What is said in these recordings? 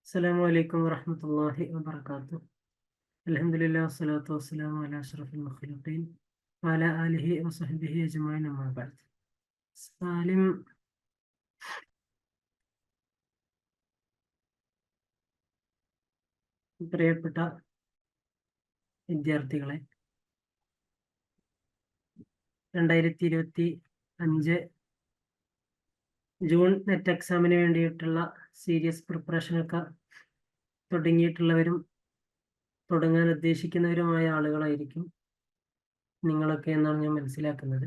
അസ്സലാമു അലൈക്കും വറഹ്മത്തുള്ളാഹി വബറകാതുഹു. അൽഹംദുലില്ലാഹി വസ്സലാത്തു വസ്സലാമു അലാ അഷ്റഫിൽ മുഖ്ലഖീൻ വഅലാ ആലിഹി വസഹ്ബിഹി അജ്മഈൻ അമ്മാ ബഅദ്. സാലിം പ്രിയപ്പെട്ട വിദ്യാർത്ഥികളെ, 2025 ജൂൺ നെറ്റ് എക്സാമിന് വേണ്ടിയിട്ടുള്ള സീരിയസ് പ്രിപ്പറേഷനൊക്കെ തുടങ്ങിയിട്ടുള്ളവരും തുടങ്ങാൻ ഉദ്ദേശിക്കുന്നവരുമായ ആളുകളായിരിക്കും നിങ്ങളൊക്കെ എന്നാണ് ഞാൻ മനസ്സിലാക്കുന്നത്.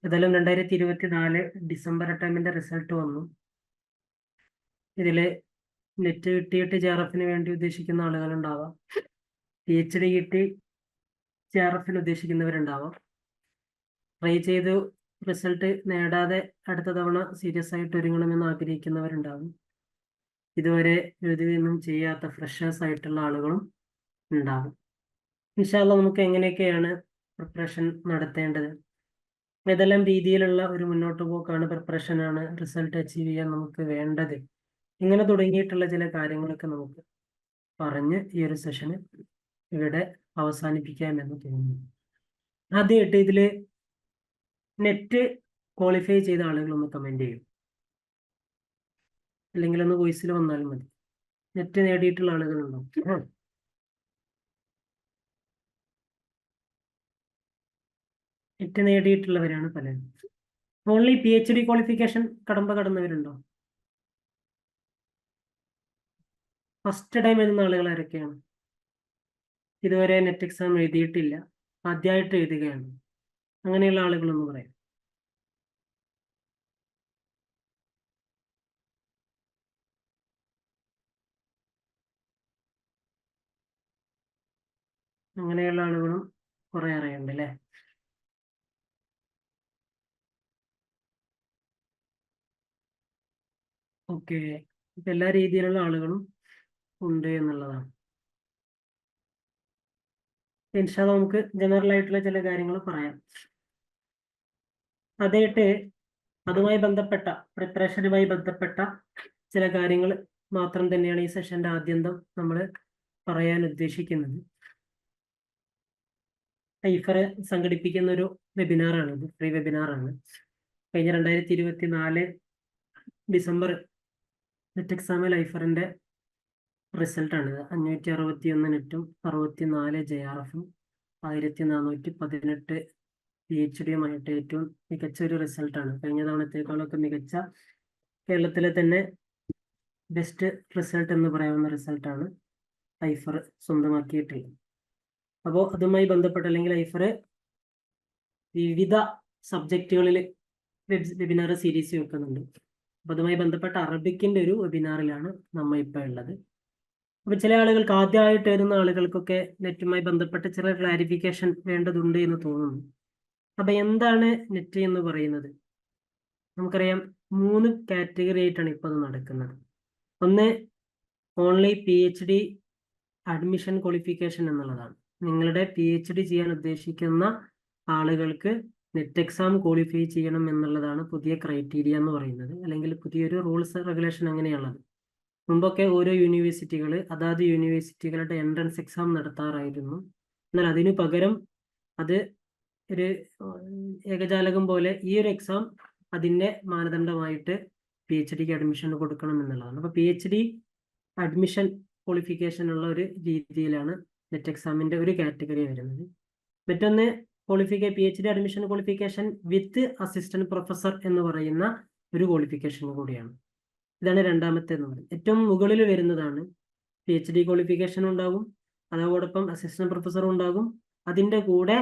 ഏതായാലും 2024 ഡിസംബർ ടൈമിന്റെ റിസൾട്ട് വന്നു. ഇതില് നെറ്റ് കിട്ടിയിട്ട് JRF വേണ്ടി ഉദ്ദേശിക്കുന്ന ആളുകളുണ്ടാവാം, PhD കിട്ടി JRF ഉദ്ദേശിക്കുന്നവരുണ്ടാവാം, ട്രൈ ചെയ്ത് റിസൾട്ട് നേടാതെ അടുത്ത തവണ സീരിയസ് ആയിട്ട് ഒരുങ്ങണമെന്ന് ആഗ്രഹിക്കുന്നവരുണ്ടാവും. ഇതുവരെ എഴുതുകയൊന്നും ചെയ്യാത്ത ഫ്രഷേഴ്സ് ആയിട്ടുള്ള ആളുകളും ഉണ്ടാവും. ഇൻഷാ അല്ലാഹ് നമുക്ക് എങ്ങനെയൊക്കെയാണ് പ്രിപ്പറേഷൻ നടത്തേണ്ടത്, ഏതെല്ലാം രീതിയിലുള്ള ഒരു മുന്നോട്ട് പോക്കാണ് പ്രിപ്പറേഷനാണ് റിസൾട്ട് അച്ചീവ് ചെയ്യാൻ നമുക്ക് വേണ്ടത്, ഇങ്ങനെ തുടങ്ങിയിട്ടുള്ള ചില കാര്യങ്ങളൊക്കെ നമുക്ക് പറഞ്ഞ് ഈ ഒരു സെഷന് ഇവിടെ അവസാനിപ്പിക്കാമെന്ന് തോന്നുന്നു. ആദ്യമായിട്ട് ഇതില് നെറ്റ് ക്വാളിഫൈ ചെയ്ത ആളുകളൊന്ന് കമന്റ് ചെയ്യും, അല്ലെങ്കിൽ ഒന്ന് വോയിസിൽ വന്നാലും മതി. നെറ്റ് നേടിയിട്ടുള്ള ആളുകളുണ്ടോ? നെറ്റ് നേടിയിട്ടുള്ളവരാണ് പലരും. ഓൺലി PhD ക്വാളിഫിക്കേഷൻ കടന്നവരുണ്ടോ? ഫസ്റ്റ് ടൈം എഴുതുന്ന ആളുകൾ ആരൊക്കെയാണ്? ഇതുവരെ നെറ്റ് എക്സാം എഴുതിയിട്ടില്ല, ആദ്യമായിട്ട് എഴുതുകയാണ്, അങ്ങനെയുള്ള ആളുകളൊന്ന് പറയാം. അങ്ങനെയുള്ള ആളുകളും കുറെ അറിയണ്ട് അല്ലേ? ഓക്കെ, ഇപ്പൊ എല്ലാ രീതിയിലുള്ള ആളുകളും ഉണ്ട് എന്നുള്ളതാണ്. ഇൻഷാ അല്ലാഹ് നമുക്ക് ജനറൽ ആയിട്ടുള്ള ചില കാര്യങ്ങൾ പറയാം. അതായിട്ട് അതുമായി ബന്ധപ്പെട്ട പ്രിപ്പറേഷനുമായി ബന്ധപ്പെട്ട ചില കാര്യങ്ങൾ മാത്രം തന്നെയാണ് ഈ സെഷന്റെ ആദ്യന്തം നമ്മൾ പറയാൻ ഉദ്ദേശിക്കുന്നത്. ഐഫർ സംഘടിപ്പിക്കുന്ന ഒരു വെബിനാറാണ് ഇത്, ഫ്രീ വെബിനാറാണ്. കഴിഞ്ഞ 2024 ഡിസംബർ നെറ്റ് എക്സാമിൽ ഐഫറിന്റെ റിസൾട്ടാണിത്. 561 നെറ്റും 64 JRF-ഉം 1418 PhD-യുമായിട്ട് ഏറ്റവും മികച്ച ഒരു റിസൾട്ടാണ്. കഴിഞ്ഞ തവണത്തേക്കാളൊക്കെ മികച്ച, കേരളത്തിലെ തന്നെ ബെസ്റ്റ് റിസൾട്ട് എന്ന് പറയാവുന്ന റിസൾട്ടാണ് ഐഫർ സ്വന്തമാക്കിയിട്ടുള്ളത്. അപ്പോൾ അതുമായി ബന്ധപ്പെട്ട്, അല്ലെങ്കിൽ ഐഫർ വിവിധ സബ്ജക്റ്റുകളിൽ വെബിനാർ സീരീസ് വെക്കുന്നുണ്ട്. അപ്പൊ അതുമായി ബന്ധപ്പെട്ട അറബിക്കിന്റെ ഒരു വെബിനാറിലാണ് നമ്മൾ ഇപ്പോൾ ഉള്ളത്. അപ്പൊ ചില ആളുകൾക്ക്, ആദ്യമായിട്ട് വരുന്ന ആളുകൾക്കൊക്കെ നെറ്റുമായി ബന്ധപ്പെട്ട് ചില ക്ലാരിഫിക്കേഷൻ വേണ്ടതുണ്ട് എന്ന് തോന്നുന്നു. അപ്പൊ എന്താണ് നെറ്റ് എന്ന് പറയുന്നത്? നമുക്കറിയാം 3 കാറ്റഗറി ആയിട്ടാണ് ഇപ്പോൾ അത് നടക്കുന്നത്. ഒന്ന് ഓൺലി PhD അഡ്മിഷൻ ക്വാളിഫിക്കേഷൻ എന്നുള്ളതാണ്. നിങ്ങളുടെ PhD ചെയ്യാൻ ഉദ്ദേശിക്കുന്ന ആളുകൾക്ക് നെറ്റ് എക്സാം ക്വാളിഫൈ ചെയ്യണം എന്നുള്ളതാണ് പുതിയ ക്രൈറ്റീരിയ എന്ന് പറയുന്നത്, അല്ലെങ്കിൽ പുതിയൊരു റൂൾസ് റെഗുലേഷൻ അങ്ങനെയുള്ളത്. മുമ്പൊക്കെ ഓരോ യൂണിവേഴ്സിറ്റികൾ അതാത് യൂണിവേഴ്സിറ്റികളുടെ എൻട്രൻസ് എക്സാം നടത്താറായിരുന്നു. എന്നാൽ അതിനു പകരം അത് ഒരു ഏകജാലകം പോലെ ഈ ഒരു എക്സാം അതിൻ്റെ മാനദണ്ഡമായിട്ട് PhD-ക്ക് അഡ്മിഷൻ കൊടുക്കണം എന്നുള്ളതാണ്. അപ്പോൾ PhD അഡ്മിഷൻ ക്വാളിഫിക്കേഷൻ ഉള്ള ഒരു രീതിയിലാണ് നെറ്റ് എക്സാമിന്റെ ഒരു കാറ്റഗറി വരുന്നത്. മറ്റൊന്ന് PhD അഡ്മിഷൻ ക്വാളിഫിക്കേഷൻ വിത്ത് അസിസ്റ്റന്റ് പ്രൊഫസർ എന്ന് പറയുന്ന ഒരു ക്വാളിഫിക്കേഷൻ കൂടിയാണ്. ഇതാണ് രണ്ടാമത്തെ എന്ന് പറയുന്നത്. ഏറ്റവും മുകളിൽ വരുന്നതാണ് PhD ക്വാളിഫിക്കേഷൻ ഉണ്ടാകും, അതോടൊപ്പം അസിസ്റ്റന്റ് പ്രൊഫസർ ഉണ്ടാകും, അതിൻ്റെ കൂടെ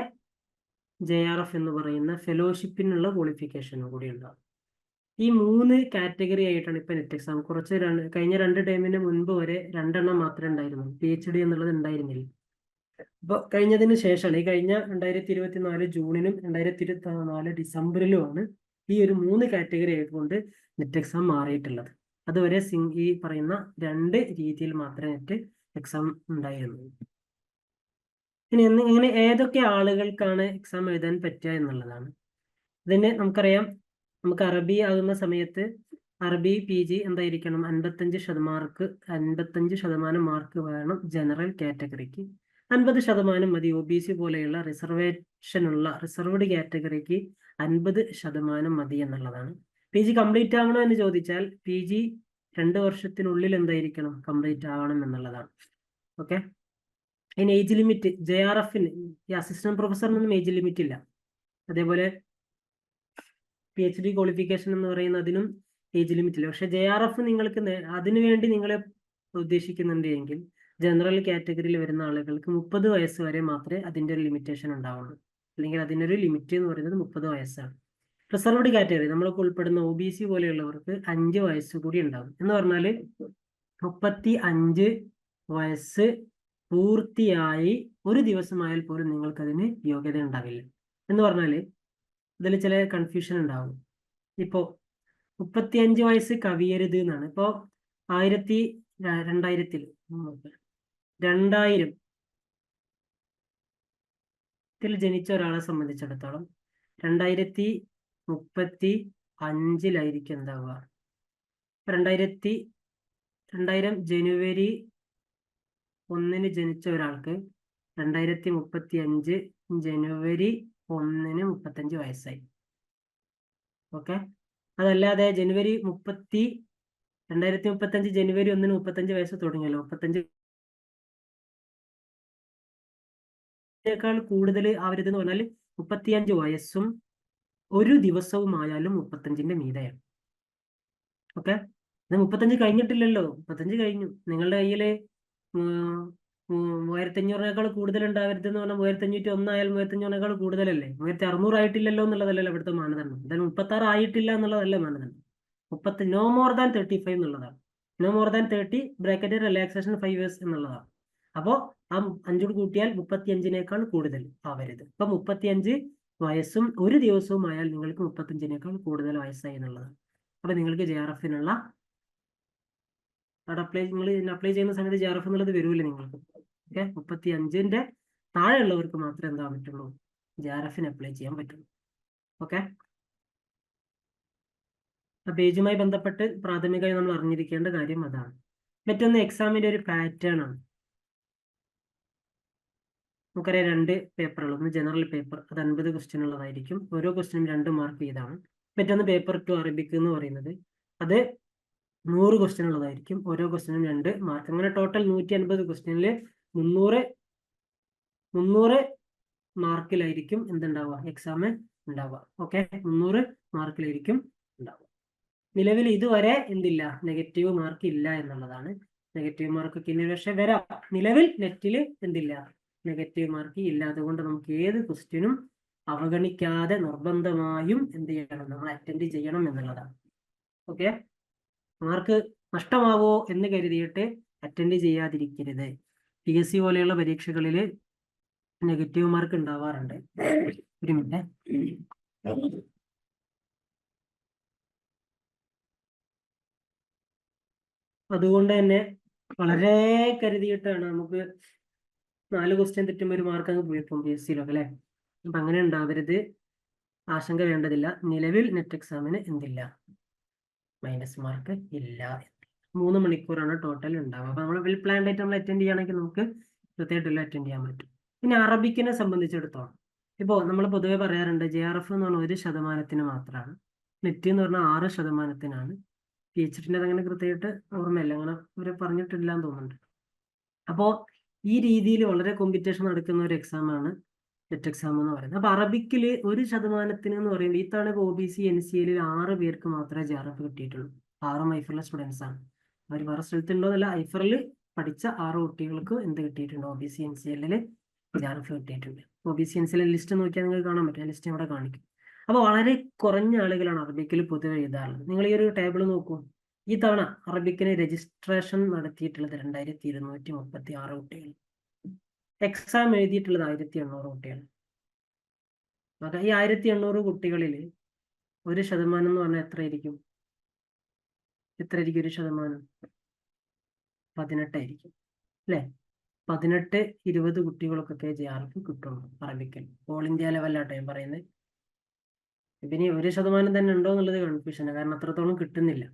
JRF എന്ന് പറയുന്ന ഫെലോഷിപ്പിനുള്ള ക്വാളിഫിക്കേഷനും കൂടി ഉണ്ടാകും. ഈ 3 കാറ്റഗറി ആയിട്ടാണ് ഇപ്പൊ നെറ്റ് എക്സാം. കഴിഞ്ഞ 2 ടൈമിന് മുൻപ് വരെ 2 എണ്ണം മാത്രമേ ഉണ്ടായിരുന്നുള്ളൂ, PhD എന്നുള്ളത് ഉണ്ടായിരുന്നില്ല. അപ്പൊ കഴിഞ്ഞതിന് ശേഷമാണ്, ഈ കഴിഞ്ഞ 2024 ജൂണിനും 2024 ഡിസംബറിലുമാണ് ഈ ഒരു 3 കാറ്റഗറി ആയിക്കൊണ്ട് നെറ്റ് എക്സാം മാറിയിട്ടുള്ളത്. അതുവരെ ഈ പറയുന്ന 2 രീതിയിൽ മാത്രമേ നെറ്റ് എക്സാം ഉണ്ടായിരുന്നുള്ളൂ. ഇനി ഇങ്ങനെ ഏതൊക്കെ ആളുകൾക്കാണ് എക്സാം എഴുതാൻ പറ്റുക എന്നുള്ളതാണ്. ഇതിന് നമുക്കറിയാം, നമുക്ക് അറബി ആകുന്ന സമയത്ത് അറബി PG എന്തായിരിക്കണം? 55% മാർക്ക് വേണം ജനറൽ കാറ്റഗറിക്ക്. 50% മതി OBC പോലെയുള്ള റിസർവ്ഡ് കാറ്റഗറിക്ക് 50% മതി എന്നുള്ളതാണ്. PG കംപ്ലീറ്റ് ആവണോ എന്ന് ചോദിച്ചാൽ PG 2 വർഷത്തിനുള്ളിൽ എന്തായിരിക്കണം? കംപ്ലീറ്റ് ആവണം എന്നുള്ളതാണ്. ഓക്കെ. അതിന് ഏജ് ലിമിറ്റ് JRFന് ഈ അസിസ്റ്റന്റ് പ്രൊഫസറിനൊന്നും ഏജ് ലിമിറ്റ് ഇല്ല. അതേപോലെ PhD ക്വാളിഫിക്കേഷൻ എന്ന് പറയുന്ന അതിനും ഏജ് ലിമിറ്റ് ഇല്ല. പക്ഷെ JRF നിങ്ങൾക്ക് അതിനു വേണ്ടി നിങ്ങൾ ഉദ്ദേശിക്കുന്നുണ്ട് എങ്കിൽ ജനറൽ കാറ്റഗറിയിൽ വരുന്ന ആളുകൾക്ക് 30 വയസ്സ് വരെ മാത്രമേ അതിൻ്റെ ഒരു ലിമിറ്റേഷൻ ഉണ്ടാവുള്ളൂ. അല്ലെങ്കിൽ അതിനൊരു ലിമിറ്റ് എന്ന് പറയുന്നത് 30 വയസ്സാണ്. റിസർവ്ഡ് കാറ്റഗറി നമ്മളൊക്കെ ഉൾപ്പെടുന്ന OBC പോലെയുള്ളവർക്ക് 5 വയസ്സ് കൂടി ഉണ്ടാകും. എന്ന് പറഞ്ഞാൽ 35 വയസ്സ് പൂർത്തിയായി ഒരു ദിവസമായാൽ പോലും നിങ്ങൾക്കതിന് യോഗ്യത ഉണ്ടാവില്ല. എന്ന് പറഞ്ഞാൽ ഇതിൽ ചില കൺഫ്യൂഷൻ ഉണ്ടാവും. ഇപ്പോൾ 35 വയസ്സ് കവിയരുത് എന്നാണ്. ഇപ്പോൾ 2000 ജനിച്ച ഒരാളെ സംബന്ധിച്ചിടത്തോളം 2035 എന്താവുക? 2000 ജനുവരി 1 ജനിച്ച ഒരാൾക്ക് 2035 ജനുവരി 1 35 വയസ്സായി. ഓക്കെ. അതല്ലാതെ 2035 ജനുവരി 1 35 വയസ്സ് തുടങ്ങിയല്ലോ. 35 കൂടുതൽ ആവരുത് എന്ന് പറഞ്ഞാൽ 35 വയസ്സും ഒരു ദിവസവും ആയാലും 35ന്റെ മീതെയാണ്. ഓക്കെ. ഇത് 35 കഴിഞ്ഞിട്ടില്ലല്ലോ. 35 കഴിഞ്ഞു. നിങ്ങളുടെ കയ്യില് 3500 കൂടുതൽ ഉണ്ടാവരുത് എന്ന് പറഞ്ഞാൽ 3501 ആയാലും 3500 കൂടുതലല്ലേ? 3600 ആയിട്ടില്ലല്ലോ എന്നുള്ളതല്ലല്ലോ ഇവിടുത്തെ മാനദണ്ഡം. എന്തായാലും 36 ആയിട്ടില്ല എന്നുള്ളതല്ല മാനദണ്ഡം. നോ മോർ ദാൻ 35 എന്നുള്ളതാണ്. No more than 30 bracket relaxation 5 years എന്നുള്ളതാണ്. അപ്പോൾ ആ 5 കൂട്ടിയാൽ 35നേക്കാൾ കൂടുതൽ ആവരുത്. ഇപ്പൊ 35 വയസ്സും ഒരു ദിവസവും ആയാൽ നിങ്ങൾക്ക് 35നേക്കാൾ കൂടുതൽ വയസ്സായി എന്നുള്ളതാണ്. അപ്പൊ നിങ്ങൾക്ക് JRFനുള്ള അവിടെ അപ്ലൈ ചെയ്യുന്ന സമയത്ത് JRF എന്നുള്ളത് വരൂല്ലേ നിങ്ങൾക്ക്. ഓക്കെ. 35ന്റെ താഴെയുള്ളവർക്ക് മാത്രമേ എന്താ പറ്റുള്ളൂ? JRFന് അപ്ലൈ ചെയ്യാൻ പറ്റുള്ളൂ. ഓക്കെ. അപ്പൊ ഏജുമായി ബന്ധപ്പെട്ട് പ്രാഥമികമായി നമ്മൾ അറിഞ്ഞിരിക്കേണ്ട കാര്യം അതാണ്. മറ്റൊന്ന് എക്സാമിന്റെ ഒരു പാറ്റേൺ ആണ്. നമുക്കറിയാം 2 പേപ്പറുകൾ. ഒന്ന് ജനറൽ പേപ്പർ, അത് 50 ക്വസ്റ്റ്യൻ ഉള്ളതായിരിക്കും. ഓരോ ക്വസ്റ്റ്യനും 2 മാർക്ക് ചെയ്താണ്. മറ്റൊന്ന് പേപ്പർ 2 അറബിക് എന്ന് പറയുന്നത്, അത് 100 ക്വസ്റ്റ്യൻ ഉള്ളതായിരിക്കും. ഓരോ ക്വസ്റ്റ്യനും 2 മാർക്ക്. അങ്ങനെ ടോട്ടൽ 150 ക്വസ്റ്റ്യനിൽ 300 മാർക്കിലായിരിക്കും എന്തുണ്ടാവുക? എക്സാം ഉണ്ടാവുക. ഓക്കെ. 300 മാർക്കിലായിരിക്കും ഉണ്ടാവുക. നിലവിൽ ഇതുവരെ എന്തില്ല? നെഗറ്റീവ് മാർക്ക് ഇല്ല എന്നുള്ളതാണ്. നെഗറ്റീവ് മാർക്കൊക്കെ ഇനി പക്ഷെ വരാം. നിലവിൽ നെറ്റിൽ എന്തില്ല? നെഗറ്റീവ് മാർക്ക് ഇല്ല. അതുകൊണ്ട് നമുക്ക് ഏത് ക്വസ്റ്റ്യനും അവഗണിക്കാതെ നിർബന്ധമായും എന്ത് ചെയ്യണം? നമ്മൾ അറ്റൻഡ് ചെയ്യണം എന്നുള്ളതാണ്. ഓക്കെ. മാർക്ക് നഷ്ടമാവോ എന്ന് കരുതിയിട്ട് അറ്റൻഡ് ചെയ്യാതിരിക്കരുത്. PSC പോലെയുള്ള പരീക്ഷകളിൽ നെഗറ്റീവ് മാർക്ക് ഉണ്ടാവാറുണ്ട്. ഒരു മിനിറ്റ്. അതുകൊണ്ട് തന്നെ വളരെ കരുതിയിട്ടാണ് നമുക്ക് 4 ക്വസ്റ്റ്യൻ തെറ്റുമ്പോൾ ഒരു മാർക്ക് അങ്ങ് പോയിപ്പോൾ PSCയിലൊക്കെ അല്ലെ. അപ്പൊ അങ്ങനെ ഉണ്ടാവരുത്. ആശങ്ക വേണ്ടതില്ല. നിലവിൽ നെറ്റ് എക്സാമിന് എന്തില്ല? മൈനസ് മാർക്ക് ഇല്ല. 3 മണിക്കൂറാണ് ടോട്ടൽ ഉണ്ടാവുക. അപ്പൊ നമ്മൾ വെൽ പ്ലാൻഡ് ആയിട്ട് നമ്മൾ അറ്റൻഡ് ചെയ്യുകയാണെങ്കിൽ നമുക്ക് കൃത്യമായിട്ടുള്ള അറ്റൻഡ് ചെയ്യാൻ പറ്റും. പിന്നെ അറബിക്കിനെ സംബന്ധിച്ചിടത്തോളം ഇപ്പോൾ നമ്മൾ പൊതുവെ പറയാറുണ്ട് JRF എന്ന് പറഞ്ഞാൽ 1% മാത്രമാണ്. നെറ്റ് എന്ന് പറഞ്ഞാൽ 6%. PhD അങ്ങനെ കൃത്യമായിട്ട് ഓർമ്മയില്ല, അങ്ങനെ അവർ പറഞ്ഞിട്ടില്ല എന്ന് തോന്നുന്നുണ്ട്. അപ്പോൾ ഈ രീതിയിൽ വളരെ കോമ്പറ്റീഷൻ നടക്കുന്ന ഒരു എക്സാമാണ് നെറ്റ് എക്സാം എന്ന് പറയുന്നത്. അപ്പൊ അറബിക്കിൽ 1% എന്ന് പറയുമ്പോൾ ഇത്തവണ OBC NCL 6 പേർക്ക് മാത്രമേ JRF കിട്ടിയിട്ടുള്ളൂ. 6 ഐഫറിലെ സ്റ്റുഡൻസ് ആണ്. അവർ വേറെ സ്ഥലത്തുണ്ടോ എന്നല്ല, ഐഫറിൽ പഠിച്ച 6 കുട്ടികൾക്ക് എന്ത് കിട്ടിയിട്ടുണ്ട്? OBC NCL JRF കിട്ടിയിട്ടുണ്ട്. OBC NCL ലിസ്റ്റ് നോക്കിയാൽ നിങ്ങൾക്ക് കാണാൻ പറ്റും. ലിസ്റ്റ് ഇവിടെ കാണിക്കും. അപ്പോൾ വളരെ കുറഞ്ഞ ആളുകളാണ് അറബിക്കിൽ പൊതുവെ എഴുതാറുള്ളത്. നിങ്ങൾ ഈ ഒരു ടേബിൾ നോക്കൂ. ഈ തവണ അറബിക്കിന് രജിസ്ട്രേഷൻ നടത്തിയിട്ടുള്ളത് 2236 കുട്ടികൾ. എക്സാം എഴുതിയിട്ടുള്ളത് 1800 കുട്ടികൾ. ഈ 1800 കുട്ടികളിൽ 1% എന്ന് പറഞ്ഞാൽ എത്രയായിരിക്കും? 1%? 18 ആയിരിക്കും അല്ലെ? 18-20 കുട്ടികൾക്കൊക്കെ JRF കിട്ടുള്ളൂ അറബിക്കിൽ. ഓൾ ഇന്ത്യ ലെവലാട്ടോ ഞാൻ പറയുന്നത്. പിന്നെ 1% തന്നെ ഉണ്ടോ എന്നുള്ളത് കൺഫ്യൂഷനാണ്, കാരണം അത്രത്തോളം കിട്ടുന്നില്ല.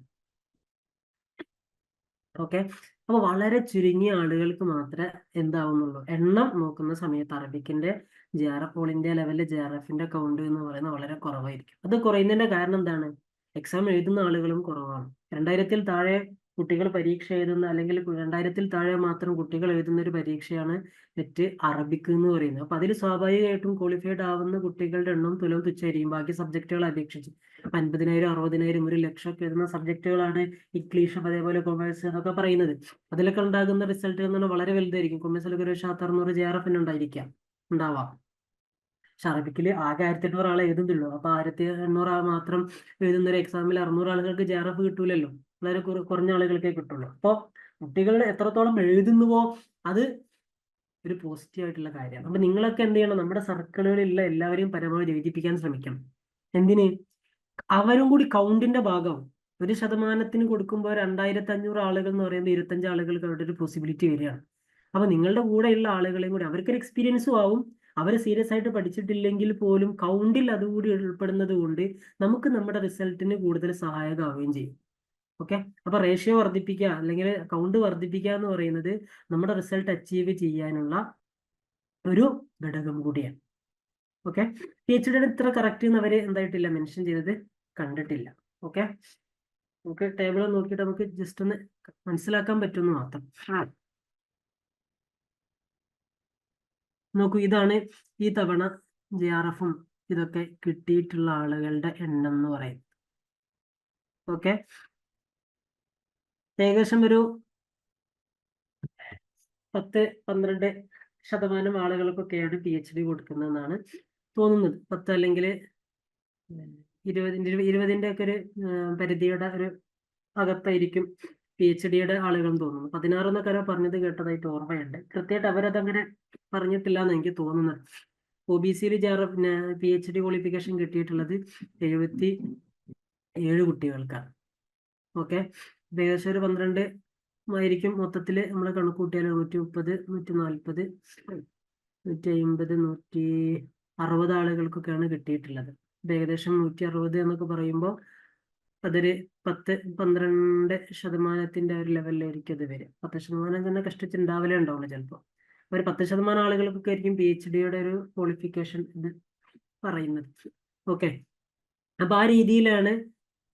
ഓക്കെ, അപ്പൊ വളരെ ചുരുങ്ങിയ ആളുകൾക്ക് മാത്രമേ എന്താവുന്നുള്ളൂ. എണ്ണം നോക്കുന്ന സമയത്ത് അറബിക്കിന്റെ JRF ഓൾ ഇന്ത്യ ലെവലിൽ JRFന്റെ കൗണ്ട് എന്ന് പറയുന്നത് വളരെ കുറവായിരിക്കും. അത് കുറയുന്നതിന്റെ കാരണം എന്താണ്? എക്സാം എഴുതുന്ന ആളുകളും കുറവാണ്. 2000-ൽ താഴെ കുട്ടികൾ പരീക്ഷ എഴുതുന്ന, അല്ലെങ്കിൽ 2000-ൽ താഴെ മാത്രം കുട്ടികൾ എഴുതുന്ന ഒരു പരീക്ഷയാണ് നെറ്റ് അറബിക് എന്ന് പറയുന്നത്. അപ്പൊ അതിൽ സ്വാഭാവികമായിട്ടും ക്വാളിഫൈഡ് ആവുന്ന കുട്ടികളുടെ എണ്ണം തുലം തുച്ഛമായിരിക്കും ബാക്കി സബ്ജക്റ്റുകളെ അപേക്ഷിച്ച്. 50,000, 60,000, 1,00,000 ഒക്കെ എഴുതുന്ന സബ്ജക്റ്റുകളാണ് ഇംഗ്ലീഷ്, അതേപോലെ കൊമേഴ്സ് എന്നൊക്കെ പറയുന്നത്. അതിലൊക്കെ ഉണ്ടാകുന്ന റിസൾട്ട് എന്ന് പറഞ്ഞാൽ വളരെ വലുതായിരിക്കും. കൊമേഴ്സിലൊക്കെ ഒരു 600 JRF ഉണ്ടാവാം. പക്ഷെ അറബിക്കിൽ ആകെ 1800 ആളെ എഴുതുന്നുള്ളൂ. അപ്പൊ 1800 ആൾ മാത്രം എഴുതുന്ന ഒരു എക്സാമിൽ 600 ആളുകൾക്ക് JRF കിട്ടൂലല്ലോ. വളരെ കുറഞ്ഞ ആളുകൾക്കേ കിട്ടുള്ളൂ. അപ്പോൾ കുട്ടികൾ എത്രത്തോളം എഴുതുന്നുവോ അത് ഒരു പോസിറ്റീവ് ആയിട്ടുള്ള കാര്യമാണ്. അപ്പൊ നിങ്ങളൊക്കെ എന്ത് ചെയ്യണം? നമ്മുടെ സർക്കിളുകളിലുള്ള എല്ലാവരെയും പരമാവധി എഴുതിപ്പിക്കാൻ ശ്രമിക്കണം. എന്തിന്? അവരും കൂടി കൗണ്ടിന്റെ ഭാഗമാവും. 1% കൊടുക്കുമ്പോൾ 2500 ആളുകൾ എന്ന് പറയുമ്പോൾ 25 ആളുകൾക്ക് അവിടെ ഒരു പോസിബിലിറ്റി വരികയാണ്. അപ്പൊ നിങ്ങളുടെ കൂടെയുള്ള ആളുകളെയും കൂടി അവർക്കൊരു എക്സ്പീരിയൻസും ആവും. അവർ സീരിയസ് ആയിട്ട് പഠിച്ചിട്ടില്ലെങ്കിൽ പോലും കൗണ്ടിൽ അതുകൂടി ഉൾപ്പെടുന്നത് കൊണ്ട് നമുക്ക് നമ്മുടെ റിസൾട്ടിന് കൂടുതൽ സഹായകമാവുകയും ചെയ്യും. ഓക്കെ, അപ്പൊ റേഷ്യോ വർദ്ധിപ്പിക്കുക അല്ലെങ്കിൽ കൗണ്ട് വർദ്ധിപ്പിക്കുക എന്ന് പറയുന്നത് നമ്മുടെ റിസൾട്ട് അച്ചീവ് ചെയ്യാനുള്ള ഒരു ഘടകം കൂടിയാണ്. ഓക്കെ, PhD ഇത്ര കറക്റ്റ് എന്ന് അവര് എന്തായിട്ടില്ല മെൻഷൻ ചെയ്തത് കണ്ടിട്ടില്ല. ഓക്കെ, നമുക്ക് ടേബിൾ നോക്കിയിട്ട് നമുക്ക് ജസ്റ്റ് ഒന്ന് മനസ്സിലാക്കാൻ പറ്റുമെന്ന് മാത്രം. നോക്കൂ, ഇതാണ് ഈ തവണ JRF-ഉം ഇതൊക്കെ കിട്ടിയിട്ടുള്ള ആളുകളുടെ എണ്ണം എന്ന് പറയുന്നത്. ഓക്കെ, ഏകദേശം ഒരു 10-12% ആളുകൾക്കൊക്കെയാണ് PhD കൊടുക്കുന്നതെന്നാണ് തോന്നുന്നത്. 10 അല്ലെങ്കിൽ 20 ഒക്കെ ഒരു പരിധിയുടെ ഒരു അകത്തായിരിക്കും PhD-യുടെ ആളുകൾ തോന്നുന്നു. 16 എന്നൊക്കെ പറഞ്ഞത് കേട്ടതായിട്ട് ഓർമ്മയുണ്ട്. കൃത്യമായിട്ട് അവരതങ്ങനെ പറഞ്ഞിട്ടില്ല എന്ന് എനിക്ക് തോന്നുന്നത്. OBC-യിൽ PhD ക്വാളിഫിക്കേഷൻ കിട്ടിയിട്ടുള്ളത് 77 കുട്ടികൾക്കാണ്. ഓക്കെ, ഏകദേശം ഒരു 12 ആയിരിക്കും മൊത്തത്തിൽ നമ്മൾ കണക്ക് കൂട്ടിയാൽ 130, 140, 150, 160 ആളുകൾക്കൊക്കെയാണ് കിട്ടിയിട്ടുള്ളത്. ഏകദേശം 160 എന്നൊക്കെ പറയുമ്പോൾ അതൊരു 10-12% ഒരു ലെവലിലായിരിക്കും അത് വരും. 10% തന്നെ കഷ്ടിച്ചുണ്ടാവലേ ഉണ്ടാവുള്ളൂ ചിലപ്പോൾ. ഒരു 10% ആളുകൾക്കൊക്കെ ആയിരിക്കും PhD-യുടെ ഒരു ക്വാളിഫിക്കേഷൻ ഇത് പറയുന്നത്. ഓക്കെ, അപ്പൊ ആ രീതിയിലാണ്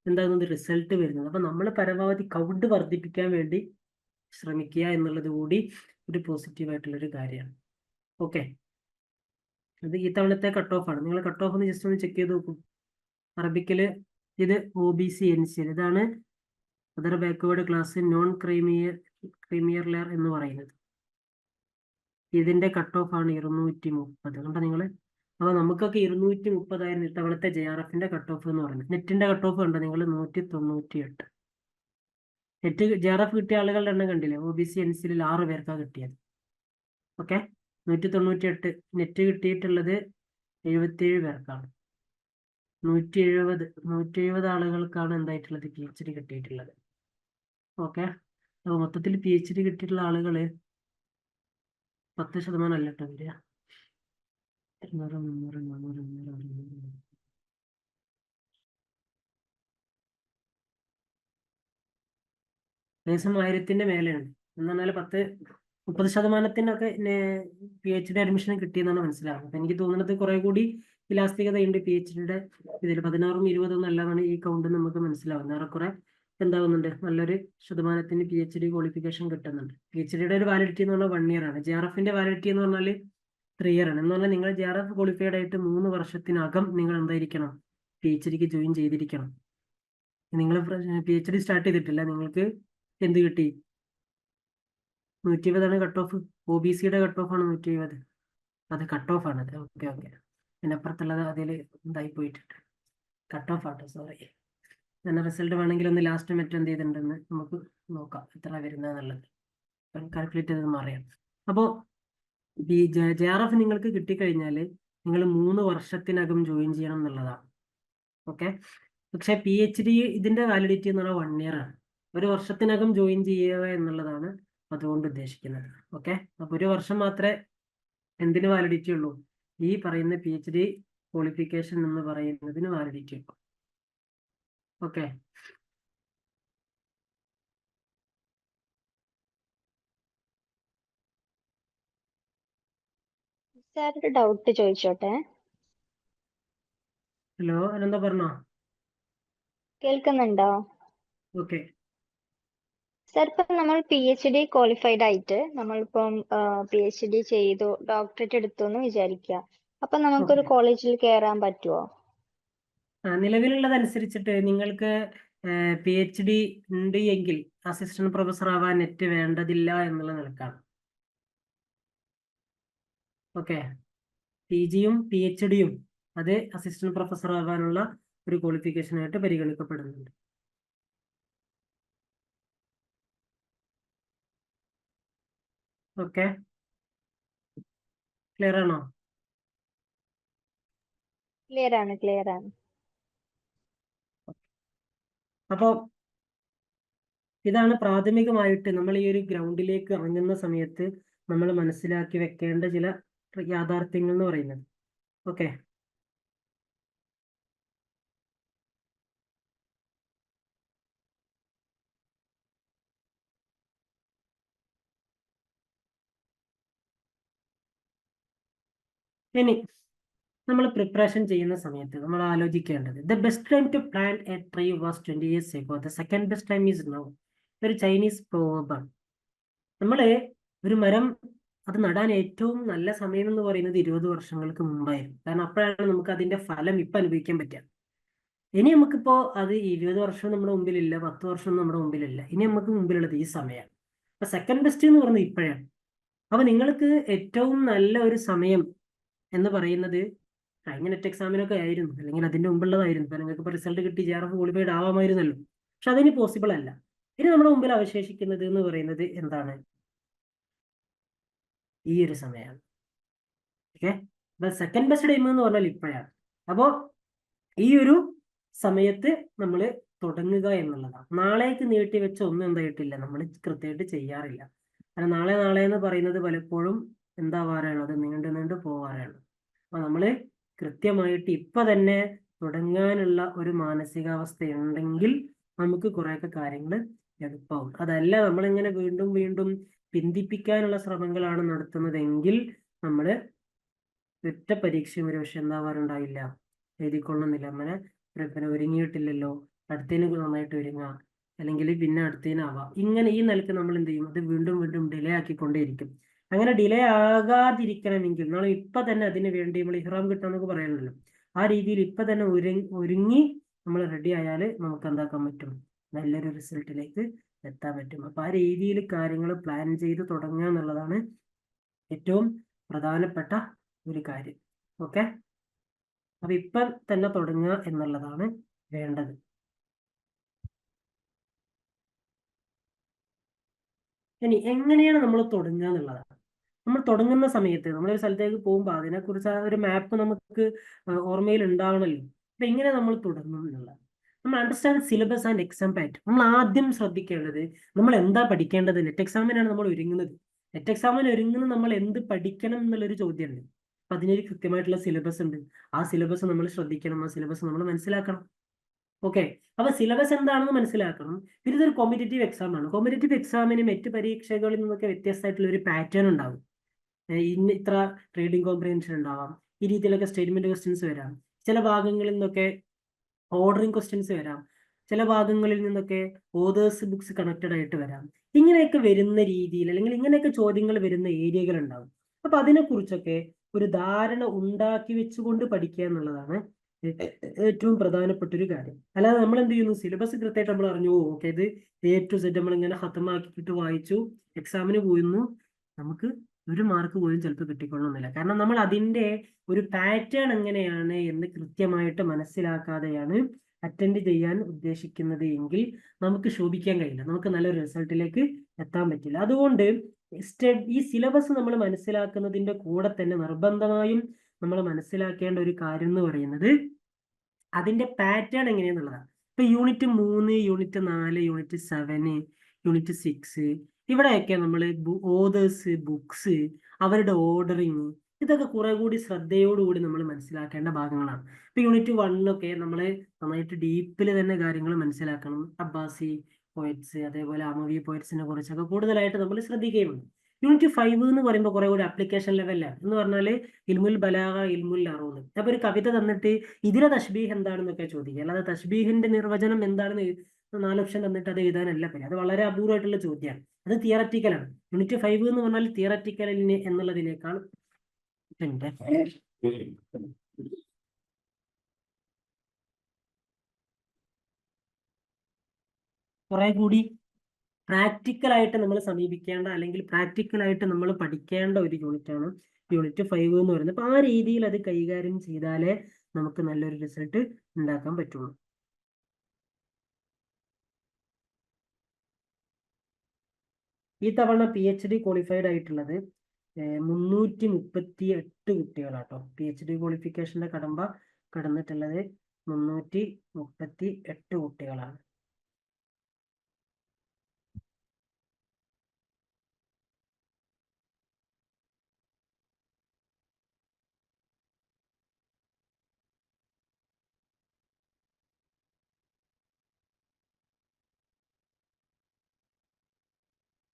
എന്താകുന്നത് റിസൾട്ട് വരുന്നത്. അപ്പൊ നമ്മൾ പരമാവധി കൗണ്ട് വർദ്ധിപ്പിക്കാൻ വേണ്ടി ശ്രമിക്കുക എന്നുള്ളത് കൂടി ഒരു പോസിറ്റീവ് ആയിട്ടുള്ള ഒരു കാര്യമാണ്. ഓക്കെ, അത് ഈ തവണത്തെ കട്ട് ഓഫ് ആണ്. നിങ്ങൾ കട്ട് ഓഫ് ഒന്ന് ജസ്റ്റ് ഒന്ന് ചെക്ക് ചെയ്ത് നോക്കും. അറബിക്കില് ഇത് OBC NCL, ഇതാണ് other backward class non ക്രീമിയർ layer എന്ന് പറയുന്നത്. ഇതിന്റെ കട്ട് ഓഫ് ആണ് 230. കണ്ടോ നിങ്ങൾ? അപ്പൊ നമുക്കൊക്കെ 230 ഇത്തവണത്തെ JRF-ന്റെ കട്ട് ഓഫ് എന്ന് പറയുന്നത്. നെറ്റിന്റെ കട്ട് ഓഫ് കണ്ടോ നിങ്ങൾ? 198. നെറ്റ് JRF കിട്ടിയ ആളുകളുടെ എണ്ണം കണ്ടില്ലേ? OBC NCL 6 പേർക്കാണ് കിട്ടിയത്. ഓക്കെ, 198. നെറ്റ് കിട്ടിയിട്ടുള്ളത് 77 പേർക്കാണ്. 170 ആളുകൾക്കാണ് എന്തായിട്ടുള്ളത് PhD കിട്ടിയിട്ടുള്ളത്. ഓക്കെ, അപ്പൊ മൊത്തത്തിൽ PhD കിട്ടിയിട്ടുള്ള ആളുകള് 10% അല്ല കേട്ടോ വരിക. 200, 300, 400, 500, ഏകദേശം 1000-ന്റെ മേലെയാണ്. എന്ന് പറഞ്ഞാൽ 30% PhD അഡ്മിഷൻ കിട്ടിയെന്നാണ് മനസ്സിലാവുന്നത്. അപ്പൊ എനിക്ക് തോന്നുന്നത് കുറെ കൂടി ഇലാസ്തികതയുണ്ട് PhD-യുടെ ഇതിൽ. 16ഉം 20ഉം അല്ലാതാണ് ഈ കൗണ്ട് നമുക്ക് മനസ്സിലാവുന്നത്. ഏറെക്കുറെ എന്താവുന്നുണ്ട്, നല്ലൊരു ശതമാനത്തിന് PhD ക്വാളിഫിക്കേഷൻ കിട്ടുന്നുണ്ട്. PhD-യുടെ ഒരു വാലിഡിറ്റി എന്ന് പറഞ്ഞാൽ 1 year ആണ്. JRF-ന്റെ വാലിഡിറ്റി എന്ന് പറഞ്ഞാൽ 3 year ആണ്. എന്ന് പറഞ്ഞാൽ നിങ്ങൾ JRF ക്വാളിഫൈഡ് ആയിട്ട് 3 വർഷത്തിനകം നിങ്ങൾ എന്തായിരിക്കണം? PhD-ക്ക് ജോയിൻ ചെയ്തിരിക്കണം. നിങ്ങൾ PhD സ്റ്റാർട്ട് ചെയ്തിട്ടില്ല, നിങ്ങൾക്ക് എന്ത് കിട്ടി? 120 കട്ട് ഓഫ്. OBC-യുടെ കട്ട് ഓഫ് ആണ് 120. അത് കട്ട് ഓഫ് ആണ്. ഓക്കെ, അതിനപ്പുറത്തുള്ളത് അതിൽ ഇതായി പോയിട്ടുണ്ട്. കട്ട് ഓഫ് ആട്ടോ, സോറി. തന്നെ റിസൾട്ട് വേണമെങ്കിൽ ഒന്ന് ലാസ്റ്റ് എന്ത് ചെയ്തിട്ടുണ്ടെന്ന് നമുക്ക് നോക്കാം, എത്ര വരുന്നതെന്നുള്ളത് കാൽക്കുലേറ്റ് ചെയ്ത് അറിയാം. അപ്പോൾ JRF നിങ്ങൾക്ക് കിട്ടിക്കഴിഞ്ഞാൽ നിങ്ങൾ 3 വർഷത്തിനകം ജോയിൻ ചെയ്യണം എന്നുള്ളതാണ്. ഓക്കെ, പക്ഷെ PhD ഇതിന്റെ വാലിഡിറ്റി എന്ന് പറഞ്ഞാൽ 1 year ആണ്. 1 വർഷത്തിനകം ജോയിൻ ചെയ്യുക എന്നുള്ളതാണ് അതുകൊണ്ട് ഉദ്ദേശിക്കുന്നത്. ഓക്കെ, അപ്പൊ 1 വർഷം മാത്രമേ എന്തിന് വാലിഡിറ്റി ഉള്ളൂ? ഈ പറയുന്ന PhD ക്വാളിഫിക്കേഷൻ എന്ന് പറയുന്നതിന് വാലിഡിറ്റി ഉണ്ട്. ഓക്കെ, സാർ ഒരു ഡൗട്ട് ചോദിച്ചോട്ടെ? ഹലോ അനന്ത, പറഞ്ഞോ. കേൾക്കുന്നുണ്ടോ? ഓക്കെ, സാർ, ഇപ്പം നമ്മൾ PhD ക്വാളിഫൈഡ് ആയിട്ട് നമ്മളിപ്പം PhD ചെയ്തു ഡോക്ടറേറ്റ് എടുത്തു എന്ന് വിചാരിക്കുക. അപ്പൊ നമുക്കൊരു ഓക്കെ. കോളേജിൽ കയറാൻ പറ്റുമോ? നിലവിലുള്ളതനുസരിച്ചിട്ട് നിങ്ങൾക്ക് PhD ഉണ്ട് എങ്കിൽ അസിസ്റ്റന്റ് പ്രൊഫസർ ആവാൻ നെറ്റ് വേണ്ടതില്ല എന്നുള്ള നിലക്കാണ്. ഓക്കെ, PGയും PhDയും അത് അസിസ്റ്റന്റ് പ്രൊഫസർ ആവാനുള്ള ഒരു ക്വാളിഫിക്കേഷൻ ആയിട്ട് പരിഗണിക്കപ്പെടുന്നുണ്ട്. ഓക്കെ, ക്ലിയർ ആണോ? ക്ലിയർ ആണ്, ക്ലിയർ ആണ്. അപ്പോൾ ഇതാണ് പ്രാഥമികമായിട്ട് നമ്മൾ ഈ ഒരു ഗ്രൗണ്ടിലേക്ക് ഇറങ്ങുന്ന സമയത്ത് നമ്മൾ മനസ്സിലാക്കി വെക്കേണ്ട ചില യാഥാർത്ഥ്യങ്ങൾ എന്ന് പറയുന്നത്. ഓക്കെ, ഇനി നമ്മൾ പ്രിപ്പറേഷൻ ചെയ്യുന്ന സമയത്ത് നമ്മൾ ആലോചിക്കേണ്ടത് the best time to plan a tree was 20 years ago. The second best time is now. ഒരു ചൈനീസ് പ്രോവർബാണ്. നമ്മൾ ഒരു മരം അത് നടാൻ ഏറ്റവും നല്ല സമയം എന്ന് പറയുന്നത് 20 വർഷങ്ങൾക്ക് മുമ്പായിരുന്നു. കാരണം അപ്പോഴാണ് നമുക്ക് അതിന്റെ ഫലം ഇപ്പം അനുഭവിക്കാൻ പറ്റുക. ഇനി നമുക്കിപ്പോ അത് 20 വർഷം നമ്മുടെ മുമ്പിലില്ല, 10 വർഷം നമ്മുടെ മുമ്പിലില്ല. ഇനി നമുക്ക് മുമ്പിലുള്ളത് ഈ സമയമാണ്. അപ്പൊ സെക്കൻഡ് ബെസ്റ്റ് എന്ന് പറയുന്നത് ഇപ്പോഴാണ്. അപ്പൊ നിങ്ങൾക്ക് ഏറ്റവും നല്ല ഒരു സമയം എന്ന് പറയുന്നത് കഴിഞ്ഞ നെറ്റ് എക്സാമിനൊക്കെ ആയിരുന്നു, അല്ലെങ്കിൽ അതിന്റെ മുമ്പുള്ളതായിരുന്നു. അപ്പൊ നിങ്ങൾക്ക് ഇപ്പൊ റിസൾട്ട് കിട്ടി JRF ക്വാളിഫൈഡ് ആവാമായിരുന്നല്ലോ. പക്ഷെ അതിന് പോസിബിൾ അല്ല. ഇനി നമ്മുടെ മുമ്പിൽ അവശേഷിക്കുന്നത് എന്ന് പറയുന്നത് എന്താണ്? ഈ ഒരു സമയമാണ്. ഓക്കെ, അപ്പൊ സെക്കൻഡ് ബെസ്റ്റ് ടൈം എന്ന് പറഞ്ഞാൽ ഇപ്പോഴാണ്. അപ്പോ ഈ ഒരു സമയത്ത് നമ്മൾ തുടങ്ങുക എന്നുള്ളതാണ്. നാളേക്ക് നീട്ടി വെച്ച ഒന്നും എന്തായിട്ടില്ല, നമ്മൾ കൃത്യമായിട്ട് ചെയ്യാറില്ല. കാരണം നാളെ നാളെ എന്ന് പറയുന്നത് പലപ്പോഴും എന്താവാറാണ്, അത് നീണ്ടു നീണ്ടു പോവാറാണ്. അപ്പൊ നമ്മൾ കൃത്യമായിട്ട് ഇപ്പൊ തന്നെ തുടങ്ങാനുള്ള ഒരു മാനസികാവസ്ഥ ഉണ്ടെങ്കിൽ നമുക്ക് കുറെയൊക്കെ കാര്യങ്ങൾ എളുപ്പമാവും. അതല്ല നമ്മളിങ്ങനെ വീണ്ടും വീണ്ടും പിന്തിപ്പിക്കാനുള്ള ശ്രമങ്ങളാണ് നടത്തുന്നതെങ്കിൽ നമ്മൾ ഒറ്റ പരീക്ഷയും ഒരു പക്ഷെ എന്താവാറുണ്ടാവില്ല, എഴുതിക്കൊള്ളുന്നില്ല. അങ്ങനെ പിന്നെ ഒരുങ്ങിയിട്ടില്ലല്ലോ, അടുത്തതിന് നന്നായിട്ട് ഒരുങ്ങുക, അല്ലെങ്കിൽ പിന്നെ അടുത്തതിനാവാം. ഇങ്ങനെ ഈ നിലക്ക് നമ്മൾ എന്ത് ചെയ്യും, അത് വീണ്ടും വീണ്ടും ഡിലേ ആക്കിക്കൊണ്ടേയിരിക്കും. അങ്ങനെ ഡിലേ ആകാതിരിക്കണമെങ്കിൽ നമ്മൾ ഇപ്പൊ തന്നെ അതിന് വേണ്ടി നമ്മൾ ഇഹ്റാം കിട്ടാന്നൊക്കെ പറയാനുണ്ടല്ലോ, ആ രീതിയിൽ ഇപ്പൊ തന്നെ ഒരുങ്ങി നമ്മൾ റെഡി ആയാൽ നമുക്ക് എന്താക്കാൻ പറ്റും, നല്ലൊരു റിസൾട്ടിലേക്ക് എത്താൻ പറ്റും. അപ്പൊ ആ രീതിയിൽ കാര്യങ്ങൾ പ്ലാൻ ചെയ്ത് തുടങ്ങുക എന്നുള്ളതാണ് ഏറ്റവും പ്രധാനപ്പെട്ട ഒരു കാര്യം. ഓക്കെ, അപ്പൊ ഇപ്പം തന്നെ തുടങ്ങുക എന്നുള്ളതാണ് വേണ്ടത്. ഇനി എങ്ങനെയാണ് നമ്മൾ തുടങ്ങുക എന്നുള്ളതാണ്. നമ്മൾ തുടങ്ങുന്ന സമയത്ത് നമ്മളൊരു സ്ഥലത്തേക്ക് പോകുമ്പോൾ അതിനെക്കുറിച്ച് ഒരു മാപ്പ് നമുക്ക് ഓർമ്മയിൽ ഉണ്ടാവണമല്ലോ. അപ്പൊ എങ്ങനെ നമ്മൾ തുടങ്ങും എന്നുള്ളത്, നമ്മൾ understand syllabus and exam pattern. നമ്മൾ ആദ്യം ശ്രദ്ധിക്കേണ്ടത് നമ്മൾ എന്താ പഠിക്കേണ്ടത്. നെറ്റ് എക്സാമിനാണ് നമ്മൾ ഒരുങ്ങുന്നത്. നെറ്റ് എക്സാമിന് ഒരുങ്ങുന്നത് നമ്മൾ എന്ത് പഠിക്കണം എന്നുള്ളൊരു ചോദ്യമുണ്ട്. അപ്പൊ അതിനൊരു കൃത്യമായിട്ടുള്ള സിലബസ് ഉണ്ട്. ആ സിലബസ് നമ്മൾ ശ്രദ്ധിക്കണം, ആ സിലബസ് നമ്മൾ മനസ്സിലാക്കണം. ഓക്കെ, അപ്പൊ സിലബസ് എന്താണെന്ന് മനസ്സിലാക്കണം. പിന്നെ ഇതൊരു കോമ്പറ്റേറ്റീവ് എക്സാം ആണ്. കോമ്പറ്റേറ്റീവ് എക്സാമിന് മറ്റ് പരീക്ഷകളിൽ നിന്നൊക്കെ വ്യത്യസ്തമായിട്ടുള്ള ഒരു പാറ്റേൺ ഉണ്ടാവും. ഇന്ന് ഇത്ര ട്രേഡിംഗ് കോംപ്രിഹെൻഷൻ ഉണ്ടാവാം, ഈ രീതിയിലൊക്കെ സ്റ്റേറ്റ്മെന്റ് ക്വസ്റ്റ്യൻസ് വരാം. ചില ഭാഗങ്ങളിൽ നിന്നൊക്കെ ഓർഡറിംഗ് ക്വസ്റ്റ്യൻസ് വരാം. ചില ഭാഗങ്ങളിൽ നിന്നൊക്കെ ഓതേഴ്സ് ബുക്സ് കണക്റ്റഡ് ആയിട്ട് വരാം. ഇങ്ങനെയൊക്കെ വരുന്ന രീതിയിൽ, അല്ലെങ്കിൽ ഇങ്ങനെയൊക്കെ ചോദ്യങ്ങൾ വരുന്ന ഏരിയകൾ ഉണ്ടാവും. അപ്പൊ അതിനെക്കുറിച്ചൊക്കെ ഒരു ധാരണ ഉണ്ടാക്കി വെച്ചുകൊണ്ട് പഠിക്കുക എന്നുള്ളതാണ് ഏറ്റവും പ്രധാനപ്പെട്ട ഒരു കാര്യം. അല്ലാതെ നമ്മൾ എന്ത് ചെയ്യുന്നു, സിലബസ് കൃത്യമായിട്ട് നമ്മൾ അറിഞ്ഞു, ഓക്കെ ഇത് A to Z നമ്മൾ ഇങ്ങനെ ഹത്തമാക്കിയിട്ട് വായിച്ചു, എക്സാമിന് പോയിരുന്നു, നമുക്ക് ഒരു മാർക്ക് പോലും ചിലപ്പോൾ കിട്ടിക്കൊള്ളണമെന്നില്ല. കാരണം നമ്മൾ അതിന്റെ ഒരു പാറ്റേൺ എങ്ങനെയാണ് എന്ന് കൃത്യമായിട്ട് മനസ്സിലാക്കാതെയാണ് അറ്റൻഡ് ചെയ്യാൻ ഉദ്ദേശിക്കുന്നത് എങ്കിൽ നമുക്ക് ശോഭിക്കാൻ കഴിയില്ല, നമുക്ക് നല്ലൊരു റിസൾട്ടിലേക്ക് എത്താൻ പറ്റില്ല. അതുകൊണ്ട് ഈ സിലബസ് നമ്മൾ മനസ്സിലാക്കുന്നതിന്റെ കൂടെ തന്നെ നിർബന്ധമായും നമ്മൾ മനസ്സിലാക്കേണ്ട ഒരു കാര്യം എന്ന് പറയുന്നത് അതിന്റെ പാറ്റേൺ എങ്ങനെയാന്നുള്ളതാണ്. ഇപ്പൊ യൂണിറ്റ് 3, യൂണിറ്റ് 4, യൂണിറ്റ് 7, യൂണിറ്റ് 6 ഇവിടെയൊക്കെ നമ്മൾ ഓതേഴ്സ് ബുക്സ് അവരുടെ ഓർഡറിങ് ഇതൊക്കെ കുറെ കൂടി ശ്രദ്ധയോടുകൂടി നമ്മൾ മനസ്സിലാക്കേണ്ട ഭാഗങ്ങളാണ്. ഇപ്പൊ യൂണിറ്റ് 1 നമ്മൾ നന്നായിട്ട് ഡീപ്പിൽ തന്നെ കാര്യങ്ങൾ മനസ്സിലാക്കണം. അബ്ബാസി പോയിറ്റ്സ്, അതേപോലെ അമവി പോയിറ്റ്സിനെ കുറിച്ചൊക്കെ കൂടുതലായിട്ട് നമ്മൾ ശ്രദ്ധിക്കുകയുള്ളൂ. യൂണിറ്റ് 5 എന്ന് പറയുമ്പോൾ കുറെ കൂടി ആപ്ലിക്കേഷൻ ലെവലാണ്. എന്ന് പറഞ്ഞാല് ഇൽമുൽ ബലാഗ, ഇൽമുൽ അറൂദ്. അപ്പൊ ഒരു കവിത തന്നിട്ട് ഇതിലെ തശ്ബീഹ് എന്താണെന്നൊക്കെ ചോദിക്കുക. അല്ലാതെ തശ്ബീഹിന്റെ നിർവചനം എന്താണെന്ന് 4 ഓപ്ഷൻ തന്നിട്ട് അത് എഴുതാനല്ല പറ്റും. അത് വളരെ അപൂർവമായിട്ടുള്ള ചോദ്യമാണ്. അത് തിയററ്റിക്കലാണ്. യൂണിറ്റ് 5 എന്ന് പറഞ്ഞാൽ തിയററ്റിക്കൽ എന്നുള്ളതിനേക്കാൾ കുറെ കൂടി പ്രാക്ടിക്കലായിട്ട് നമ്മൾ സമീപിക്കേണ്ട, അല്ലെങ്കിൽ പ്രാക്ടിക്കലായിട്ട് നമ്മൾ പഠിക്കേണ്ട ഒരു യൂണിറ്റാണ് യൂണിറ്റ് 5 എന്ന് പറയുന്നത്. അപ്പൊ ആ രീതിയിൽ അത് കൈകാര്യം ചെയ്താലേ നമുക്ക് നല്ലൊരു റിസൾട്ട് ഉണ്ടാക്കാൻ പറ്റുള്ളൂ. ഈ തവണ PhD ക്വാളിഫൈഡ് ആയിട്ടുള്ളത് 338 കുട്ടികളാട്ടോ. PhD ക്വാളിഫിക്കേഷന്റെ കടന്നിട്ടുള്ളത് 338 കുട്ടികളാണ്.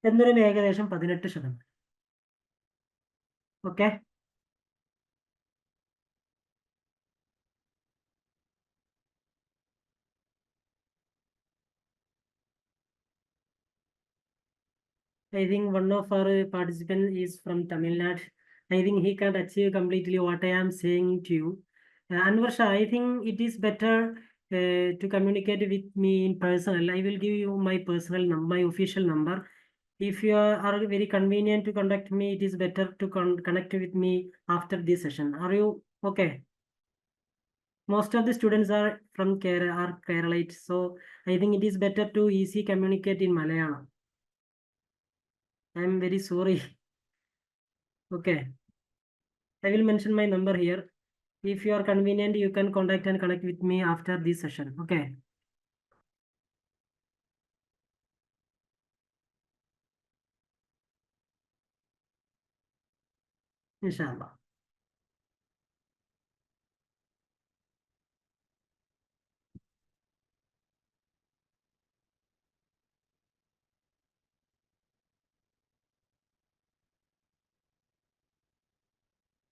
എന്നൊരു ഏകദേശം 18%. Okay, I think one of our participants is from Tamil Nadu. I think he can achieve completely what I am saying to you. Anwar Shah, I think it is better to communicate with me in personal. I will give you my personal number, my official number. If you are very convenient to contact me, it is better to connect with me after this session. Are you okay? Most of the students are from Kerala, so I think it is better to easy communicate in Malayalam. I am very sorry. Okay, I will mention my number here. If you are convenient, you can contact and connect with me after this session. Okay. Inshallah.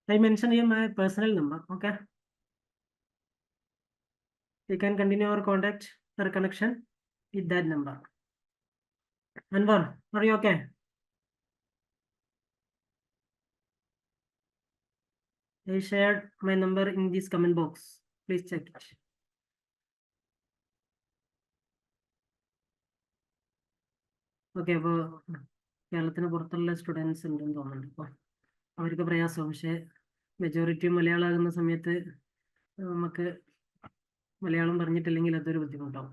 I mentioned here my personal number. Okay. You can continue our contact or connection with that number. Anwar, are you okay? I shared my number in this comment box. Please check it. Okay, അപ്പോൾ കേരളത്തിന് പുറത്തുള്ള students ഉണ്ടെന്ന് തോന്നുന്നുണ്ട്. അപ്പോൾ അവർക്ക് പ്രയാസം, പക്ഷേ majority Malayalam ആകുന്ന സമയത്ത് നമുക്ക് മലയാളം പറഞ്ഞിട്ടില്ലെങ്കിൽ അതൊരു ബുദ്ധിമുട്ടാവും.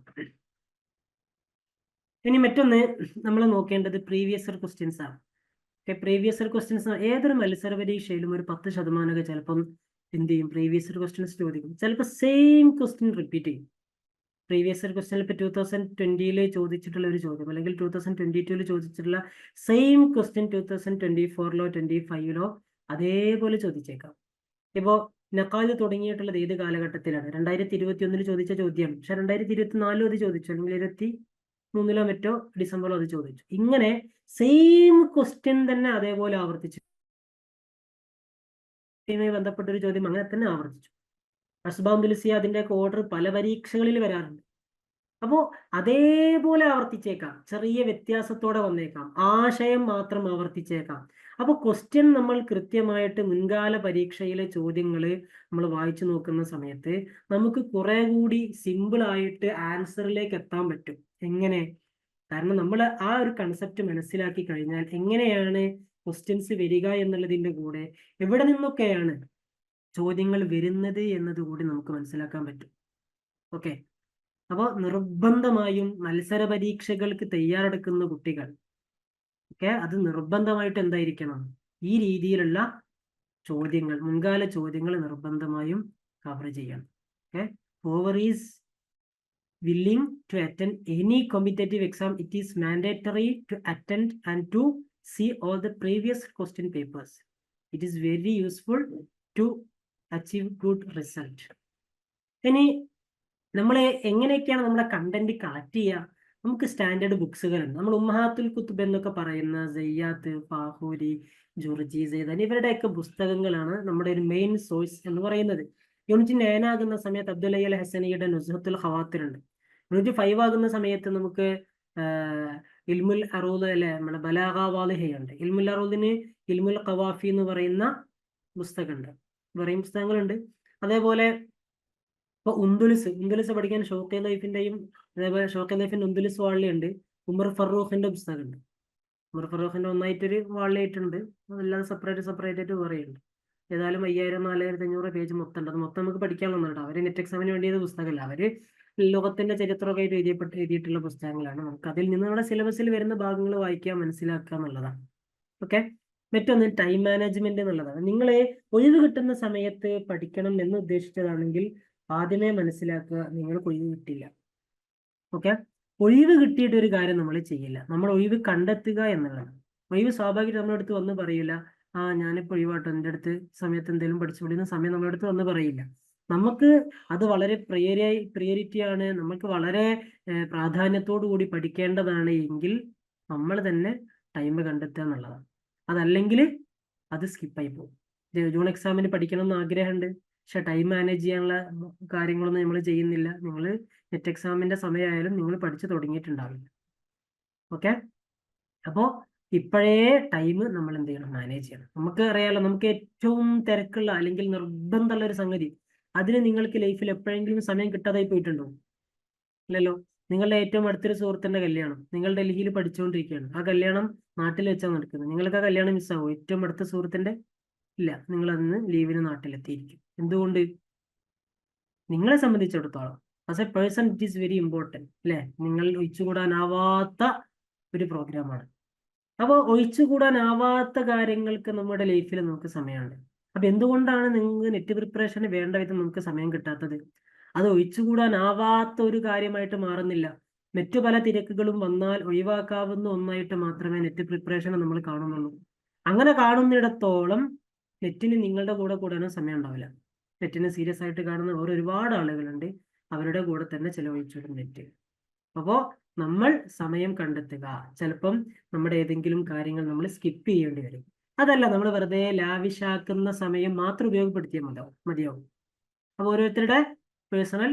ഇനി മറ്റൊന്ന് നമ്മൾ നോക്കേണ്ടത് പ്രീവിയസ് ഇയർ ക്വസ്റ്റ്യൻസ് ആണ്. ഓക്കെ, പ്രീവിയസ് ഇയർ ക്വസ്റ്റ്യൻസ് ഏതൊരു മത്സര പരീക്ഷയിലും ഒരു 10% ചിലപ്പം എന്ത് ചെയ്യും, പ്രീവിയസ് ഇയർ ക്വസ്റ്റ്യൻസ് ചോദിക്കും. ചിലപ്പോൾ സെയിം ക്വസ്റ്റ്യൻ റിപ്പീറ്റ് ചെയ്യും. പ്രീവിയസ് ഇയർ ക്വസ്റ്റ്യനിൽ ഇപ്പോൾ 2020 ചോദിച്ചിട്ടുള്ള ഒരു ചോദ്യം, അല്ലെങ്കിൽ 2022 ചോദിച്ചിട്ടുള്ള സെയിം ക്വസ്റ്റ്യൻ 2024 25 അതേപോലെ ചോദിച്ചേക്കാം. ഇപ്പോൾ നഖാല് തുടങ്ങിയിട്ടുള്ളത് ഏത് കാലഘട്ടത്തിലാണ്? 2021 ചോദിച്ച ചോദ്യമാണ്, പക്ഷെ 2024 അത് ചോദിച്ചു, അല്ലെങ്കിൽ 23 മറ്റോ ഡിസംബറിലോ അത് ചോദിച്ചു. ഇങ്ങനെ സെയിം ക്വസ്റ്റ്യൻ തന്നെ അതേപോലെ ആവർത്തിച്ചു, ബന്ധപ്പെട്ട ഒരു ചോദ്യം അങ്ങനെ തന്നെ ആവർത്തിച്ചു. അസ്ബാബുലിസിയ അതിന്റെ ഓർഡർ പല പരീക്ഷകളിൽ വരാറുണ്ട്. അപ്പോൾ അതേപോലെ ആവർത്തിച്ചേക്കാം, ചെറിയ വ്യത്യാസത്തോടെ വന്നേക്കാം, ആശയം മാത്രം ആവർത്തിച്ചേക്കാം. അപ്പോൾ ക്വസ്റ്റ്യൻ നമ്മൾ കൃത്യമായിട്ട് മുൻകാല പരീക്ഷയിലെ ചോദ്യങ്ങൾ നമ്മൾ വായിച്ചു നോക്കുന്ന സമയത്ത് നമുക്ക് കുറെ കൂടി സിമ്പിൾ ആയിട്ട് ആൻസറിലേക്ക് എത്താൻ പറ്റും. എങ്ങനെ? കാരണം നമ്മൾ ആ ഒരു കൺസെപ്റ്റ് മനസ്സിലാക്കി കഴിഞ്ഞാൽ എങ്ങനെയാണ് ക്വസ്റ്റ്യൻസ് വരിക എന്നുള്ളതിൻ്റെ കൂടെ എവിടെ നിന്നൊക്കെയാണ് ചോദ്യങ്ങൾ വരുന്നത് എന്നതുകൂടി നമുക്ക് മനസ്സിലാക്കാൻ പറ്റും. ഓക്കെ, അപ്പോൾ നിർബന്ധമായും മത്സര പരീക്ഷകൾക്ക് തയ്യാറെടുക്കുന്ന കുട്ടികൾ അത് നിർബന്ധമായിട്ട് എന്തായിരിക്കണം, ഈ രീതിയിലുള്ള ചോദ്യങ്ങൾ, മുൻകാല ചോദ്യങ്ങൾ നിർബന്ധമായും കവർ ചെയ്യണം. Okay, whoever is willing to attend any competitive exam, it is mandatory to attend and to see all the previous question papers. It is very useful to achieve good result. ഇനി നമ്മൾ എങ്ങനെയൊക്കെയാണ് നമ്മുടെ content collect ചെയ്യുക? നമുക്ക് standard ബുക്സുകളുണ്ട്. നമ്മൾ ഉമ്മഹാത്തുൽ കുത്തുബ് എന്നൊക്കെ പറയുന്ന സയ്യാത്ത്, ഫാഹൂരി, ജുർജി, സൈദാനി ഇവരുടെയൊക്കെ പുസ്തകങ്ങളാണ് നമ്മുടെ ഒരു മെയിൻ സോഴ്സ് എന്ന് പറയുന്നത്. യൂണിറ്റ് 9 ആകുന്ന സമയത്ത് അബ്ദുൽ അൽ ഹസനിയുടെ നുസ്ഹത്തുൽ ഖവാത്തിർ ഉണ്ട്. യൂണിറ്റ് 5 ആകുന്ന സമയത്ത് നമുക്ക് ഇൽമുൽ അറൂദ് അല്ലെ, നമ്മുടെ ബലാഗ വാളിഹയുണ്ട്. ഇൽമുൽ അറൂദിന് ഇൽമുൽ ഖവാഫി എന്ന് പറയുന്ന പുസ്തകമുണ്ട്, പറയും പുസ്തകങ്ങളുണ്ട്. അതേപോലെ ഇപ്പൊ ഉന്തുലിസ് പഠിക്കാൻ ഷൗക്കി ലൈഫിന്റെയും അതേപോലെ ഷൗക്കി ലൈഫിന്റെ ഉന്തുലിസ് വാളിയുണ്ട്. ഉമർ ഫറൂഖിന്റെ പുസ്തകമുണ്ട്. ഉമർ ഫറൂഖിന്റെ ഒന്നായിട്ടൊരു വാളിയായിട്ടുണ്ട്, അതെല്ലാം സെപ്പറേറ്റ് ആയിട്ട് പറയുന്നുണ്ട്. ഏതായാലും 5000-4500 പേജ് മൊത്തം ഉണ്ട്. അത് മൊത്തം നമുക്ക് പഠിക്കാനുള്ളതാണ്. അവര് നെറ്റ് എക്സാമിന് വേണ്ടിയത് പുസ്തകമല്ല, അവര് ലോകത്തിന്റെ ചരിത്രമൊക്കെ ആയിട്ട് എഴുതിയിട്ടുള്ള പുസ്തകങ്ങളാണ്. നമുക്ക് അതിൽ നിന്ന് നമ്മുടെ സിലബസിൽ വരുന്ന ഭാഗങ്ങൾ വായിക്കുക, മനസ്സിലാക്കുക എന്നുള്ളതാണ്. ഓക്കെ. മറ്റൊന്ന് ടൈം മാനേജ്മെന്റ് എന്നുള്ളതാണ്. നിങ്ങളെ ഒഴിവ് കിട്ടുന്ന സമയത്ത് പഠിക്കണം എന്ന് ഉദ്ദേശിച്ചതാണെങ്കിൽ ആദ്യമേ മനസ്സിലാക്കുക, നിങ്ങൾക്ക് ഒഴിവ് കിട്ടില്ല. ഓക്കെ. ഒഴിവ് കിട്ടിയിട്ട് ഒരു കാര്യം നമ്മൾ ചെയ്യില്ല, നമ്മൾ ഒഴിവ് കണ്ടെത്തുക എന്നുള്ളതാണ്. ഒഴിവ് സ്വാഭാവികമായിട്ട് നമ്മുടെ അടുത്ത് വന്ന് പറയില്ല, ഞാനിപ്പോൾ ഒഴിവാട്ടോ, എൻ്റെ അടുത്ത് സമയത്ത് എന്തെങ്കിലും പഠിച്ചുകൊണ്ടിരുന്ന സമയം നമ്മുടെ അടുത്ത് വന്ന് പറയില്ല. നമുക്ക് അത് വളരെ പ്രിയോറിറ്റിയാണ്, നമുക്ക് വളരെ പ്രാധാന്യത്തോടു കൂടി പഠിക്കേണ്ടതാണ് എങ്കിൽ നമ്മൾ തന്നെ ടൈം കണ്ടെത്തുക എന്നുള്ളതാണ്. അതല്ലെങ്കിൽ അത് സ്കിപ്പായി പോകും. ജൂൺ എക്സാമിന് പഠിക്കണം എന്ന് ആഗ്രഹമുണ്ട്, പക്ഷെ ടൈം മാനേജ് ചെയ്യാനുള്ള കാര്യങ്ങളൊന്നും നമ്മൾ ചെയ്യുന്നില്ല. നിങ്ങൾ നെറ്റ് എക്സാമിന്റെ സമയമായാലും നിങ്ങൾ പഠിച്ചു തുടങ്ങിയിട്ടുണ്ടാവില്ല. ഓക്കെ. അപ്പോൾ ഇപ്പോഴേ ടൈം നമ്മൾ എന്ത് ചെയ്യണം, മാനേജ് ചെയ്യണം. നമുക്ക് അറിയാലോ, നമുക്ക് ഏറ്റവും തിരക്കുള്ള അല്ലെങ്കിൽ നിർബന്ധമുള്ള ഒരു സംഗതി, അതിന് നിങ്ങൾക്ക് ലൈഫിൽ എപ്പോഴെങ്കിലും സമയം കിട്ടാതായി പോയിട്ടുണ്ടോ? ഇല്ലല്ലോ. നിങ്ങളുടെ ഏറ്റവും അടുത്തൊരു സുഹൃത്തിന്റെ കല്യാണം, നിങ്ങൾ ഡൽഹിയിൽ പഠിച്ചുകൊണ്ടിരിക്കുകയാണ്, ആ കല്യാണം നാട്ടിൽ വെച്ചാൽ നടക്കുന്നത്. നിങ്ങൾക്ക് ആ കല്യാണം മിസ്സാവും, ഏറ്റവും അടുത്ത സുഹൃത്തിന്റെ ഇല്ല, നിങ്ങൾ അന്ന് ലീവിന് നാട്ടിലെത്തിയിരിക്കും. എന്തുകൊണ്ട്? നിങ്ങളെ സംബന്ധിച്ചിടത്തോളം as A person it is very important അല്ലേ? നിങ്ങൾ ഒഴിച്ചുകൂടാനാവാത്ത ഒരു പ്രോഗ്രാമാണ്. അപ്പോൾ ഒഴിച്ചുകൂടാനാവാത്ത കാര്യങ്ങൾക്ക് നമ്മുടെ ലൈഫിൽ നമുക്ക് സമയമുണ്ട്. അപ്പൊ എന്തുകൊണ്ടാണ് നിങ്ങൾക്ക് നെറ്റ് പ്രിപ്പറേഷന് വേണ്ട വിധം നമുക്ക് സമയം കിട്ടാത്തത്? അത് ഒഴിച്ചുകൂടാനാവാത്ത ഒരു കാര്യമായിട്ട് മാറുന്നില്ല. മറ്റു പല തിരക്കുകളും വന്നാൽ ഒഴിവാക്കാവുന്ന ഒന്നായിട്ട് മാത്രമേ നെറ്റ് പ്രിപ്പറേഷനെ നമ്മൾ കാണുന്നുള്ളൂ. അങ്ങനെ കാണുന്നിടത്തോളം നെറ്റിന് നിങ്ങളുടെ കൂടെ കൂടാനും സമയം ഉണ്ടാവില്ല. നെറ്റിനെ സീരിയസ് ആയിട്ട് കാണുന്ന ഒരുപാട് ആളുകളുണ്ട്, അവരുടെ കൂടെ തന്നെ ചെലവഴിച്ചിടും നെറ്റ്. അപ്പോൾ നമ്മൾ സമയം കണ്ടെത്തുക. ചിലപ്പം നമ്മുടെ ഏതെങ്കിലും കാര്യങ്ങൾ നമ്മൾ സ്കിപ്പ് ചെയ്യേണ്ടി വരും. അതല്ല, നമ്മൾ വെറുതെ ലാവിഷാക്കുന്ന സമയം മാത്രം ഉപയോഗപ്പെടുത്തിയാൽ മതിയാവും. അപ്പോൾ ഓരോരുത്തരുടെ പേഴ്സണൽ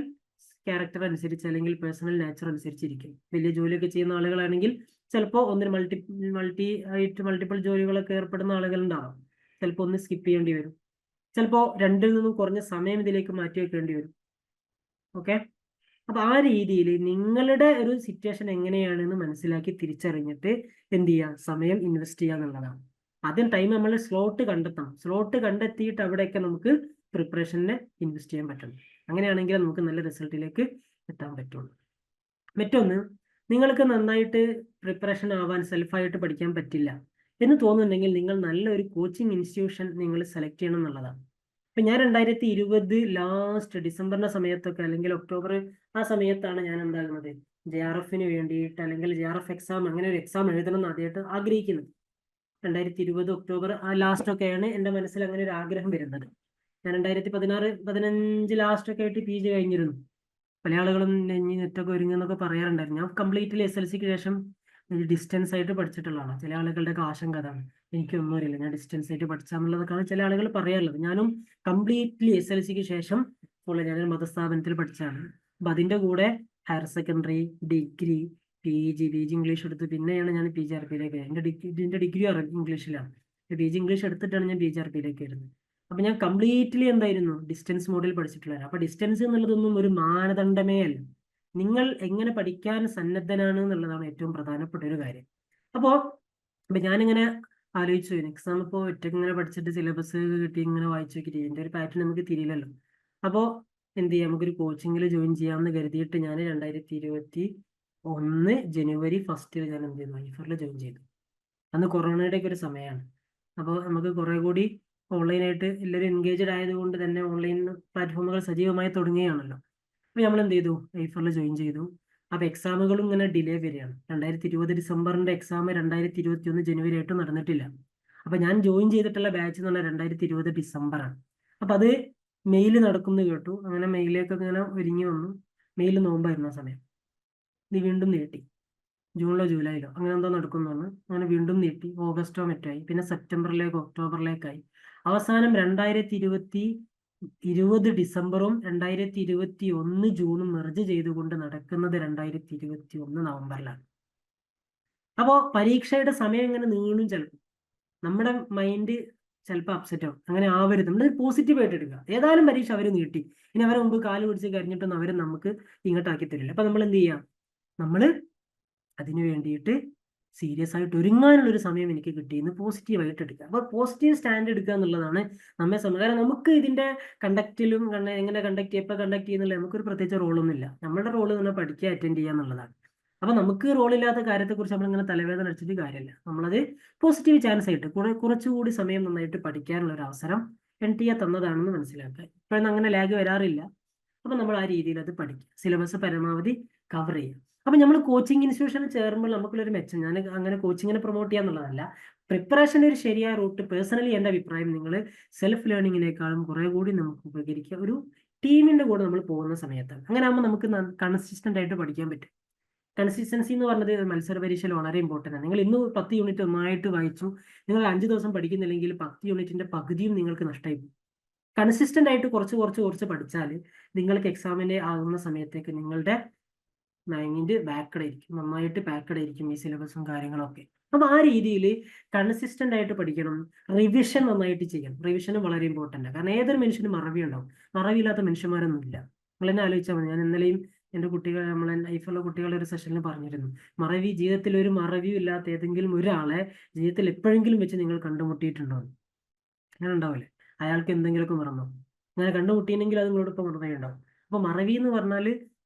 ക്യാരക്ടർ അനുസരിച്ച് അല്ലെങ്കിൽ പേഴ്സണൽ നേച്ചർ അനുസരിച്ചിരിക്കും. വലിയ ജോലിയൊക്കെ ചെയ്യുന്ന ആളുകളാണെങ്കിൽ ചിലപ്പോൾ ഒന്നിന് മൾട്ടിപ്പിൾ ജോലികളൊക്കെ ഏർപ്പെടുന്ന ആളുകളുണ്ടാവാം. ചിലപ്പോൾ ഒന്ന് സ്കിപ്പ് ചെയ്യേണ്ടി വരും, ചിലപ്പോൾ രണ്ടിൽ നിന്നും കുറഞ്ഞ സമയം ഇതിലേക്ക് മാറ്റി വെക്കേണ്ടി വരും. ഓക്കെ. അപ്പൊ ആ രീതിയിൽ നിങ്ങളുടെ ഒരു സിറ്റുവേഷൻ എങ്ങനെയാണെന്ന് മനസ്സിലാക്കി തിരിച്ചറിഞ്ഞിട്ട് എന്ത് ചെയ്യുക, സമയം ഇൻവെസ്റ്റ് ചെയ്യുക എന്നുള്ളതാണ്. ആദ്യം ടൈം നമ്മൾ സ്ലോട്ട് കണ്ടെത്തണം. സ്ലോട്ട് കണ്ടെത്തിയിട്ട് അവിടെയൊക്കെ നമുക്ക് പ്രിപ്പറേഷനെ ഇൻവെസ്റ്റ് ചെയ്യാൻ പറ്റണം. അങ്ങനെയാണെങ്കിൽ നമുക്ക് നല്ല റിസൾട്ടിലേക്ക് എത്താൻ പറ്റുള്ളൂ. മറ്റൊന്ന്, നിങ്ങൾക്ക് നന്നായിട്ട് പ്രിപ്പറേഷൻ ആവാൻ സെൽഫായിട്ട് പഠിക്കാൻ പറ്റില്ല എന്ന് തോന്നുന്നുണ്ടെങ്കിൽ നിങ്ങൾ നല്ലൊരു കോച്ചിങ് ഇൻസ്റ്റിറ്റ്യൂഷൻ നിങ്ങൾ സെലക്ട് ചെയ്യണം എന്നുള്ളതാണ്. ഇപ്പൊ ഞാൻ 2020 ലാസ്റ്റ് ഡിസംബറിന്റെ സമയത്തൊക്കെ അല്ലെങ്കിൽ ഒക്ടോബർ ആ സമയത്താണ് ഞാൻ എന്താകുന്നത്, JRF വേണ്ടിയിട്ട് അല്ലെങ്കിൽ JRF എക്സാം, അങ്ങനെ ഒരു എക്സാം എഴുതണം എന്ന് ആദ്യമായിട്ട് ആഗ്രഹിക്കുന്നത്. 2020 ഒക്ടോബർ ആ ലാസ്റ്റ് ഒക്കെയാണ് എൻ്റെ മനസ്സിൽ അങ്ങനെ ഒരു ആഗ്രഹം വരുന്നത്. ഞാൻ 2016-15 ലാസ്റ്റ് ഒക്കെ ആയിട്ട് PG കഴിഞ്ഞിരുന്നു. പല ആളുകളും നെറ്റൊക്കെ ഒരുങ്ങുന്നൊക്കെ പറയാറുണ്ടായിരുന്നു. ഞാൻ കംപ്ലീറ്റ്ലി SLCക്ക് ശേഷം ഡിസ്റ്റൻസ് ആയിട്ട് പഠിച്ചിട്ടുള്ളതാണ്. ചില ആളുകളുടെ ആശങ്ക അതാണ്, എനിക്കൊന്നും അറിയില്ല, ഞാൻ ഡിസ്റ്റൻസ് ആയിട്ട് പഠിച്ചാന്നുള്ളതൊക്കെയാണ് ചില ആളുകൾ പറയാറുള്ളത്. ഞാനും കംപ്ലീറ്റ്ലി SLCക്ക് ശേഷം ഞാനൊരു മതസ്ഥാപനത്തിൽ പഠിച്ചതാണ്. അപ്പൊ അതിന്റെ കൂടെ higher secondary, degree, PG English എടുത്ത് പിന്നെയാണ് ഞാൻ PGRPയിലേക്ക്. എന്റെ ഡിഗ്രി ഇംഗ്ലീഷിലാണ്. PG ഇംഗ്ലീഷ് എടുത്തിട്ടാണ് ഞാൻ PGRPയിലേക്ക് വരുന്നത്. അപ്പൊ ഞാൻ കംപ്ലീറ്റ്ലി എന്തായിരുന്നു, ഡിസ്റ്റൻസ് മോഡിൽ പഠിച്ചിട്ടുള്ളത്. അപ്പൊ ഡിസ്റ്റൻസ് എന്നുള്ളതൊന്നും ഒരു മാനദണ്ഡമേ അല്ല. നിങ്ങൾ എങ്ങനെ പഠിക്കാൻ സന്നദ്ധനാണ് എന്നുള്ളതാണ് ഏറ്റവും പ്രധാനപ്പെട്ട ഒരു കാര്യം. അപ്പോ ഞാനിങ്ങനെ ആലോചിച്ചു, എക്സാം ഇപ്പോൾ ഒറ്റയ്ക്ക് ഇങ്ങനെ പഠിച്ചിട്ട് സിലബസ് കിട്ടി ഇങ്ങനെ വായിച്ചു നോക്കിയിട്ട് എൻ്റെ ഒരു പാറ്റേൺ നമുക്ക് തിരിയില്ലല്ലോ. അപ്പോൾ എന്ത് ചെയ്യാം, നമുക്കൊരു കോച്ചിങ്ങിൽ ജോയിൻ ചെയ്യാമെന്ന് കരുതിയിട്ട് ഞാൻ 2021 ജനുവരി 1 ഞാൻ എന്ത് ചെയ്തു, ഐഫറിൽ ജോയിൻ ചെയ്തു. അന്ന് കൊറോണയുടെ ഒക്കെ ഒരു സമയമാണ്. അപ്പോൾ നമുക്ക് കുറെ കൂടി ഓൺലൈനായിട്ട് എല്ലാവരും എൻഗേജ്ഡ് ആയതുകൊണ്ട് തന്നെ ഓൺലൈൻ പ്ലാറ്റ്ഫോമുകൾ സജീവമായി തുടങ്ങുകയാണല്ലോ. അപ്പോൾ നമ്മൾ എന്ത് ചെയ്തു, ഐഫറിൽ ജോയിൻ ചെയ്തു. അപ്പോൾ എക്സാമുകളും ഇങ്ങനെ ഡിലേ വരികയാണ്. 2020 ഡിസംബറിന്റെ എക്സാം 2021 ജനുവരി ആയിട്ട് നടന്നിട്ടില്ല. അപ്പൊ ഞാൻ ജോയിൻ ചെയ്തിട്ടുള്ള ബാച്ച് എന്ന് പറഞ്ഞാൽ 2020 ഡിസംബറാണ്. അപ്പൊ അത് മെയിൽ നടക്കുന്നു കേട്ടു. അങ്ങനെ മെയിലേക്കൊക്കെ ഇങ്ങനെ ഒരുങ്ങി വന്നു. മെയിൽ നോമ്പായിരുന്ന സമയം ഇത് വീണ്ടും നീട്ടി, ജൂണിലോ ജൂലൈയിലോ അങ്ങനെ എന്തോ നടക്കുന്നു പറഞ്ഞു. അങ്ങനെ വീണ്ടും നീട്ടി, ഓഗസ്റ്റോ മറ്റോ ആയി, പിന്നെ സെപ്റ്റംബറിലേക്ക് ഒക്ടോബറിലേക്കായി. അവസാനം 2020 ഡിസംബറും 2021 ജൂണും മെർജ് ചെയ്തുകൊണ്ട് നടക്കുന്നത് 2021 നവംബറിലാണ്. അപ്പോ പരീക്ഷയുടെ സമയം ഇങ്ങനെ നീളും. ചിലപ്പോൾ നമ്മുടെ മൈൻഡ് ചിലപ്പോൾ അപ്സെറ്റ് ആവും. അങ്ങനെ ആവരുത്. നമ്മൾ പോസിറ്റീവ് ആയിട്ട് എടുക്കുക. ഏതായാലും പരീക്ഷ അവർ നീട്ടി, ഇനി അവരെ മുമ്പ് കാല് പിടിച്ച് കരിഞ്ഞിട്ടൊന്നും അവർ നമുക്ക് ഇങ്ങോട്ടാക്കി തരില്ല. അപ്പൊ നമ്മൾ എന്ത് ചെയ്യാം? നമ്മൾ അതിനു വേണ്ടിയിട്ട് സീരിയസ് ആയിട്ട് ഒരുങ്ങാനുള്ള ഒരു സമയം എനിക്ക് കിട്ടിയെന്ന് പോസിറ്റീവായിട്ട് എടുക്കുക. അപ്പോൾ പോസിറ്റീവ് സ്റ്റാൻഡ് എടുക്കുക എന്നുള്ളതാണ് നമ്മെ കാരണം നമുക്ക് ഇതിന്റെ കണ്ടക്റ്റിലും എങ്ങനെ കണ്ടക്ട് ചെയ്യുക, എപ്പോൾ കണ്ടക്ട് ചെയ്യുന്നില്ല, നമുക്കൊരു പ്രത്യേകിച്ച് റോളൊന്നും ഇല്ല. നമ്മുടെ റോള് തന്നെ പഠിക്കുക, അറ്റൻഡ് ചെയ്യുക എന്നുള്ളതാണ്. അപ്പൊ നമുക്ക് റോളില്ലാത്ത കാര്യത്തെക്കുറിച്ച് നമ്മളിങ്ങനെ തലവേദന അടിച്ചിട്ട് കാര്യമില്ല. നമ്മളത് പോസിറ്റീവ് ചാൻസ് ആയിട്ട് കുറച്ചുകൂടി സമയം നന്നായിട്ട് പഠിക്കാനുള്ള ഒരു അവസരം NTA തന്നതാണെന്ന് മനസ്സിലാക്കുക. ഇപ്പോഴൊന്നും അങ്ങനെ ലാഗ് വരാറില്ല. അപ്പൊ നമ്മൾ ആ രീതിയിൽ അത് പഠിക്കുക, സിലബസ് പരമാവധി കവർ ചെയ്യുക. അപ്പൊ നമ്മൾ കോച്ചിങ് ഇൻസ്റ്റിറ്റ്യൂഷനിൽ ചേർമ്പോൾ നമുക്കുള്ളൊരു മെച്ചം, ഞാൻ അങ്ങനെ കോച്ചിങ്ങിനെ പ്രൊമോട്ട് ചെയ്യാന്നുള്ളതല്ല, പ്രിപ്പറേഷൻ്റെ ഒരു ശരിയായ റൂട്ട് പേഴ്സണലി എൻ്റെ അഭിപ്രായം നിങ്ങൾ സെൽഫ് ലേണിങ്ങിനേക്കാളും കുറെ കൂടി നമുക്ക് ഉപകരിക്കുക ഒരു ടീമിന്റെ കൂടെ നമ്മൾ പോകുന്ന സമയത്താണ്. അങ്ങനെ ആകുമ്പോൾ നമുക്ക് കൺസിസ്റ്റന്റ് ആയിട്ട് പഠിക്കാൻ പറ്റും. കൺസിസ്റ്റൻസി എന്ന് പറഞ്ഞത് മത്സര പരീക്ഷയിൽ വളരെ ഇമ്പോർട്ടൻ്റ് ആണ്. നിങ്ങൾ ഇന്ന് 10 യൂണിറ്റ് ഒന്നായിട്ട് വായിച്ചു, നിങ്ങൾ 5 ദിവസം പഠിക്കുന്നില്ലെങ്കിൽ 10 യൂണിറ്റിന്റെ പകുതിയും നിങ്ങൾക്ക് നഷ്ടമായി പോകും. കൺസിസ്റ്റന്റ് ആയിട്ട് കുറച്ച് പഠിച്ചാൽ നിങ്ങൾക്ക് എക്സാമിന്റെ ആകുന്ന സമയത്തേക്ക് നിങ്ങളുടെ മൈൻഡ് ബാക്കഡ് ആയിരിക്കും, നന്നായിട്ട് പാക്കഡ് ആയിരിക്കും ഈ സിലബസും കാര്യങ്ങളൊക്കെ. അപ്പൊ ആ രീതിയിൽ കൺസിസ്റ്റന്റ് ആയിട്ട് പഠിക്കണം. റിവിഷൻ നന്നായിട്ട് ചെയ്യണം. റിവിഷനും വളരെ ഇമ്പോർട്ടൻ്റ് ആണ്. കാരണം ഏതൊരു മനുഷ്യനും മറവി ഉണ്ടാവും. മറവിയില്ലാത്ത മനുഷ്യന്മാരൊന്നും ഇല്ല. നിങ്ങൾ തന്നെ ആലോചിച്ചാൽ മതി. ഞാൻ ഇന്നലെയും എൻ്റെ കുട്ടികൾ, നമ്മളെ ലൈഫുള്ള കുട്ടികളുടെ ഒരു സെഷനിൽ പറഞ്ഞിരുന്നു, മറവി ജീവിതത്തിൽ ഒരു മറവിയും ഇല്ലാത്ത ഏതെങ്കിലും ഒരാളെ ജീവിതത്തിൽ എപ്പോഴെങ്കിലും വെച്ച് നിങ്ങൾ കണ്ടുമുട്ടിയിട്ടുണ്ടോ? അങ്ങനെ ഉണ്ടാവില്ലേ? അയാൾക്ക് എന്തെങ്കിലുമൊക്കെ മറന്നോ? അങ്ങനെ കണ്ടുമുട്ടിയെങ്കിൽ അത് നിങ്ങളോട് ഇപ്പം മറന്നുണ്ടാവും. അപ്പൊ മറവി എന്ന് പറഞ്ഞാൽ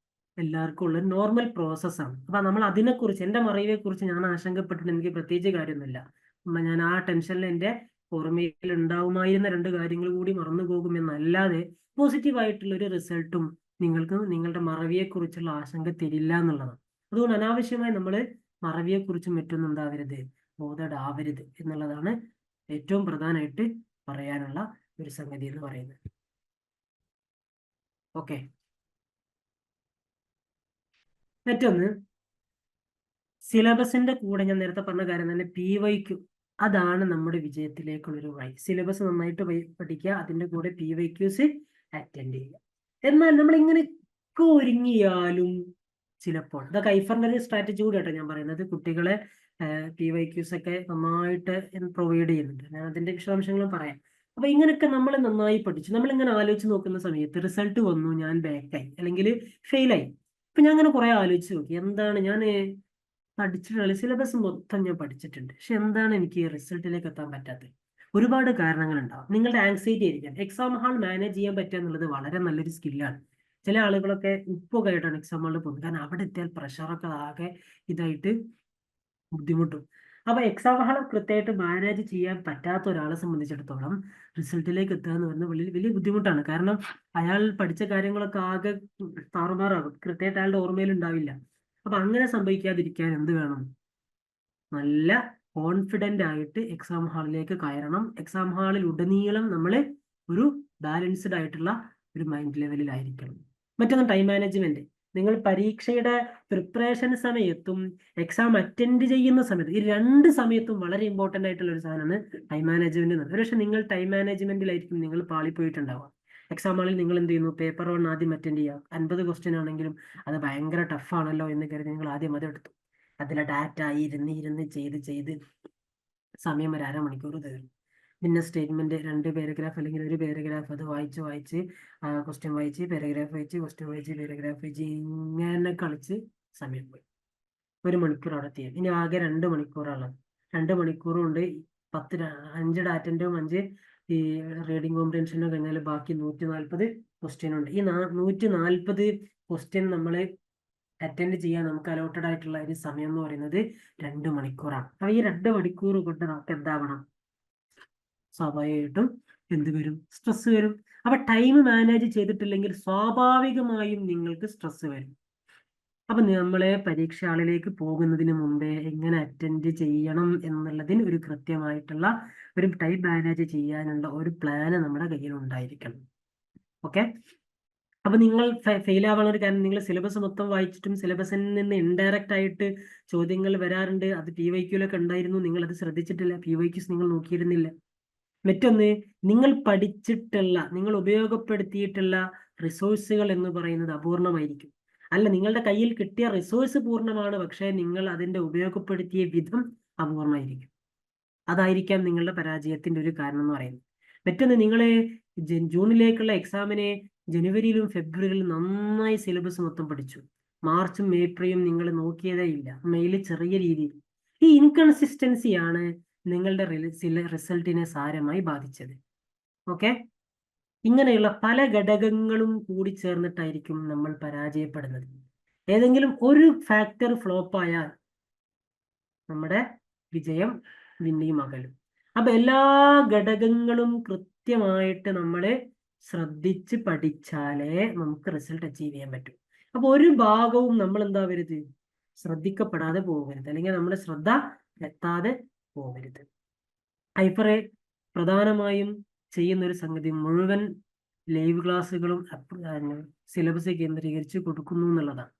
എല്ലാവർക്കും ഉള്ള നോർമൽ പ്രോസസ്സാണ്. അപ്പൊ നമ്മൾ അതിനെക്കുറിച്ച്, എൻ്റെ മറവിയെ കുറിച്ച് ഞാൻ ആശങ്കപ്പെട്ടിട്ട് എനിക്ക് പ്രത്യേകിച്ച് കാര്യമൊന്നുമില്ല. ഞാൻ ആ ടെൻഷനിൽ എൻ്റെ ഓർമ്മയിൽ ഉണ്ടാവുമായിരുന്ന 2 കാര്യങ്ങൾ കൂടി മറന്നു പോകുമെന്നല്ലാതെ പോസിറ്റീവായിട്ടുള്ള ഒരു റിസൾട്ടും നിങ്ങൾക്ക് നിങ്ങളുടെ മറവിയെക്കുറിച്ചുള്ള ആശങ്ക തരില്ല എന്നുള്ളതാണ്. അതുകൊണ്ട് അനാവശ്യമായി നമ്മൾ മറവിയെക്കുറിച്ചും മറ്റൊന്നും എന്താവരുത്, ബോധേഡാവരുത് എന്നുള്ളതാണ് ഏറ്റവും പ്രധാനമായിട്ട് പറയാനുള്ള ഒരു സംഗതി എന്ന് പറയുന്നത്. ഓക്കെ, മറ്റൊന്ന് സിലബസിന്റെ കൂടെ ഞാൻ നേരത്തെ പറഞ്ഞ കാര്യം തന്നെ PYQ, അതാണ് നമ്മുടെ വിജയത്തിലേക്കുള്ളൊരു വഴി. സിലബസ് നന്നായിട്ട് പഠിക്കുക, അതിന്റെ കൂടെ PYQs അറ്റൻഡ് ചെയ്യുക. എന്നാൽ നമ്മൾ ഇങ്ങനെയൊക്കെ ഒരുങ്ങിയാലും ചിലപ്പോൾ ഇതൊക്കെ ഐഫറിന്റെ ഒരു സ്ട്രാറ്റജി കൂടി ആട്ടോ ഞാൻ പറയുന്നത്. കുട്ടികളെ PYQs ഒക്കെ നന്നായിട്ട് പ്രൊവൈഡ് ചെയ്യുന്നുണ്ട്. ഞാൻ അതിന്റെ വിശദാംശങ്ങളും പറയാം. അപ്പൊ ഇങ്ങനെയൊക്കെ നമ്മൾ നന്നായി പഠിച്ചു, നമ്മളിങ്ങനെ ആലോചിച്ച് നോക്കുന്ന സമയത്ത് റിസൾട്ട് വന്നു, ഞാൻ ബാക്കായി അല്ലെങ്കിൽ ഫെയിലായി. അപ്പൊ ഞാൻ അങ്ങനെ കുറെ ആലോചിച്ച് നോക്കി, എന്താണ് ഞാൻ പഠിച്ചിട്ടുള്ള സിലബസ് മൊത്തം ഞാൻ പഠിച്ചിട്ടുണ്ട്, പക്ഷെ എന്താണ് എനിക്ക് റിസൾട്ടിലേക്ക് എത്താൻ പറ്റാത്തത്? ഒരുപാട് കാരണങ്ങളുണ്ടാവും. നിങ്ങളുടെ ആങ്സൈറ്റി ആയിരിക്കാം. എക്സാം ഹാൾ മാനേജ് ചെയ്യാൻ പറ്റുക എന്നുള്ളത് വളരെ നല്ലൊരു സ്കില്ലാണ്. ചില ആളുകളൊക്കെ ഉപ്പൊക്കെ ആയിട്ടാണ് എക്സാം ഹാളിൽ പോകുന്നത്. കാരണം അവിടെ എത്തിയാൽ പ്രഷറൊക്കെ ആകെ ഇതായിട്ട് ബുദ്ധിമുട്ടും. അപ്പൊ എക്സാം ഹാൾ കൃത്യമായിട്ട് മാനേജ് ചെയ്യാൻ പറ്റാത്ത ഒരാളെ സംബന്ധിച്ചിടത്തോളം റിസൾട്ടിലേക്ക് എത്തുക എന്ന് പറയുന്നത് വലിയ വലിയ ബുദ്ധിമുട്ടാണ്. കാരണം അയാൾ പഠിച്ച കാര്യങ്ങളൊക്കെ ആകെ താറുമാറാകും, കൃത്യമായിട്ട് അയാളുടെ ഓർമ്മയിൽ ഉണ്ടാവില്ല. അപ്പൊ അങ്ങനെ സംഭവിക്കാതിരിക്കാൻ എന്ത് വേണം? നല്ല കോൺഫിഡന്റ് ആയിട്ട് എക്സാം ഹാളിലേക്ക് കയറണം. എക്സാം ഹാളിൽ ഉടനീളം നമ്മൾ ഒരു ബാലൻസ്ഡ് ആയിട്ടുള്ള ഒരു മൈൻഡ് ലെവലിലായിരിക്കണം. മറ്റൊന്ന് ടൈം മാനേജ്മെന്റ്. നിങ്ങൾ പരീക്ഷയുടെ പ്രിപ്പറേഷൻ സമയത്തും എക്സാം അറ്റൻഡ് ചെയ്യുന്ന സമയത്തും, ഈ 2 സമയത്തും വളരെ ഇമ്പോർട്ടന്റ് ആയിട്ടുള്ള ഒരു സാധനമാണ് ടൈം മാനേജ്മെന്റ് എന്നത്. പക്ഷെ നിങ്ങൾ ടൈം മാനേജ്മെന്റിലായിരിക്കും നിങ്ങൾ പാളിപ്പോയിട്ടുണ്ടാവുക. എക്സാം ഹാളിൽ നിങ്ങൾ എന്ത് ചെയ്യുന്നു? പേപ്പർ 1 ആദ്യം അറ്റൻഡ് ചെയ്യുക. 50 ക്വസ്റ്റ്യൻ ആണെങ്കിലും അത് ഭയങ്കര ടഫാണല്ലോ എന്ന് കരുതി നിങ്ങൾ ആദ്യം അത് എടുത്തു. അതിലെ ഡാറ്റ ഇരുന്ന് ചെയ്ത് സമയം ഒരു അരമണിക്കൂർ തീർന്നു. പിന്നെ സ്റ്റേറ്റ്മെന്റ് 2 പാരഗ്രാഫ് അല്ലെങ്കിൽ 1 പാരഗ്രാഫ് അത് വായിച്ച് ക്വസ്റ്റ്യൻ വായിച്ച് പാരഗ്രാഫ് വായിച്ച് ക്വസ്റ്റ്യൻ വായിച്ച് പാരഗ്രാഫ് വായിച്ച് ഇങ്ങനെ കളിച്ച് സമയം പോയി. 1 മണിക്കൂർ അവിടെ തീരും. ഇനി ആകെ 2 മണിക്കൂറാണ്. 2 മണിക്കൂർ കൊണ്ട് 5 ഡാറ്റൻ്റെയും 5 ഈ റീഡിംഗ് കോംപ്രിഹെൻഷനും കഴിഞ്ഞാൽ ബാക്കി 140 ക്വസ്റ്റ്യൻ ഉണ്ട്. ഈ 140 ക്വസ്റ്റ്യൻ നമ്മൾ അറ്റൻഡ് ചെയ്യാൻ നമുക്ക് അലോട്ടഡ് ആയിട്ടുള്ള ഒരു സമയം എന്ന് പറയുന്നത് 2 മണിക്കൂറാണ്. അപ്പൊ ഈ 2 മണിക്കൂർ കൊണ്ട് നമുക്ക് എന്താവണം? സ്വാഭാവികമായിട്ടും എന്ത് വരും? സ്ട്രെസ് വരും. അപ്പൊ ടൈം മാനേജ് ചെയ്തിട്ടില്ലെങ്കിൽ സ്വാഭാവികമായും നിങ്ങൾക്ക് സ്ട്രെസ് വരും. അപ്പൊ നമ്മളെ പരീക്ഷ ഹാളിലേക്ക് പോകുന്നതിന് മുമ്പേ എങ്ങനെ അറ്റൻഡ് ചെയ്യണം എന്നുള്ളതിന് ഒരു കൃത്യമായിട്ടുള്ള ഒരു ടൈം മാനേജ് ചെയ്യാനുള്ള ഒരു പ്ലാന് നമ്മുടെ കയ്യിൽ ഉണ്ടായിരിക്കണം. ഓക്കെ, അപ്പൊ നിങ്ങൾ ഫെയിൽ ആവാൻ ഒരു കാരണം നിങ്ങൾ സിലബസ് മൊത്തം വായിച്ചിട്ടും സിലബസിൽ നിന്ന് ഇൻഡയറക്റ്റ് ആയിട്ട് ചോദ്യങ്ങൾ വരാറുണ്ട്. അത് PYQലൊക്കെ ഉണ്ടായിരുന്നു, നിങ്ങൾ അത് ശ്രദ്ധിച്ചിട്ടില്ല, PYQs നിങ്ങൾ നോക്കിയിരുന്നില്ല. മറ്റൊന്ന്, നിങ്ങൾ പഠിച്ചിട്ടുള്ള, നിങ്ങൾ ഉപയോഗപ്പെടുത്തിയിട്ടുള്ള റിസോഴ്സുകൾ എന്ന് പറയുന്നത് അപൂർണമായിരിക്കും. അല്ല, നിങ്ങളുടെ കയ്യിൽ കിട്ടിയ റിസോഴ്സ് പൂർണ്ണമാണ്, പക്ഷേ നിങ്ങൾ അതിന്റെ ഉപയോഗപ്പെടുത്തിയ വിധം അപൂർണമായിരിക്കും. അതായിരിക്കാം നിങ്ങളുടെ പരാജയത്തിന്റെ ഒരു കാരണം എന്ന് പറയുന്നത്. മറ്റൊന്ന്, നിങ്ങൾ ജൂണിലേക്കുള്ള എക്സാമിനെ ജനുവരിയിലും ഫെബ്രുവരിയിലും നന്നായി സിലബസ് മൊത്തം പഠിച്ചു. മാർച്ചും ഏപ്രിലും നിങ്ങൾ നോക്കിയതേ ഇല്ല, മെയില് ചെറിയ രീതിയിൽ. ഈ ഇൻകൺസിസ്റ്റൻസിയാണ് നിങ്ങളുടെ റിസൾട്ടിനെ സാരമായി ബാധിച്ചത്. ഓക്കെ, ഇങ്ങനെയുള്ള പല ഘടകങ്ങളും കൂടി ചേർന്നിട്ടായിരിക്കും നമ്മൾ പരാജയപ്പെടുന്നത്. ഏതെങ്കിലും ഒരു ഫാക്ടർ ഫ്ലോപ്പ് ആയാൽ നമ്മുടെ വിജയം പിന്നെയും അകലും. അപ്പൊ എല്ലാ ഘടകങ്ങളും കൃത്യമായിട്ട് നമ്മൾ ശ്രദ്ധിച്ച് പഠിച്ചാലേ നമുക്ക് റിസൾട്ട് അച്ചീവ് ചെയ്യാൻ പറ്റും. അപ്പൊ ഒരു ഭാഗവും നമ്മൾ എന്താവരുത്, ശ്രദ്ധിക്കപ്പെടാതെ പോകരുത്, അല്ലെങ്കിൽ നമ്മുടെ ശ്രദ്ധ എത്താതെ പോകരുത്. ഐഫറെ പ്രധാനമായും ചെയ്യുന്ന ഒരു സംഗതി മുഴുവൻ ലൈവ് ക്ലാസ്സുകളും സിലബസ് കേന്ദ്രീകരിച്ച് കൊടുക്കുന്നു എന്നുള്ളതാണ്.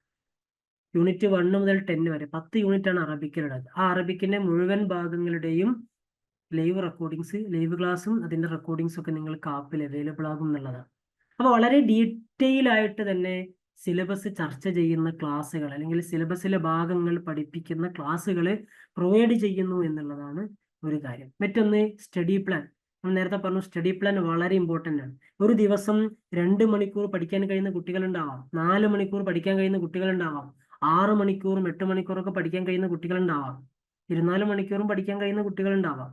യൂണിറ്റ് 1 മുതൽ 10 വരെ 10 യൂണിറ്റ് ആണ് അറബിക്കിലുള്ളത്. ആ അറബിക്കിന്റെ മുഴുവൻ ഭാഗങ്ങളുടെയും ലൈവ് റെക്കോർഡിങ്സ്, ലൈവ് ക്ലാസ്സും അതിന്റെ റെക്കോർഡിങ്സ് ഒക്കെ നിങ്ങൾക്ക് ആപ്പിൽ അവൈലബിൾ ആകും എന്നുള്ളതാണ്. അപ്പൊ വളരെ ഡീറ്റെയിൽ ആയിട്ട് തന്നെ സിലബസ് ചർച്ച ചെയ്യുന്ന ക്ലാസ്സുകൾ, അല്ലെങ്കിൽ സിലബസിലെ ഭാഗങ്ങൾ പഠിപ്പിക്കുന്ന ക്ലാസ്സുകൾ പ്രൊവൈഡ് ചെയ്യുന്നു എന്നുള്ളതാണ് ഒരു കാര്യം. മറ്റൊന്ന്, സ്റ്റഡി പ്ലാൻ. നമ്മൾ നേരത്തെ പറഞ്ഞു, സ്റ്റഡി പ്ലാൻ വളരെ ഇമ്പോർട്ടൻ്റ് ആണ്. ഒരു ദിവസം 2 മണിക്കൂർ പഠിക്കാൻ കഴിയുന്ന കുട്ടികളുണ്ടാവാം, 4 മണിക്കൂർ പഠിക്കാൻ കഴിയുന്ന കുട്ടികളുണ്ടാവാം, 6 മണിക്കൂറും 8 മണിക്കൂറൊക്കെ പഠിക്കാൻ കഴിയുന്ന കുട്ടികളുണ്ടാവാം, 24 മണിക്കൂറും പഠിക്കാൻ കഴിയുന്ന കുട്ടികളുണ്ടാവാം.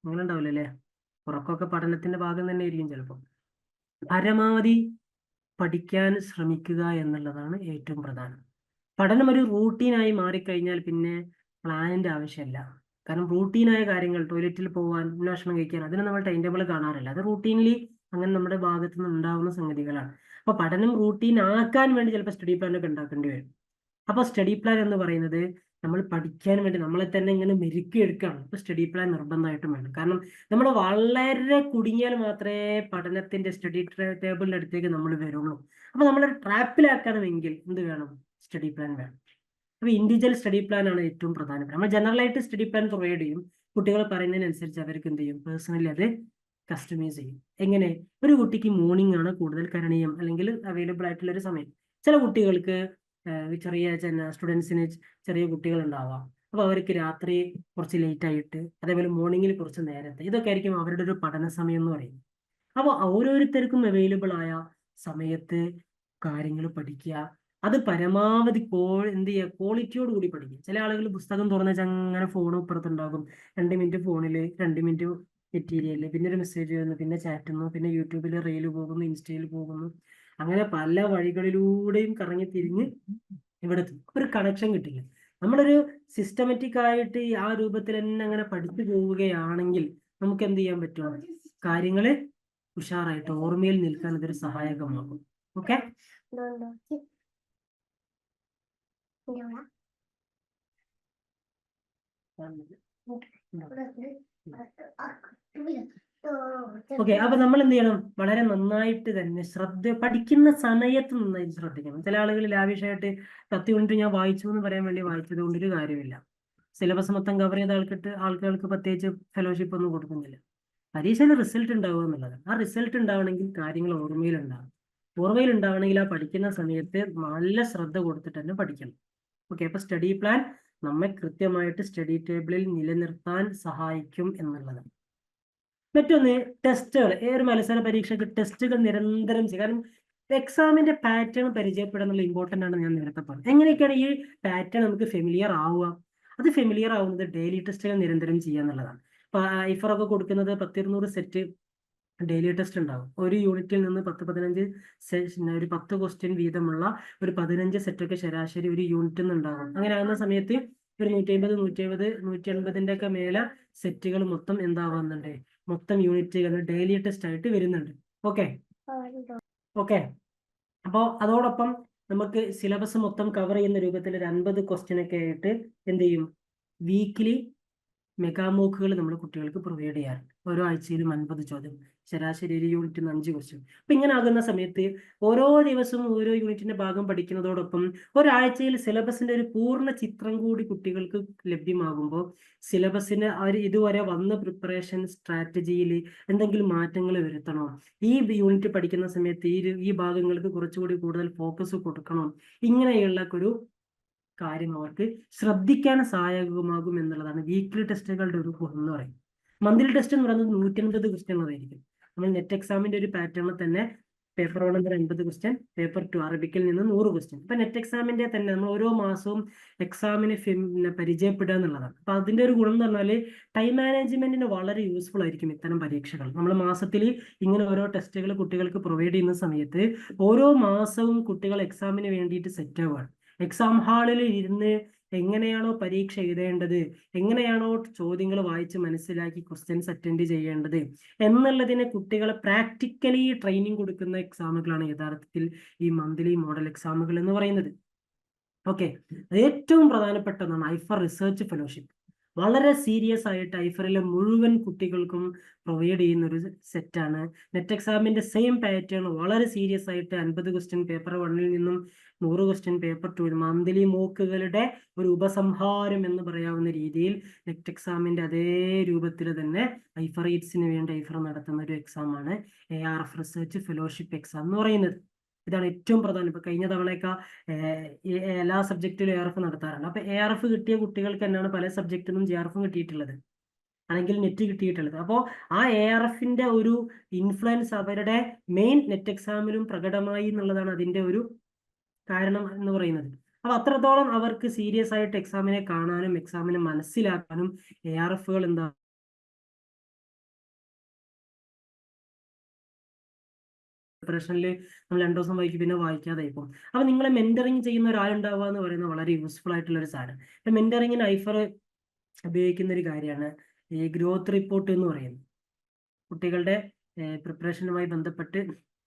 അങ്ങനെ ഉണ്ടാവില്ല അല്ലേ? ഉറക്കമൊക്കെ പഠനത്തിന്റെ ഭാഗം തന്നെ ആയിരിക്കും ചിലപ്പോൾ. പരമാവധി പഠിക്കാൻ ശ്രമിക്കുക എന്നുള്ളതാണ് ഏറ്റവും പ്രധാനം. പഠനം ഒരു റൂട്ടീനായി മാറിക്കഴിഞ്ഞാൽ പിന്നെ പ്ലാനിന്റെ ആവശ്യമില്ല. കാരണം റൂട്ടീനായ കാര്യങ്ങൾ, ടോയ്ലറ്റിൽ പോകാൻ, ഭക്ഷണം കഴിക്കാൻ, അതിന് നമ്മൾ ടൈം ടേബിൾ കാണാറില്ല. അത് റൂട്ടീൻലി അങ്ങനെ നമ്മുടെ ഭാഗത്ത് നിന്ന് ഉണ്ടാകുന്ന സംഗതികളാണ്. അപ്പൊ പഠനം റൂട്ടീൻ ആക്കാൻ വേണ്ടി ചിലപ്പോൾ സ്റ്റഡി പ്ലാൻ ഒക്കെ ഉണ്ടാക്കേണ്ടി വരും. അപ്പൊ സ്റ്റഡി പ്ലാൻ എന്ന് പറയുന്നത് നമ്മൾ പഠിക്കാൻ വേണ്ടി നമ്മളെ തന്നെ ഇങ്ങനെ മെരുക്കിയെടുക്കുകയാണ്. അപ്പൊ സ്റ്റഡി പ്ലാൻ നിർബന്ധമായിട്ടും വേണം. കാരണം നമ്മൾ വളരെ കുടുങ്ങിയാൽ മാത്രമേ പഠനത്തിന്റെ സ്റ്റഡി ടേബിളിന്റെ അടുത്തേക്ക് നമ്മൾ വരുള്ളൂ. അപ്പൊ നമ്മളൊരു ട്രാപ്പിലാക്കണമെങ്കിൽ എന്ത് വേണം? സ്റ്റഡി പ്ലാൻ വേണം. അപ്പൊ ഇൻഡിവിജ്വൽ സ്റ്റഡി പ്ലാൻ ആണ് ഏറ്റവും പ്രധാനപ്പെട്ട. നമ്മൾ ജനറൽ ആയിട്ട് സ്റ്റഡി പ്ലാൻ പ്രൊവൈഡ് ചെയ്യും. കുട്ടികൾ പറയുന്നതിനനുസരിച്ച് അവർക്ക് എന്ത് ചെയ്യും? പേഴ്സണലി അത് കസ്റ്റമൈസ് ചെയ്യും. എങ്ങനെ? ഒരു കുട്ടിക്ക് മോർണിംഗ് ആണ് കൂടുതൽ കരണീയം, അല്ലെങ്കിൽ അവൈലബിൾ ആയിട്ടുള്ള ഒരു സമയം. ചില കുട്ടികൾക്ക് ചെറിയ സ്റ്റുഡൻസിന് ചെറിയ കുട്ടികൾ ഉണ്ടാവാം, അപ്പൊ അവർക്ക് രാത്രി കുറച്ച് ലേറ്റ് ആയിട്ട്, അതേപോലെ മോർണിംഗിൽ കുറച്ച് നേരത്തെ, ഇതൊക്കെ ആയിരിക്കും അവരുടെ ഒരു പഠന സമയം എന്ന് പറയുന്നത്. അപ്പോൾ ഓരോരുത്തർക്കും അവൈലബിൾ ആയ സമയത്ത് കാര്യങ്ങൾ പഠിക്കുക. അത് പരമാവധി എന്ത് ചെയ്യുക? ക്വാളിറ്റിയോട് കൂടി പഠിക്കുക. ചില ആളുകൾ പുസ്തകം തുറന്നു വെച്ചാൽ അങ്ങനെ ഫോൺ ഇപ്പുറത്തുണ്ടാകും, 2 മിനിറ്റ് ഫോണിൽ, 2 മിനിറ്റ് മെറ്റീരിയൽ, പിന്നെ ഒരു മെസ്സേജ് വരുന്നു, പിന്നെ ചാറ്റുന്നു, പിന്നെ യൂട്യൂബിൽ റീല് പോകുന്നു, ഇൻസ്റ്റയിൽ പോകുന്നു, അങ്ങനെ പല വഴികളിലൂടെയും കറങ്ങി തിരിഞ്ഞ് ഇവിടെ എത്തും. ഒരു കണക്ഷൻ കിട്ടില്ല. നമ്മളൊരു സിസ്റ്റമാറ്റിക് ആയിട്ട് ആ രൂപത്തിൽ തന്നെ അങ്ങനെ പഠിച്ചു പോവുകയാണെങ്കിൽ നമുക്ക് എന്ത് ചെയ്യാൻ പറ്റും? കാര്യങ്ങള് ഉഷാറായിട്ട് ഓർമ്മയിൽ നിൽക്കാൻ ഇതൊരു സഹായകമാകും. Okay, okay. അപ്പൊ നമ്മൾ എന്ത് ചെയ്യണം? വളരെ നന്നായിട്ട് തന്നെ പഠിക്കുന്ന സമയത്ത് നന്നായിട്ട് ശ്രദ്ധിക്കണം. ചില ആളുകൾ ലാവിഷായിട്ട് 10 യൂണിറ്റ് ഞാൻ വായിച്ചു എന്ന് പറയാൻ വേണ്ടി വായിച്ചത് കൊണ്ടൊരു കാര്യമില്ല. സിലബസ് മൊത്തം കവർ ചെയ്ത ആൾക്കാർക്ക് പ്രത്യേകിച്ച് ഫെലോഷിപ്പ് ഒന്നും കൊടുക്കുന്നില്ല. പരീക്ഷയിൽ റിസൾട്ട് ഉണ്ടാവുക എന്നുള്ളത്. ആ റിസൾട്ട് ഉണ്ടാവണമെങ്കിൽ കാര്യങ്ങൾ ഓർമ്മയിലുണ്ടാവും. ഓർമ്മയിൽ ഉണ്ടാവണമെങ്കിൽ ആ പഠിക്കുന്ന സമയത്ത് നല്ല ശ്രദ്ധ കൊടുത്തിട്ട് തന്നെ പഠിക്കണം. ഓക്കെ, അപ്പൊ സ്റ്റഡി പ്ലാൻ നമ്മെ കൃത്യമായിട്ട് സ്റ്റഡി ടേബിളിൽ നിലനിർത്താൻ സഹായിക്കും എന്നുള്ളതാണ്. മറ്റൊന്ന്, ടെസ്റ്റുകൾ. ഒരു മത്സര പരീക്ഷയ്ക്ക് ടെസ്റ്റുകൾ നിരന്തരം ചെയ്യും. കാരണം എക്സാമിന്റെ പാറ്റേൺ പരിചയപ്പെടാനുള്ള ഇമ്പോർട്ടൻ്റ് ആണ് ഞാൻ നേരത്തെ പറഞ്ഞത്. എങ്ങനെയൊക്കെയാണ് ഈ പാറ്റേൺ നമുക്ക് ഫെമിലിയർ ആവുക? അത് ഫെമിലിയർ ആവുന്നത് ഡെയിലി ടെസ്റ്റുകൾ നിരന്തരം ചെയ്യുക എന്നുള്ളതാണ്. ഇപ്പൊ ഐഫറൊക്കെ കൊടുക്കുന്നത് 10-200 സെറ്റ് ഡെയിലി ടെസ്റ്റ് ഉണ്ടാവും. ഒരു യൂണിറ്റിൽ നിന്ന് 10-15 ഒരു 10 ക്വസ്റ്റ്യൻ വീതമുള്ള ഒരു 15 സെറ്റൊക്കെ ശരാശരി ഒരു യൂണിറ്റിൽ നിന്ന് ഉണ്ടാകും. അങ്ങനെ ആകുന്ന സമയത്ത് ഒരു 150, 180 ഒക്കെ മേലെ സെറ്റുകൾ മൊത്തം എന്താവുന്നുണ്ട്? മൊത്തം യൂണിറ്റുകൾ ഡെയിലി ടെസ്റ്റ് ആയിട്ട് വരുന്നുണ്ട്. ഓക്കെ, അപ്പോ അതോടൊപ്പം നമുക്ക് സിലബസ് മൊത്തം കവർ ചെയ്യുന്ന രൂപത്തിൽ ഒരു 50 ക്വസ്റ്റ്യൻ ഒക്കെ ആയിട്ട് എന്ത് ചെയ്യും, വീക്കിലി മെഗാമോക്കുകൾ നമ്മൾ കുട്ടികൾക്ക് പ്രൊവൈഡ് ചെയ്യാറുണ്ട്. ഓരോ ആഴ്ചയിലും 50 ചോദ്യം, ശരാശരി ഒരു യൂണിറ്റിന് 5 ക്വസ്റ്റ്യൻ. അപ്പൊ ഇങ്ങനെ ആകുന്ന സമയത്ത് ഓരോ ദിവസവും ഓരോ യൂണിറ്റിന്റെ ഭാഗം പഠിക്കുന്നതോടൊപ്പം ഒരാഴ്ചയിൽ സിലബസിന്റെ ഒരു പൂർണ്ണ ചിത്രം കൂടി കുട്ടികൾക്ക് ലഭ്യമാകുമ്പോൾ സിലബസിന് അവർ ഇതുവരെ വന്ന പ്രിപ്പറേഷൻ സ്ട്രാറ്റജിയിൽ എന്തെങ്കിലും മാറ്റങ്ങൾ വരുത്തണോ, ഈ യൂണിറ്റ് പഠിക്കുന്ന സമയത്ത് ഈ ഭാഗങ്ങൾക്ക് കുറച്ചുകൂടി കൂടുതൽ ഫോക്കസ് കൊടുക്കണോ, ഇങ്ങനെയുള്ള ഒരു കാര്യം അവർക്ക് ശ്രദ്ധിക്കാൻ സഹായകമാകും എന്നുള്ളതാണ് വീക്ക്ലി ടെസ്റ്റുകളുടെ ഒരു ഗുണം എന്ന് പറയുന്നത്. മന്ത്ലി ടെസ്റ്റ് എന്ന് പറയുന്നത് 150 ക്വസ്റ്റ്യനുകളായിരിക്കും. നമ്മൾ നെറ്റ് എക്സാമിന്റെ ഒരു പാറ്റേണിൽ തന്നെ പേപ്പർ 1 50 ക്വസ്റ്റ്യൻ, പേപ്പർ 2 അറബിക്കിൽ നിന്ന് 100 ക്വസ്റ്റ്യൻ. ഇപ്പൊ നെറ്റ് എക്സാമിന്റെ തന്നെ നമ്മൾ ഓരോ മാസവും എക്സാമിനെ പരിചയപ്പെടുക എന്നുള്ളതാണ്. അപ്പൊ അതിന്റെ ഒരു ഗുണം എന്ന് പറഞ്ഞാൽ ടൈം മാനേജ്മെന്റിന് വളരെ യൂസ്ഫുൾ ആയിരിക്കും ഇത്തരം പരീക്ഷകൾ. നമ്മൾ മാസത്തിൽ ഇങ്ങനെ ഓരോ ടെസ്റ്റുകൾ കുട്ടികൾക്ക് പ്രൊവൈഡ് ചെയ്യുന്ന സമയത്ത് ഓരോ മാസവും കുട്ടികൾ എക്സാമിന് വേണ്ടിയിട്ട് സെറ്റ് ആവുകയാണ്. എക്സാം ഹാളിൽ ഇരുന്ന് എങ്ങനെയാണോ പരീക്ഷ എഴുതേണ്ടത്, എങ്ങനെയാണോ ചോദ്യങ്ങൾ വായിച്ച് മനസ്സിലാക്കി ക്വസ്റ്റ്യൻസ് അറ്റൻഡ് ചെയ്യേണ്ടത് എന്നുള്ളതിനെ കുട്ടികളെ പ്രാക്ടിക്കലി ട്രെയിനിങ് കൊടുക്കുന്ന എക്സാമുകളാണ് യഥാർത്ഥത്തിൽ ഈ മന്ത്ലി മോഡൽ എക്സാമുകൾ എന്ന് പറയുന്നത്. ഓക്കെ, ഏറ്റവും പ്രധാനപ്പെട്ട ഒന്നാണ് ഐഫർ റിസർച്ച് ഫെലോഷിപ്പ്. വളരെ സീരിയസ് ആയിട്ട് ഐഫറിലെ മുഴുവൻ കുട്ടികൾക്കും പ്രൊവൈഡ് ചെയ്യുന്ന ഒരു സെറ്റാണ്. നെറ്റ് എക്സാമിന്റെ സെയിം പാറ്റേൺ വളരെ സീരിയസ് ആയിട്ട് 50 ക്വസ്റ്റ്യൻ പേപ്പർ 1 നിന്നും 100 ക്വസ്റ്റ്യൻ പേപ്പർ 2 മന്ത്ലി മോക്കുകളുടെ ഒരു ഉപസംഹാരം എന്ന് പറയാവുന്ന രീതിയിൽ നെറ്റ് എക്സാമിന്റെ അതേ രൂപത്തിൽ തന്നെ ഐഫർ ഈറ്റ്സിന് വേണ്ടി ഐഫർ നടത്തുന്ന ഒരു എക്സാമാണ് ARF റിസർച്ച് ഫെലോഷിപ്പ് എക്സാം എന്ന് പറയുന്നത്. ഇതാണ് ഏറ്റവും പ്രധാനം. ഇപ്പൊ കഴിഞ്ഞ തവണയൊക്കെ എല്ലാ സബ്ജക്റ്റിലും ARF നടത്താറുണ്ട്. അപ്പൊ ARF കിട്ടിയ കുട്ടികൾക്ക് തന്നെയാണ് പല സബ്ജക്റ്റിനും JRF കിട്ടിയിട്ടുള്ളത്, അല്ലെങ്കിൽ നെറ്റ് കിട്ടിയിട്ടുള്ളത്. അപ്പോൾ ആ ARFന്റെ ഒരു ഇൻഫ്ലുവൻസ് അവരുടെ മെയിൻ നെറ്റ് എക്സാമിലും പ്രകടമായി എന്നുള്ളതാണ് അതിന്റെ ഒരു കാരണം എന്ന് പറയുന്നത്. അപ്പൊ അത്രത്തോളം അവർക്ക് സീരിയസ് ആയിട്ട് എക്സാമിനെ കാണാനും എക്സാമിനെ മനസ്സിലാക്കാനും ARFകൾ എന്താ പ്രിപ്പറേഷനിൽ നമ്മൾ 2 ദിവസം വായിക്കും, പിന്നെ വായിക്കാതെ ആയിപ്പോൾ. അപ്പൊ നിങ്ങളെ മെന്ററിങ് ചെയ്യുന്ന ഒരാളുണ്ടാവുക എന്ന് പറയുന്നത് വളരെ യൂസ്ഫുൾ ആയിട്ടുള്ള ഒരു സാധനം. ഇപ്പൊ മെന്ററിങ്ങിന് ഐഫർ ഉപയോഗിക്കുന്ന ഒരു കാര്യമാണ് ഈ ഗ്രോത്ത് റിപ്പോർട്ട് എന്ന് പറയുന്നത്. കുട്ടികളുടെ പ്രിപ്പറേഷനുമായി ബന്ധപ്പെട്ട്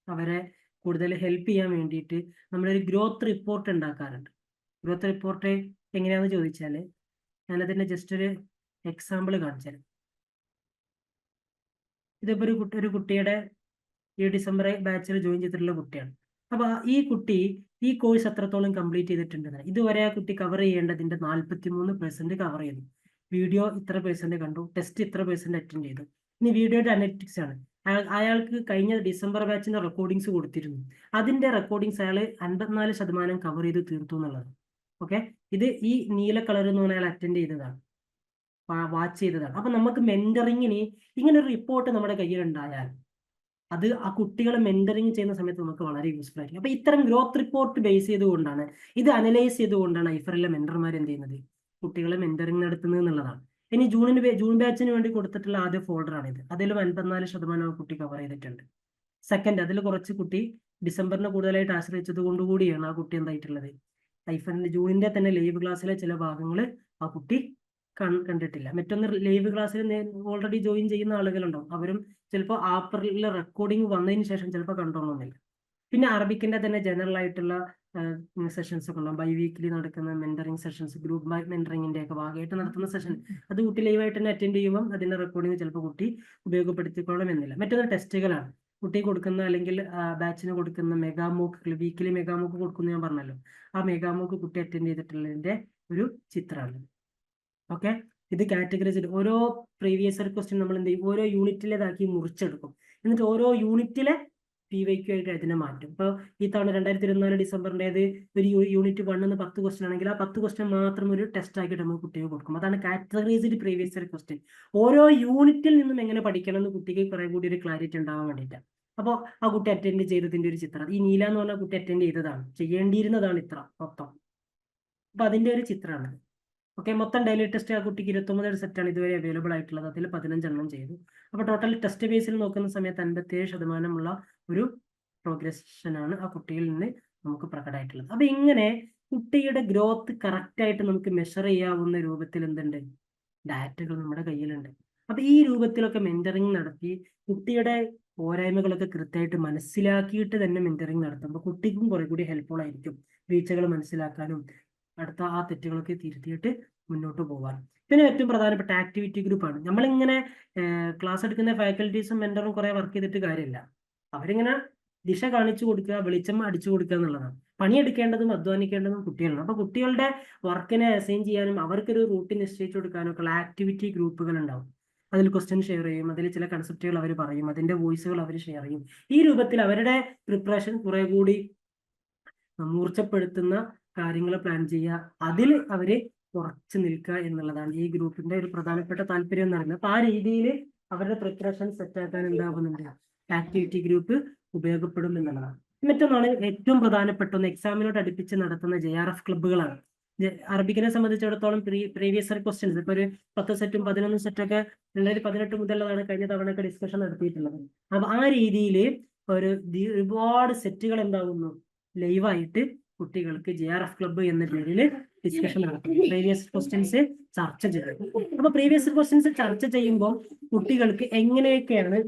അവരെ കൂടുതൽ ഹെൽപ്പ് ചെയ്യാൻ വേണ്ടിയിട്ട് നമ്മളൊരു ഗ്രോത്ത് റിപ്പോർട്ട് ഉണ്ടാക്കാറുണ്ട്. ഗ്രോത്ത് റിപ്പോർട്ട് എങ്ങനെയാണെന്ന് ചോദിച്ചാൽ ഞാനതിന്റെ ജസ്റ്റ് ഒരു എക്സാമ്പിൾ കാണിച്ചു തരാം. ഇതിപ്പോ ഒരു കുട്ടിയുടെ ഈ ഡിസംബർ ബാച്ചിൽ ജോയിൻ ചെയ്തിട്ടുള്ള കുട്ടിയാണ്. അപ്പൊ ഈ കുട്ടി ഈ കോഴ്സ് എത്രത്തോളം കംപ്ലീറ്റ് ചെയ്തിട്ടുണ്ടെന്ന് ഇതുവരെ ആ കുട്ടി കവർ ചെയ്യേണ്ടതിന്റെ 43% കവർ ചെയ്തു. വീഡിയോ ഇത്ര % കണ്ടു, ടെസ്റ്റ് ഇത്ര % അറ്റൻഡ് ചെയ്തു. ഇനി വീഡിയോയുടെ അനലിറ്റിക്സ് ആണ്. അയാൾക്ക് കഴിഞ്ഞ ഡിസംബർ ബാച്ചിന്റെ റെക്കോർഡിങ്സ് കൊടുത്തിരുന്നു. അതിന്റെ റെക്കോർഡിങ്സ് അയാൾ 54% കവർ ചെയ്ത് തീർത്തു എന്നുള്ളത്. ഓക്കെ, ഇത് ഈ നീല കളർ എന്ന് പറഞ്ഞാൽ അയാൾ അറ്റൻഡ് ചെയ്തതാണ്, വാച്ച് ചെയ്തതാണ്. അപ്പൊ നമുക്ക് മെന്ററിങ്ങിന് ഇങ്ങനെ ഒരു റിപ്പോർട്ട് നമ്മുടെ കയ്യിലുണ്ടായാൽ അത് ആ കുട്ടികളെ മെന്ററിങ് ചെയ്യുന്ന സമയത്ത് നമുക്ക് വളരെ യൂസ്ഫുൾ ആയിരിക്കും. അപ്പൊ ഇത്തരം ഗ്രോത്ത് റിപ്പോർട്ട് ബേസ് ചെയ്തുകൊണ്ടാണ്, ഇത് അനലൈസ് ചെയ്തുകൊണ്ടാണ് ഐഫറിലെ മെന്റർമാർ എന്ത് ചെയ്യുന്നത്, കുട്ടികളെ മെന്ററിങ് നടത്തുന്നത് എന്നുള്ളതാണ്. ഇനി ജൂൺ ബാച്ചിന് വേണ്ടി കൊടുത്തിട്ടുള്ള ആദ്യ ഫോൾഡറാണ് ഇത്. അതിലും 54% കുട്ടി കവർ ചെയ്തിട്ടുണ്ട്. സെക്കൻഡ്, അതിൽ കുറച്ച് കുട്ടി ഡിസംബറിനെ കൂടുതലായിട്ട് ആശ്രയിച്ചത് കൊണ്ടുകൂടിയാണ് ആ കുട്ടി എന്തായിട്ടുള്ളത്, ഐഫറിന്റെ ജൂണിന്റെ തന്നെ ലൈവ് ക്ലാസ്സിലെ ചില ഭാഗങ്ങൾ ആ കുട്ടി കണ്ടിട്ടില്ല. മറ്റൊന്ന്, ലൈവ് ക്ലാസ്സിൽ ഓൾറെഡി ജോയിൻ ചെയ്യുന്ന ആളുകളുണ്ടാവും, അവരും ചിലപ്പോൾ ആപ്പറിലെ റെക്കോർഡിംഗ് വന്നതിന് ശേഷം ചിലപ്പോൾ കണ്ടോണമെന്നില്ല. പിന്നെ അറബിക്കിന്റെ തന്നെ ജനറൽ ആയിട്ടുള്ള സെഷൻസ് ഒക്കെ ഉണ്ടാവും, ബൈ വീക്കിലി നടക്കുന്ന മെന്ററിംഗ് സെഷൻസ്, ഗ്രൂപ്പ് മെന്ററിംഗിന്റെ ഒക്കെ ഭാഗമായിട്ട് നടത്തുന്ന സെഷൻ, അത് കുട്ടി ലൈവായിട്ട് തന്നെ അറ്റൻഡ് ചെയ്യുമ്പോൾ അതിന്റെ റെക്കോർഡിംഗ് ചിലപ്പോൾ കുട്ടി ഉപയോഗപ്പെടുത്തിക്കൊള്ളണമെന്നില്ല. മറ്റൊന്ന് ടെസ്റ്റുകളാണ്. കുട്ടി കൊടുക്കുന്ന അല്ലെങ്കിൽ ബാച്ചിന് കൊടുക്കുന്ന മെഗാമോക്ക്, വീക്കിലി മെഗാമോക്ക് കൊടുക്കുന്ന ഞാൻ പറഞ്ഞല്ലോ, ആ മെഗാമോക്ക് കുട്ടി അറ്റൻഡ് ചെയ്തിട്ടുള്ളതിന്റെ ഒരു ചിത്രമാണ്. ഓക്കെ, ഇത് കാറ്റഗറൈസ് ഓരോ പ്രീവിയസ് ഇയർ ക്വസ്റ്റ്യൻ നമ്മൾ എന്ത് ചെയ്യും, ഓരോ യൂണിറ്റിലേതാക്കി മുറിച്ചെടുക്കും. എന്നിട്ട് ഓരോ യൂണിറ്റിലെ PYQ ആയിട്ട് അതിനെ മാറ്റും. ഇപ്പോൾ ഈ തവണ 2024 ഡിസംബറിൻ്റെത് ഒരു യൂണിറ്റ് 1 10 ക്വസ്റ്റ്യൻ ആണെങ്കിൽ ആ 10 ക്വസ്റ്റ്യൻ മാത്രം ഒരു ടെസ്റ്റ് ആക്കിയിട്ട് നമുക്ക് കുട്ടികൾ കൊടുക്കും. അതാണ് കാറ്റഗറൈസ്ഡ് പ്രീവിയസ് ഇയർ ക്വസ്റ്റ്യൻ. ഓരോ യൂണിറ്റിൽ നിന്നും എങ്ങനെ പഠിക്കണം എന്ന് കുട്ടിക്ക് കുറെ കൂടി ഒരു ക്ലാരിറ്റി ഉണ്ടാവാൻ വേണ്ടിയിട്ടാണ്. അപ്പോൾ ആ കുട്ടി അറ്റൻഡ് ചെയ്തതിന്റെ ഒരു ചിത്രം, ഈ നീല എന്ന് പറഞ്ഞ കുട്ടി അറ്റൻഡ് ചെയ്തതാണ്, ചെയ്യേണ്ടിയിരുന്നതാണ് ഇത്ര മൊത്തം. അപ്പൊ അതിന്റെ ഒരു ചിത്രമാണ്. ഓക്കെ, മൊത്തം ഡെയിലി ടെസ്റ്റ് ആ കുട്ടിക്ക് 29 സെറ്റാണ് ഇതുവരെ അവൈലബിൾ ആയിട്ടുള്ളത്. അതിൽ 15 എണ്ണം ചെയ്തു. അപ്പോൾ ടോട്ടൽ ടെസ്റ്റ് ബേസിൽ നോക്കുന്ന സമയത്ത് 57% ഒരു പ്രോഗ്രഷനാണ് ആ കുട്ടിയിൽ നിന്ന് നമുക്ക് പ്രകടമായിട്ടുള്ളത്. അപ്പൊ ഇങ്ങനെ കുട്ടിയുടെ ഗ്രോത്ത് കറക്റ്റ് ആയിട്ട് നമുക്ക് മെഷർ ചെയ്യാവുന്ന രൂപത്തിൽ എന്തുണ്ട്, ഡാറ്റകൾ നമ്മുടെ കയ്യിലുണ്ട്. അപ്പൊ ഈ രൂപത്തിലൊക്കെ മെന്ററിങ് നടത്തി കുട്ടിയുടെ പോരായ്മകളൊക്കെ കൃത്യമായിട്ട് മനസ്സിലാക്കിയിട്ട് തന്നെ മെന്ററിങ് നടത്തുമ്പോൾ കുട്ടിക്കും കുറെ കൂടി ഹെൽപ്ഫുൾ ആയിരിക്കും. വീഴ്ചകൾ മനസ്സിലാക്കാനും അടുത്ത ആ തെറ്റുകളൊക്കെ തിരുത്തിയിട്ട് മുന്നോട്ട് പോകാൻ. പിന്നെ ഏറ്റവും പ്രധാനപ്പെട്ട ആക്ടിവിറ്റി ഗ്രൂപ്പാണ്. നമ്മളിങ്ങനെ ക്ലാസ് എടുക്കുന്ന ഫാക്കൽറ്റീസും മെന്ററും കുറെ വർക്ക് ചെയ്തിട്ട് കാര്യമില്ല. അവരിങ്ങനെ ദിശ കാണിച്ചു കൊടുക്കുക, വെളിച്ചം അടിച്ചു കൊടുക്കുക എന്നുള്ളതാണ്. പണിയെടുക്കേണ്ടതും അധ്വാനിക്കേണ്ടതും കുട്ടികളാണ്. അപ്പൊ കുട്ടികളുടെ വർക്കിനെ അസൈൻ ചെയ്യാനും അവർക്കൊരു റൂട്ട് നിശ്ചയിച്ചു കൊടുക്കാനും ഒക്കെ ഉള്ള ആക്ടിവിറ്റി ഗ്രൂപ്പുകൾ ഉണ്ടാവും. അതിൽ ക്വസ്റ്റ്യൻ ഷെയർ ചെയ്യും, അതിൽ ചില കൺസെപ്റ്റുകൾ അവർ പറയും, അതിന്റെ വോയിസുകൾ അവർ ഷെയർ ചെയ്യും. ഈ രൂപത്തിൽ അവരുടെ പ്രിപ്പറേഷൻ കുറെ കൂടി മൂർച്ചപ്പെടുത്തുന്ന കാര്യങ്ങൾ പ്ലാൻ ചെയ്യുക, അതിൽ അവര് ഉറച്ചു നിൽക്കുക എന്നുള്ളതാണ് ഈ ഗ്രൂപ്പിന്റെ ഒരു പ്രധാനപ്പെട്ട താല്പര്യം എന്ന് പറയുന്നത്. അപ്പൊ ആ രീതിയിൽ അവരുടെ പ്രിപ്പറേഷൻ സെറ്റ് ആക്കാൻ ഉണ്ടാകുന്നുണ്ട് ആക്ടിവിറ്റി ഗ്രൂപ്പ് ഉപയോഗപ്പെടും എന്നുള്ളതാണ്. മറ്റൊന്നാണ് ഏറ്റവും പ്രധാനപ്പെട്ട ഒന്ന്, എക്സാമിനോട് അടുപ്പിച്ച് നടത്തുന്ന JRF ക്ലബ്ബുകളാണ്. അറബിക്കിനെ സംബന്ധിച്ചിടത്തോളം പ്രീവിയസ് ഇയർ ക്വസ്റ്റ്യൻസ് ഇപ്പൊ ഒരു 10 സെറ്റും 11 സെറ്റൊക്കെ 2018 മുതലുള്ളതാണ് കഴിഞ്ഞ തവണയൊക്കെ ഡിസ്കഷൻ നടത്തിയിട്ടുള്ളത്. അപ്പൊ ആ രീതിയിൽ ഒരുപാട് സെറ്റുകൾ എന്താകുന്നു ലൈവായിട്ട് കുട്ടികൾക്ക് JRF ക്ലബ്ബ് എന്ന പേരിൽ ഡിസ്കഷൻ നടത്തും. പ്രീവിയസ് ക്വസ്റ്റ്യൻസ് ചർച്ച ചെയ്യും. അപ്പൊ പ്രീവിയസ് ക്വസ്റ്റ്യൻസ് ചർച്ച ചെയ്യുമ്പോൾ കുട്ടികൾക്ക് എങ്ങനെയൊക്കെയാണ്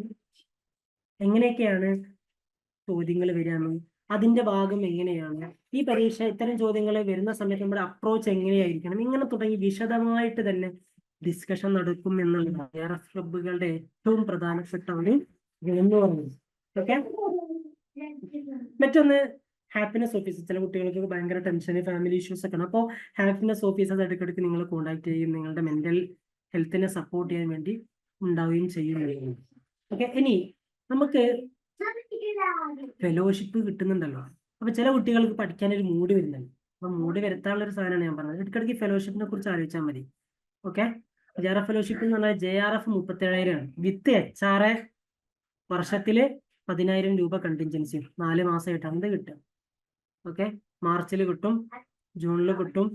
ചോദ്യങ്ങൾ വരികയെന്നും അതിന്റെ ഭാഗം എങ്ങനെയാണ്, ഈ പരീക്ഷ ഇത്തരം ചോദ്യങ്ങൾ വരുന്ന സമയത്ത് നമ്മുടെ അപ്രോച്ച് എങ്ങനെയായിരിക്കണം, ഇങ്ങനെ തുടങ്ങി വിശദമായിട്ട് തന്നെ ഡിസ്കഷൻ നടക്കും എന്നുള്ളതാണ് JRF ക്ലബ്ബുകളുടെ ഏറ്റവും പ്രധാനപ്പെട്ട ഒരു ഗുണമെന്ന് പറയുന്നത്. ഓക്കെ. മറ്റൊന്ന് ഹാപ്പിനെസ് ഓഫീസർ. ചില കുട്ടികൾക്ക് ഭയങ്കര ടെൻഷൻ, ഫാമിലി ഇഷ്യൂസ് ഒക്കെ ആണ്. അപ്പോൾ ഹാപ്പിനെസ് ഓഫീസേഴ്സ് ഇടയ്ക്കിടയ്ക്ക് നിങ്ങൾ കോൺടാക്ട് ചെയ്യും, നിങ്ങളുടെ മെന്റൽ ഹെൽത്തിനെ സപ്പോർട്ട് ചെയ്യാൻ വേണ്ടി ഉണ്ടാവുകയും ചെയ്യും. ഓക്കെ. ഇനി നമുക്ക് ഫെലോഷിപ്പ് കിട്ടുന്നുണ്ടല്ലോ. അപ്പൊ ചില കുട്ടികൾക്ക് പഠിക്കാൻ ഒരു മൂഡ് വരുന്നുണ്ട്. അപ്പൊ മൂഡ് വരുത്താനുള്ള ഒരു സാധനമാണ് ഞാൻ പറഞ്ഞത്. ഇടയ്ക്കിടയ്ക്ക് ഫെലോഷിപ്പിനെ കുറിച്ച് ആലോചിച്ചാൽ മതി. ഓക്കെ. JRF ഫെലോഷിപ്പ് എന്ന് പറഞ്ഞാൽ JRF 37,000 ആണ്. വിത്ത് HRA വർഷത്തില് 10,000 രൂപ കണ്ടിൻജൻസി 4 മാസമായിട്ടാണ് ഇത് കിട്ടുക. ഓക്കെ. മാർച്ചിൽ കിട്ടും, ജൂണിൽ കിട്ടും,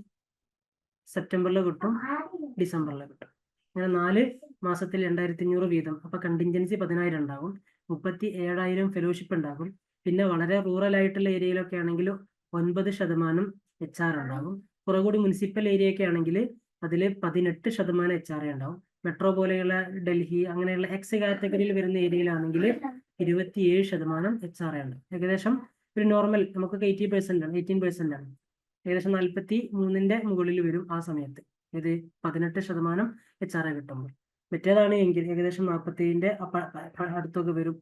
സെപ്റ്റംബറിൽ കിട്ടും, ഡിസംബറിൽ കിട്ടും. അങ്ങനെ 4 മാസത്തിൽ 2,500 വീതം. അപ്പൊ കണ്ടിൻജൻസി 10,000 ഉണ്ടാകും. 37,000 ഫെലോഷിപ്പ് ഉണ്ടാകും. പിന്നെ വളരെ റൂറൽ ആയിട്ടുള്ള ഏരിയയിലൊക്കെ ആണെങ്കിൽ 9% HR ഉണ്ടാകും. കുറെ കൂടി മുനിസിപ്പൽ ഏരിയ ഒക്കെ ആണെങ്കിൽ അതിൽ 18% HRA ഉണ്ടാവും. മെട്രോ പോലെയുള്ള ഡൽഹി അങ്ങനെയുള്ള എക്സ് കാറ്റഗറിയിൽ വരുന്ന ഏരിയയിലാണെങ്കിൽ 27% HRA ഉണ്ട്. ഏകദേശം ഒരു നോർമൽ നമുക്കൊക്കെ 18% ആണ്. ഏകദേശം 43ന്റെ മുകളിൽ വരും ആ സമയത്ത്. ഇത് 18% HRA കിട്ടുമ്പോൾ. മറ്റേതാണ് എങ്കിൽ ഏകദേശം 47ന്റെ അടുത്തൊക്കെ വരും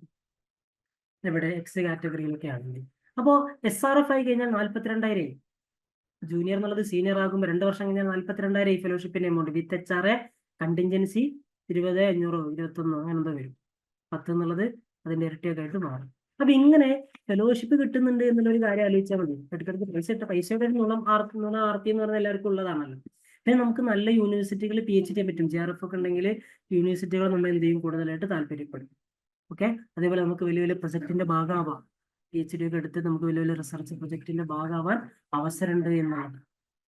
ഇവിടെ എക്സ് കാറ്റഗറിയിലൊക്കെ ആണെങ്കിൽ. അപ്പോൾ SRF ആയി കഴിഞ്ഞാൽ 42,000. ജൂനിയർ എന്നുള്ളത് സീനിയർ ആകുമ്പോൾ 2 വർഷം കഴിഞ്ഞാൽ 42,000 ഫെലോഷിപ്പിന്റെ എമൗണ്ട് വിത്ത് HRA. കണ്ടിൻജൻസി 20,500 21 അങ്ങനെ എന്തോ വരും. 10 എന്നുള്ളത് അതിന്റെ ഇരട്ടിയൊക്കെ ആയിട്ട് മാറും. അപ്പൊ ഇങ്ങനെ ഫെലോഷിപ്പ് കിട്ടുന്നുണ്ട് എന്നുള്ളൊരു കാര്യം ആലോചിച്ചാൽ മതി. ഇടയ്ക്കിടയ്ക്ക് പൈസയുടെ ആർത്തി എന്ന് പറഞ്ഞാൽ എല്ലാവർക്കും ഉള്ളതാണല്ലോ. പിന്നെ നമുക്ക് നല്ല യൂണിവേഴ്സിറ്റികൾ PhD ചെയ്യാൻ പറ്റും. JRF ഒക്കെ ഉണ്ടെങ്കിൽ യൂണിവേഴ്സിറ്റികൾ നമ്മൾ എന്ത് ചെയ്യും, കൂടുതലായിട്ട് താല്പര്യപ്പെടും. ഓക്കെ. അതേപോലെ നമുക്ക് വലിയ വലിയ പ്രൊജക്ടിന്റെ ഭാഗമാവാം. PhD ഒക്കെ എടുത്ത് നമുക്ക് വലിയ വലിയ റിസർച്ച് പ്രൊജക്ടിന്റെ ഭാഗമാവാൻ അവസരമുണ്ട് എന്നുള്ളത്.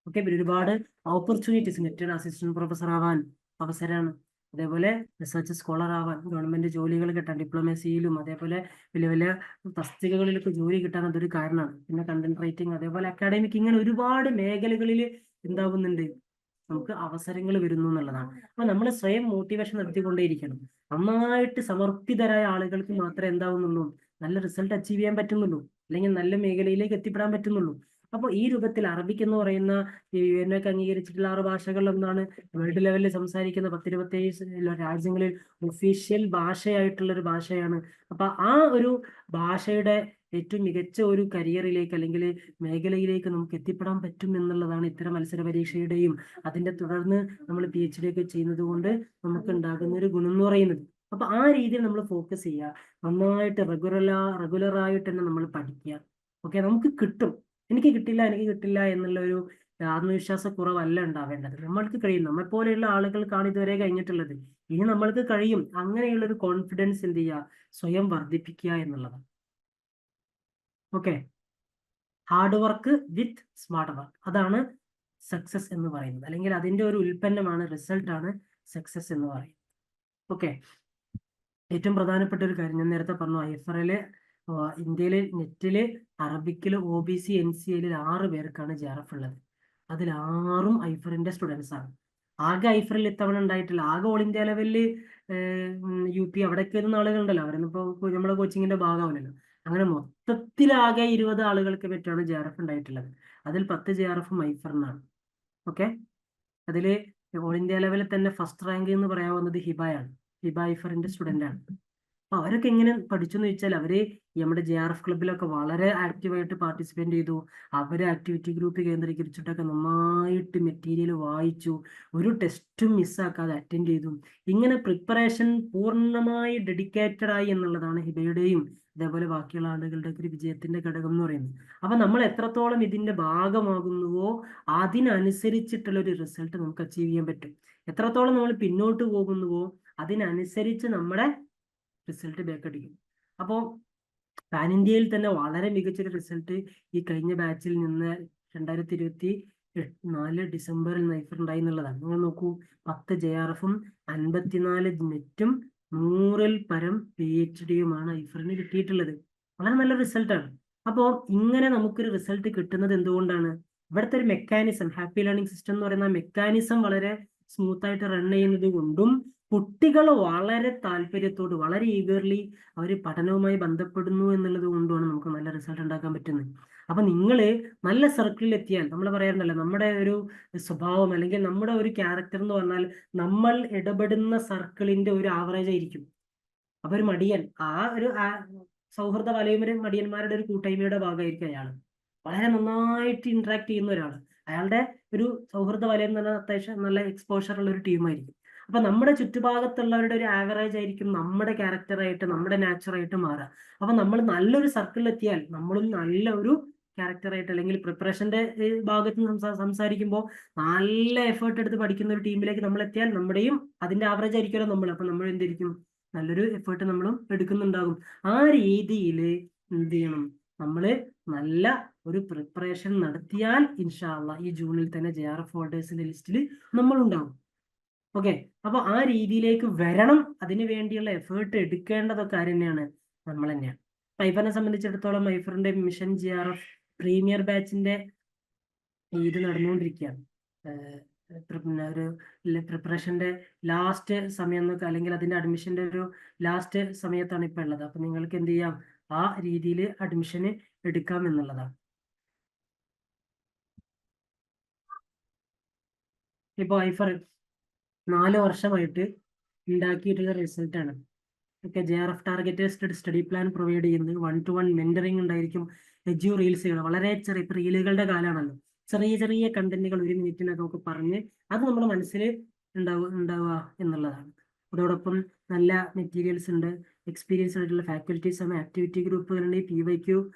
ഓക്കെ. പിന്നെ ഒരുപാട് ഓപ്പർച്യൂണിറ്റീസ്, നെറ്റഡ് അസിസ്റ്റന്റ് പ്രൊഫസർ ആവാൻ അവസരമാണ്. അതേപോലെ റിസർച്ച് സ്കോളർ ആവാൻ, ഗവൺമെന്റ് ജോലികൾ കിട്ടാൻ, ഡിപ്ലോമസിയിലും അതേപോലെ വലിയ വലിയ തസ്തികകളിലൊക്കെ ജോലി കിട്ടാൻ അതൊരു കാരണമാണ്. പിന്നെ കണ്ടന്റ് റൈറ്റിംഗ്, അതേപോലെ അക്കാഡമിക്, ഇങ്ങനെ ഒരുപാട് മേഖലകളിൽ എന്താവുന്നുണ്ട്, നമുക്ക് അവസരങ്ങൾ വരുന്നു എന്നുള്ളതാണ്. അപ്പൊ നമ്മൾ സ്വയം മോട്ടിവേഷൻ നടത്തിക്കൊണ്ടേയിരിക്കണം. നന്നായിട്ട് സമർപ്പിതരായ ആളുകൾക്ക് മാത്രമേ എന്താവുന്നുള്ളൂ, നല്ല റിസൾട്ട് അച്ചീവ് ചെയ്യാൻ പറ്റുന്നുള്ളൂ, അല്ലെങ്കിൽ നല്ല മേഖലയിലേക്ക് എത്തിപ്പെടാൻ പറ്റുന്നുള്ളൂ. അപ്പൊ ഈ രൂപത്തിൽ അറബിക് എന്ന് പറയുന്ന UN ഒക്കെ അംഗീകരിച്ചിട്ടുള്ള 6 ഭാഷകളിലൊന്നാണ്. വേൾഡ് ലെവലിൽ സംസാരിക്കുന്ന 10-27 രാജ്യങ്ങളിൽ ഒഫീഷ്യൽ ഭാഷയായിട്ടുള്ള ഒരു ഭാഷയാണ്. അപ്പൊ ആ ഒരു ഭാഷയുടെ ഏറ്റവും മികച്ച ഒരു കരിയറിലേക്ക് അല്ലെങ്കിൽ മേഖലയിലേക്ക് നമുക്ക് എത്തിപ്പെടാൻ പറ്റും എന്നുള്ളതാണ് ഇത്തരം മത്സര പരീക്ഷയുടെയും അതിന്റെ തുടർന്ന് നമ്മൾ PhD ഒക്കെ ചെയ്യുന്നത് കൊണ്ട് നമുക്ക് ഉണ്ടാകുന്ന ഒരു ഗുണം എന്ന് പറയുന്നത്. അപ്പൊ ആ രീതിയിൽ നമ്മൾ ഫോക്കസ് ചെയ്യുക, നന്നായിട്ട് റെഗുലർ ആയിട്ട് തന്നെ നമ്മൾ പഠിക്കുക. ഓക്കെ. നമുക്ക് കിട്ടും. എനിക്ക് കിട്ടില്ല എന്നുള്ള ഒരു ആത്മവിശ്വാസ കുറവല്ല ഉണ്ടാവേണ്ടത്. നമ്മൾക്ക് കഴിയും. നമ്മെ പോലെയുള്ള ആളുകൾക്കാണ് ഇതുവരെ കഴിഞ്ഞിട്ടുള്ളത്. ഇനി നമ്മൾക്ക് കഴിയും. അങ്ങനെയുള്ള ഒരു കോൺഫിഡൻസ് എന്ത് ചെയ്യുക, സ്വയം വർദ്ധിപ്പിക്കുക എന്നുള്ളതാണ്. Okay. Hard work with smart work, അതാണ് സക്സസ് എന്ന് പറയുന്നത്. അല്ലെങ്കിൽ അതിന്റെ ഒരു ഉൽപ്പന്നമാണ്, റിസൾട്ടാണ് സക്സസ് എന്ന് പറയുന്നത്. ഓക്കെ. ഏറ്റവും പ്രധാനപ്പെട്ട ഒരു കാര്യം ഞാൻ നേരത്തെ പറഞ്ഞു, IFRA ഇന്ത്യയിലെ നെറ്റില് അറബിക്കില് OBC NCA 6 പേർക്കാണ് JRF ഉള്ളത്. അതിൽ 6ഉം IFRന്റെ സ്റ്റുഡൻസ് ആണ്. ആകെ ഐഫറിൽ ഇത്തവണ ഉണ്ടായിട്ടില്ല. ആകെ ഓൾ ഇന്ത്യ ലെവലില് UP അവിടെയൊക്കെ വരുന്ന ആളുകളുണ്ടല്ലോ, അവരൊന്നും ഇപ്പോൾ നമ്മളെ കോച്ചിങ്ങിന്റെ ഭാഗമാവില്ലല്ലോ. അങ്ങനെ മൊത്തത്തിലാകെ 20 ആളുകൾക്ക് പറ്റാണ് JRF ഉണ്ടായിട്ടുള്ളത്. അതിൽ 10 JRF ഐഫറിനാണ്. ഓക്കെ, അതില് ഓൾ ഇന്ത്യ ലെവലിൽ തന്നെ ഫസ്റ്റ് റാങ്ക് എന്ന് പറയാവുന്നത് ഹിബയാണ്. ഹിബ ഐഫറിന്റെ സ്റ്റുഡന്റ് ആണ്. അപ്പൊ അവരൊക്കെ എങ്ങനെ പഠിച്ചു എന്ന് വെച്ചാൽ അവര് നമ്മുടെ JRF ക്ലബിലൊക്കെ വളരെ ആക്റ്റീവായിട്ട് പാർട്ടിസിപ്പേറ്റ് ചെയ്തു. അവര് ആക്ടിവിറ്റി ഗ്രൂപ്പ് കേന്ദ്രീകരിച്ചിട്ടൊക്കെ നന്നായിട്ട് മെറ്റീരിയൽ വായിച്ചു, ഒരു ടെസ്റ്റും മിസ്സാക്കാതെ അറ്റൻഡ് ചെയ്തു. ഇങ്ങനെ പ്രിപ്പറേഷൻ പൂർണ്ണമായി ഡെഡിക്കേറ്റഡ് ആയി എന്നുള്ളതാണ് ഹിബയുടെയും അതേപോലെ ബാക്കിയുള്ള ആളുകളുടെ ഒക്കെ ഒരു വിജയത്തിന്റെ ഘടകം എന്ന് പറയുന്നത്. അപ്പൊ നമ്മൾ എത്രത്തോളം ഇതിന്റെ ഭാഗമാകുന്നുവോ അതിനനുസരിച്ചിട്ടുള്ള ഒരു റിസൾട്ട് നമുക്ക് അച്ചീവ് ചെയ്യാൻ പറ്റും. എത്രത്തോളം നമ്മൾ പിന്നോട്ട് പോകുന്നുവോ അതിനനുസരിച്ച് നമ്മുടെ റിസൾട്ട് ബാക്കടിക്കും. അപ്പോൾ പാൻ ഇന്ത്യയിൽ തന്നെ വളരെ മികച്ചൊരു റിസൾട്ട് ഈ കഴിഞ്ഞ ബാച്ചിൽ നിന്ന് 2024 ഡിസംബറിൽ ഐഫർ ഉണ്ടായി എന്നുള്ളതാണ്. നിങ്ങൾ നോക്കൂ, 10 JRFും 54 നെറ്റും 100-ൽ പരം PhDയുമാണ് ഐഫറിന് കിട്ടിയിട്ടുള്ളത്. വളരെ നല്ല റിസൾട്ടാണ്. അപ്പോൾ ഇങ്ങനെ നമുക്കൊരു റിസൾട്ട് കിട്ടുന്നത് എന്തുകൊണ്ടാണ്? ഇവിടുത്തെ ഒരു മെക്കാനിസം, ഹാപ്പി ലേണിംഗ് സിസ്റ്റം എന്ന് പറയുന്ന മെക്കാനിസം വളരെ സ്മൂത്ത് ആയിട്ട് റൺ ചെയ്യുന്നത് കൊണ്ടും കുട്ടികൾ വളരെ താല്പര്യത്തോട് വളരെ ഈഗർലി അവർ പഠനവുമായി ബന്ധപ്പെടുന്നു എന്നുള്ളത് കൊണ്ടുമാണ് നമുക്ക് നല്ല റിസൾട്ട് ഉണ്ടാക്കാൻ പറ്റുന്നത്. അപ്പൊ നിങ്ങൾ നല്ല സർക്കിളിൽ എത്തിയാൽ, നമ്മൾ പറയാറുണ്ടല്ലോ നമ്മുടെ ഒരു സ്വഭാവം അല്ലെങ്കിൽ നമ്മുടെ ഒരു ക്യാരക്ടർ എന്ന് പറഞ്ഞാൽ നമ്മൾ ഇടപെടുന്ന സർക്കിളിന്റെ ഒരു ആവറേജ് ആയിരിക്കും. അപ്പൊ ഒരു മടിയൻ, ആ ഒരു സൗഹൃദ വലയമൊരു മടിയന്മാരുടെ ഒരു കൂട്ടായ്മയുടെ ഭാഗമായിരിക്കും അയാൾ. വളരെ നന്നായിട്ട് ഇന്ററാക്ട് ചെയ്യുന്ന ഒരാൾ, അയാളുടെ ഒരു സൗഹൃദ വലയം എന്ന് പറഞ്ഞാൽ അത്യാവശ്യം നല്ല എക്സ്പോഷർ ഉള്ള ഒരു ടീമായിരിക്കും. അപ്പൊ നമ്മുടെ ചുറ്റുഭാഗത്തുള്ളവരുടെ ഒരു ആവറേജ് ആയിരിക്കും നമ്മുടെ ക്യാരക്ടറായിട്ട് നമ്മുടെ നാച്ചറായിട്ട് മാറുക. അപ്പൊ നമ്മൾ നല്ലൊരു സർക്കിളിൽ എത്തിയാൽ നമ്മളും നല്ല ഒരു ക്യാരക്ടറായിട്ട് അല്ലെങ്കിൽ പ്രിപ്പറേഷന്റെ ഭാഗത്ത് സംസാരിക്കുമ്പോൾ നല്ല എഫേർട്ട് എടുത്ത് പഠിക്കുന്ന ഒരു ടീമിലേക്ക് നമ്മൾ എത്തിയാൽ നമ്മുടെയും അതിന്റെ ആവറേജ് ആയിരിക്കുമല്ലോ നമ്മൾ. അപ്പൊ നമ്മൾ എന്തായിരിക്കും, നല്ലൊരു എഫേർട്ട് നമ്മളും എടുക്കുന്നുണ്ടാകും. ആ രീതിയിൽ എന്ത് ചെയ്യണം, നമ്മള് നല്ല ഒരു പ്രിപ്പറേഷൻ നടത്തിയാൽ ഇൻഷാ അല്ലാഹ് ഈ ജൂണിൽ തന്നെ JRF ഹോൾഡേഴ്സിന്റെ ലിസ്റ്റിൽ നമ്മൾ ഉണ്ടാവും. ഓക്കെ, അപ്പൊ ആ രീതിയിലേക്ക് വരണം. അതിനു വേണ്ടിയുള്ള എഫേർട്ട് എടുക്കേണ്ടതൊക്കെ ആര് തന്നെയാണ്? നമ്മൾ തന്നെയാണ്. ഐഫറിനെ സംബന്ധിച്ചിടത്തോളം ഐഫറിന്റെ മിഷൻ JRF പ്രീമിയർ ബാച്ചിന്റെ ഇത് നടന്നുകൊണ്ടിരിക്കുകയാണ്. പിന്നെ ഒരു പ്രിപ്പറേഷന്റെ ലാസ്റ്റ് സമയം എന്നൊക്കെ, അല്ലെങ്കിൽ അതിന്റെ അഡ്മിഷന്റെ ഒരു ലാസ്റ്റ് സമയത്താണ് ഇപ്പൊ ഉള്ളത്. അപ്പൊ നിങ്ങൾക്ക് എന്ത് ചെയ്യാം, ആ രീതിയിൽ അഡ്മിഷന് എടുക്കാം എന്നുള്ളതാണ്. ഇപ്പൊ ഐഫർ 4 വർഷമായിട്ട് ഉണ്ടാക്കിയിട്ടുള്ള റിസൾട്ടാണ്. ഒക്കെ JRF targeted study plan provide ചെയ്യുന്നത്, 1-to-1 മെന്ററിംഗ് ഉണ്ടായിരിക്കും. എജ്യു റീൽസുകൾ വളരെ ചെറിയ, ഇപ്പൊ റീലുകളുടെ കാലമാണല്ലോ, ചെറിയ ചെറിയ കണ്ടന്റുകൾ 1 മിനിറ്റിനൊക്കെ നമുക്ക് പറഞ്ഞ് അത് നമ്മുടെ മനസ്സിൽ ഉണ്ടാവുക എന്നുള്ളതാണ്. അതോടൊപ്പം നല്ല മെറ്റീരിയൽസ് ഉണ്ട്, എക്സ്പീരിയൻസ് ആയിട്ടുള്ള ഫാക്കൽറ്റീസ് ആണ്, ആക്ടിവിറ്റി ഗ്രൂപ്പുകളുണ്ട്, PYQ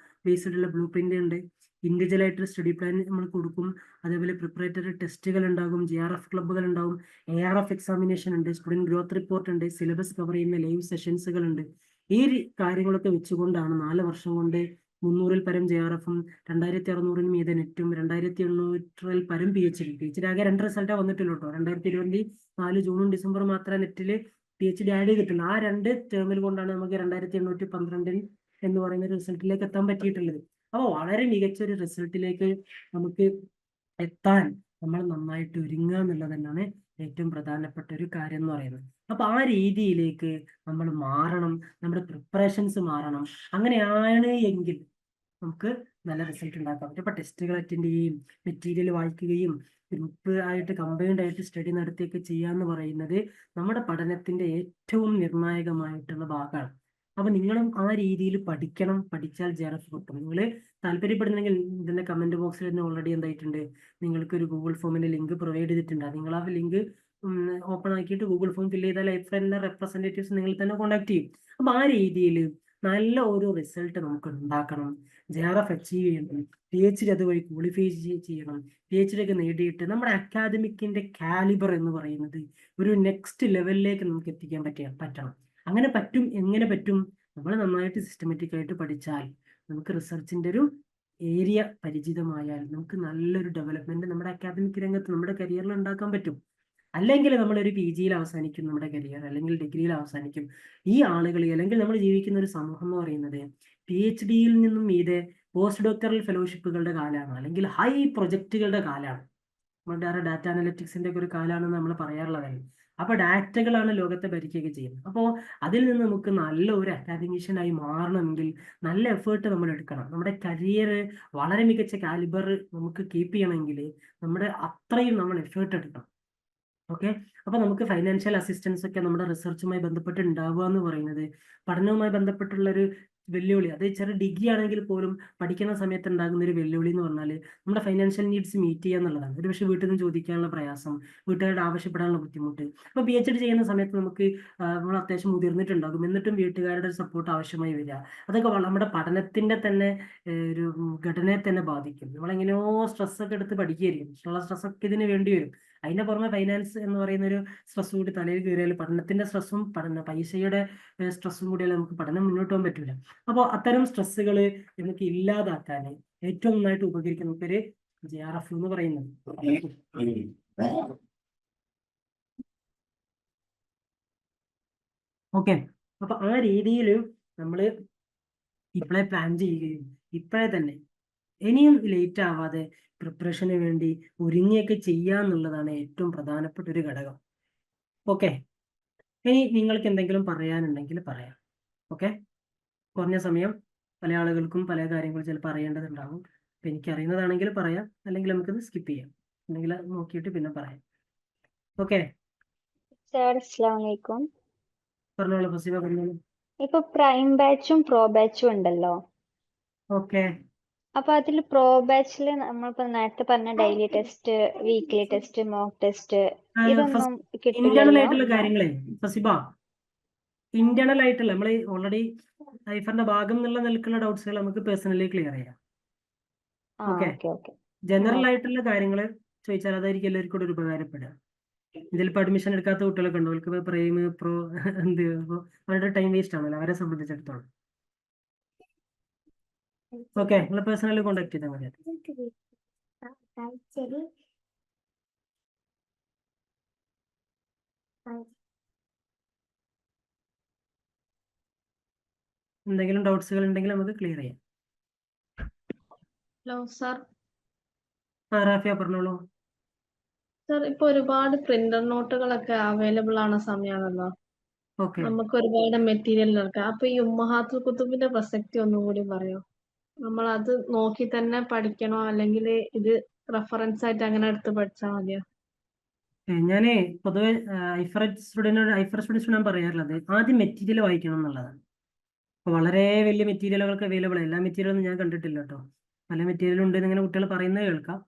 ബേസ്ഡ് ഉള്ള ബ്ലൂ പ്രിന്റ് ഉണ്ട്, ഇൻഡിവിജ്വൽ ആയിട്ട് സ്റ്റഡി പ്ലാൻ നമ്മൾ കൊടുക്കും. അതേപോലെ പ്രിപ്പറേറ്ററി ടെസ്റ്റുകൾ ഉണ്ടാകും, JRF ക്ലബ്ബുകൾ ഉണ്ടാവും, ARF എക്സാമിനേഷൻ ഉണ്ട്, സ്റ്റുഡന്റ് ഗ്രോത്ത് റിപ്പോർട്ട് ഉണ്ട്, സിലബസ് കവർ ചെയ്യുന്ന ലൈവ് സെഷൻസുകൾ ഉണ്ട്. ഈ കാര്യങ്ങളൊക്കെ വെച്ചുകൊണ്ടാണ് 4 വർഷം കൊണ്ട് 300-ൽ പരം JRFും 2600-ന് മീതെ നെറ്റും 2800-ൽ പരം PhD ആകെ 2 റിസൾട്ടാണ് വന്നിട്ടുള്ളൂ കേട്ടോ. 2024 ജൂണും ഡിസംബറും മാത്രമേ നെറ്റില് PhD ആഡ് ചെയ്തിട്ടുള്ളൂ. ആ 2 ടേമിൽ കൊണ്ടാണ് നമുക്ക് 2812 എന്ന് പറയുന്ന റിസൾട്ടിലേക്ക് എത്താൻ പറ്റിയിട്ടുള്ളത്. അപ്പോൾ വളരെ മികച്ച ഒരു റിസൾട്ടിലേക്ക് നമുക്ക് എത്താൻ നമ്മൾ നന്നായിട്ട് ഒരുങ്ങുക എന്നുള്ളത് തന്നെയാണ് ഏറ്റവും പ്രധാനപ്പെട്ട ഒരു കാര്യം എന്ന് പറയുന്നത്. അപ്പൊ ആ രീതിയിലേക്ക് നമ്മൾ മാറണം, നമ്മുടെ പ്രിപ്പറേഷൻസ് മാറണം. അങ്ങനെയാണ് എങ്കിൽ നമുക്ക് നല്ല റിസൾട്ട് ഉണ്ടാക്കാൻ പറ്റും. ഇപ്പൊ ടെസ്റ്റുകൾ അറ്റൻഡ് ചെയ്യുകയും മെറ്റീരിയൽ വായിക്കുകയും ഗ്രൂപ്പ് ആയിട്ട് കമ്പൈൻഡ് ആയിട്ട് സ്റ്റഡി നടത്തുകയൊക്കെ ചെയ്യാന്ന് പറയുന്നത് നമ്മുടെ പഠനത്തിന്റെ ഏറ്റവും നിർണായകമായിട്ടുള്ള ഭാഗമാണ്. അപ്പൊ നിങ്ങളും ആ രീതിയിൽ പഠിക്കണം. പഠിച്ചാൽ JRF കിട്ടും. നിങ്ങൾ താല്പര്യപ്പെടുന്നെങ്കിൽ ഇതിന്റെ കമന്റ് ബോക്സിൽ തന്നെ ഓൾറെഡി എന്തായിട്ടുണ്ട്, നിങ്ങൾക്ക് ഒരു ഗൂഗിൾ ഫോമിന്റെ ലിങ്ക് പ്രൊവൈഡ് ചെയ്തിട്ടുണ്ട്. നിങ്ങൾ ആ ലിങ്ക് ഓപ്പൺ ആക്കിയിട്ട് ഗൂഗിൾ ഫോം ഫില്ല് ചെയ്താൽ ഐഫറിന്റെ റെപ്രസെന്റേറ്റീവ്സ് നിങ്ങൾ തന്നെ കോൺടാക്ട് ചെയ്യും. അപ്പൊ ആ രീതിയിൽ നല്ല ഒരു റിസൾട്ട് നമുക്ക് ഉണ്ടാക്കണം. JRF അച്ചീവ് ചെയ്യണം, PhD അതുവഴി ക്വാളിഫൈ ചെയ്യണം. PhD ഒക്കെ നേടിയിട്ട് നമ്മുടെ അക്കാദമിക്കിന്റെ കാലിബർ എന്ന് പറയുന്നത് ഒരു നെക്സ്റ്റ് ലെവലിലേക്ക് നമുക്ക് എത്തിക്കാൻ പറ്റണം. അങ്ങനെ പറ്റും. എങ്ങനെ പറ്റും? നമ്മൾ നന്നായിട്ട് സിസ്റ്റമാറ്റിക് ആയിട്ട് പഠിച്ചാൽ, നമുക്ക് റിസർച്ചിന്റെ ഒരു ഏരിയ പരിചിതമായാൽ നമുക്ക് നല്ലൊരു ഡെവലപ്മെന്റ് നമ്മുടെ അക്കാദമിക് രംഗത്ത് നമ്മുടെ കരിയറിൽ ഉണ്ടാക്കാൻ പറ്റും. അല്ലെങ്കിൽ നമ്മളൊരു PGയിൽ അവസാനിക്കും നമ്മുടെ കരിയർ, അല്ലെങ്കിൽ ഡിഗ്രിയിൽ അവസാനിക്കും. ഈ ആളുകൾ അല്ലെങ്കിൽ നമ്മൾ ജീവിക്കുന്ന ഒരു സമൂഹം എന്ന് പറയുന്നത് PhDയിൽ നിന്നും മീതെ പോസ്റ്റ് ഡോക്ടറൽ ഫെലോഷിപ്പുകളുടെ കാലമാണ്, അല്ലെങ്കിൽ ഹൈ പ്രൊജക്റ്റുകളുടെ കാലമാണ്. നമ്മുടെ ഡാറ്റ അനലിറ്റിക്സിന്റെ ഒക്കെ ഒരു കാലമാണെന്ന് നമ്മൾ പറയാറുള്ളതല്ലേ. അപ്പൊ ഡാറ്റകളാണ് ലോകത്തെ ഭരിക്കുകയൊക്കെ ചെയ്യുന്നത്. അപ്പോൾ അതിൽ നിന്ന് നമുക്ക് നല്ല ഒരു അക്കാദമിഷ്യനായി മാറണമെങ്കിൽ നല്ല എഫേർട്ട് നമ്മൾ എടുക്കണം. നമ്മുടെ കരിയർ വളരെ മികച്ച കാലിബർ നമുക്ക് കീപ്പ് ചെയ്യണമെങ്കിൽ നമ്മുടെ അത്രയും നമ്മൾ എഫേർട്ട് എടുക്കണം. ഓക്കെ, അപ്പൊ നമുക്ക് ഫൈനാൻഷ്യൽ അസിസ്റ്റൻസ് ഒക്കെ നമ്മുടെ റിസർച്ചുമായി ബന്ധപ്പെട്ട് ഉണ്ടാവുക എന്ന് പറയുന്നത് പഠനവുമായി ബന്ധപ്പെട്ടുള്ള ഒരു വെല്ലുവിളി. അത് ചെറിയ ഡിഗ്രി ആണെങ്കിൽ പോലും പഠിക്കുന്ന സമയത്ത് ഉണ്ടാകുന്ന ഒരു വെല്ലുവിളി എന്ന് പറഞ്ഞാൽ നമ്മുടെ ഫൈനാൻഷ്യൽ നീഡ്സ് മീറ്റ് ചെയ്യുക എന്നുള്ളതാണ്. ഒരു പക്ഷേ വീട്ടിൽ നിന്ന് ചോദിക്കാനുള്ള പ്രയാസം, വീട്ടുകാരുടെ ആവശ്യപ്പെടാനുള്ള ബുദ്ധിമുട്ട്. അപ്പൊ PhD ചെയ്യുന്ന സമയത്ത് നമുക്ക് നമ്മൾ അത്യാവശ്യം മുതിർന്നിട്ടുണ്ടാകും, എന്നിട്ടും വീട്ടുകാരുടെ സപ്പോർട്ട് ആവശ്യമായി വരിക. അതൊക്കെ നമ്മുടെ പഠനത്തിന്റെ തന്നെ ഒരു ഘടനയെ തന്നെ ബാധിക്കും. നമ്മളെങ്ങനെയോ സ്ട്രെസ് ഒക്കെ എടുത്ത് പഠിക്കുകയായിരിക്കും, ഉള്ള സ്ട്രെസ് ഒക്കെ ഇതിന് വേണ്ടി വരും. അതിന്റെ പുറമെ ഫൈനാൻസ് എന്ന് പറയുന്ന ഒരു സ്ട്രെസ് കൂടി തലയിൽ കയറിയാൽ പഠനത്തിന്റെ സ്ട്രെസ്സും പൈസയുടെ സ്ട്രെസ്സും കൂടിയാൽ നമുക്ക് പഠനം മുന്നോട്ട് പോകാൻ പറ്റില്ല. അപ്പോൾ അത്തരം സ്ട്രെസ്സുകൾ നമുക്ക് ഇല്ലാതാക്കാൻ ഏറ്റവും നന്നായിട്ട് ഉപകരിക്കുന്ന നമുക്കൊരു JRF എന്ന് പറയുന്നത്. ഓക്കെ, അപ്പൊ ആ രീതിയിൽ നമ്മൾ ഇപ്പോഴേ പ്ലാൻ ചെയ്യുകയും ഇപ്പോഴേ തന്നെ ഇനിയും ലേറ്റ് ആവാതെ പ്രിപ്പറേഷന് വേണ്ടി ഒരുങ്ങിയൊക്കെ ചെയ്യുക എന്നുള്ളതാണ് ഏറ്റവും പ്രധാനപ്പെട്ട ഒരു ഘടകം. ഓക്കെ, ഇനി നിങ്ങൾക്ക് എന്തെങ്കിലും പറയാനുണ്ടെങ്കിൽ പറയാം. ഓക്കെ, കുറഞ്ഞ സമയം, പല ആളുകൾക്കും പല കാര്യങ്ങളും ചിലപ്പോൾ അറിയേണ്ടതുണ്ടാകും. അപ്പം എനിക്കറിയുന്നതാണെങ്കിൽ പറയാം, അല്ലെങ്കിൽ നമുക്കത് സ്കിപ്പ് ചെയ്യാം, അല്ലെങ്കിൽ നോക്കിയിട്ട് പിന്നെ പറയാം. ഓക്കെ, സർ അസ്സലാമു അലൈക്കും. പറഞ്ഞോളൂ ഫസീബ, പറഞ്ഞോളൂ. ഇപ്പൊ പ്രൈം ബാച്ചും പ്രോ ബാച്ചും ഉണ്ടല്ലോ. ഓക്കെ, അപ്പൊ അതിൽ പ്രോ ബാച്ചിൽ നമ്മളിപ്പോ നേരത്തെ പറഞ്ഞ daily test, weekly test, mock test ഇതൊന്നും ഇന്റേണൽ കിട്ടില്ലല്ലോ. ആയിട്ടുള്ള കാര്യങ്ങളെ ഫസിബ, ഇന്റേണൽ ആയിട്ടുള്ള നമ്മൾ ഓൾറെഡി ഐഫറിന്റെ ഭാഗം എന്നുള്ള നിൽക്കുന്ന ഡൗട്ട്സുകൾ നമുക്ക് പേഴ്സണലി ക്ലിയർ ചെയ്യാം. Okay, okay okay. ജനറൽ ആയിട്ടുള്ള കാര്യങ്ങൾ ചോദിച്ചാൽ അതായിരിക്കും എല്ലാവർക്കും കൂടെ ഒരു ഉപകാരപ്പെടുക. ഇതിലിപ്പോൾ അഡ്മിഷൻ എടുക്കാത്ത കുട്ടികളൊക്കെ ഉണ്ടോ? അവർക്ക് പ്രൈം പ്രോ എന്ത് ഇപ്പോൾ അവരുടെ ടൈം വേസ്റ്റ് ആണല്ലോ അവരെ സംബന്ധിച്ചിടത്തോളം. ഓക്കെ, നിങ്ങൾ പേഴ്സണലി കോൺടാക്ട് ചെയ്താൽ മതി. എന്തെങ്കിലും ഡൗട്ട്സുകൾ ഉണ്ടെങ്കിൽ നമുക്ക് ക്ലിയർ ചെയ്യാം. Hello sir. റാഫിയ പറഞ്ഞോളൂ. സാർ, ഇപ്പൊ ഒരുപാട് പ്രിന്റർ നോട്ടുകളൊക്കെ അവൈലബിൾ ആണ് സമയമാണല്ലോ. ഓക്കെ, നമുക്ക് ഒരുപാട് മെറ്റീരിയൽ എടുക്കാം. അപ്പൊ ഈ ഉമ്മഹാത്തുൽ കുത്തുബിന്റെ പ്രസക്തി ഒന്നും കൂടി പറയോ? നമ്മൾ അത് നോക്കി തന്നെ പഠിക്കണോ, അല്ലെങ്കിൽ ഇത് റെഫറൻസ് ആയിട്ട് അങ്ങനെ എടുത്ത് പഠിച്ചാൽ മതിയോ? ഞാൻ പൊതുവെ ഐഫർ സ്റ്റുഡൻസ് ഞാൻ പറയാറുള്ളത് ആദ്യം മെറ്റീരിയൽ വായിക്കണം എന്നുള്ളതാണ്. അപ്പോൾ വളരെ വലിയ മെറ്റീരിയലുകൾക്ക് അവൈലബിൾ, എല്ലാ മെറ്റീരിയലൊന്നും ഞാൻ കണ്ടിട്ടില്ല കേട്ടോ. പല മെറ്റീരിയൽ ഉണ്ട് എന്നിങ്ങനെ കുട്ടികൾ പറയുന്നത് കേൾക്കാം.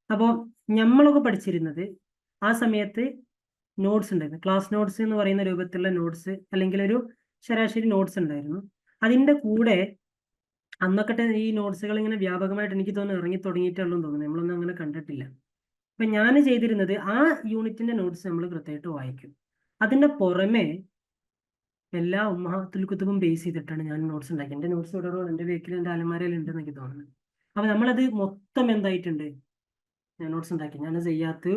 അപ്പോൾ നമ്മളൊക്കെ പഠിച്ചിരുന്നത് ആ സമയത്ത് നോട്ട്സ് ഉണ്ടായിരുന്നു, ക്ലാസ് നോട്ട്സ് എന്ന് പറയുന്ന രൂപത്തിലുള്ള നോട്ട്സ്, അല്ലെങ്കിൽ ഒരു ശരാശരി നോട്ട്സ് ഉണ്ടായിരുന്നു. അതിൻ്റെ കൂടെ അന്നൊക്കെ ഈ നോട്ട്സുകൾ ഇങ്ങനെ വ്യാപകമായിട്ട് എനിക്ക് തോന്നുന്നു ഇറങ്ങി തുടങ്ങിയിട്ടുള്ളൂ തോന്നുന്നു, നമ്മളൊന്നും അങ്ങനെ കണ്ടിട്ടില്ല. അപ്പൊ ഞാൻ ചെയ്തിരുന്നത് ആ യൂണിറ്റിന്റെ നോട്ട്സ് നമ്മൾ കൃത്യമായിട്ട് വായിക്കും. അതിന്റെ പുറമെ എല്ലാ ഉമ്മഹാത്തുൽ കുത്തുബും ബേസ് ചെയ്തിട്ടാണ് ഞാൻ നോട്ട്സ് ഉണ്ടാക്കി. എൻ്റെ നോട്ട്സ് ഇവിടെ എൻ്റെ വീട്ടിൽ എൻ്റെ അലമാരയിൽ ഉണ്ടെന്ന് എനിക്ക് തോന്നുന്നത്. അപ്പൊ നമ്മളത് മൊത്തം എന്തായിട്ടുണ്ട്, ഞാൻ നോട്ട്സ് ഉണ്ടാക്കി. ഞാൻ സയ്യാത്ത്,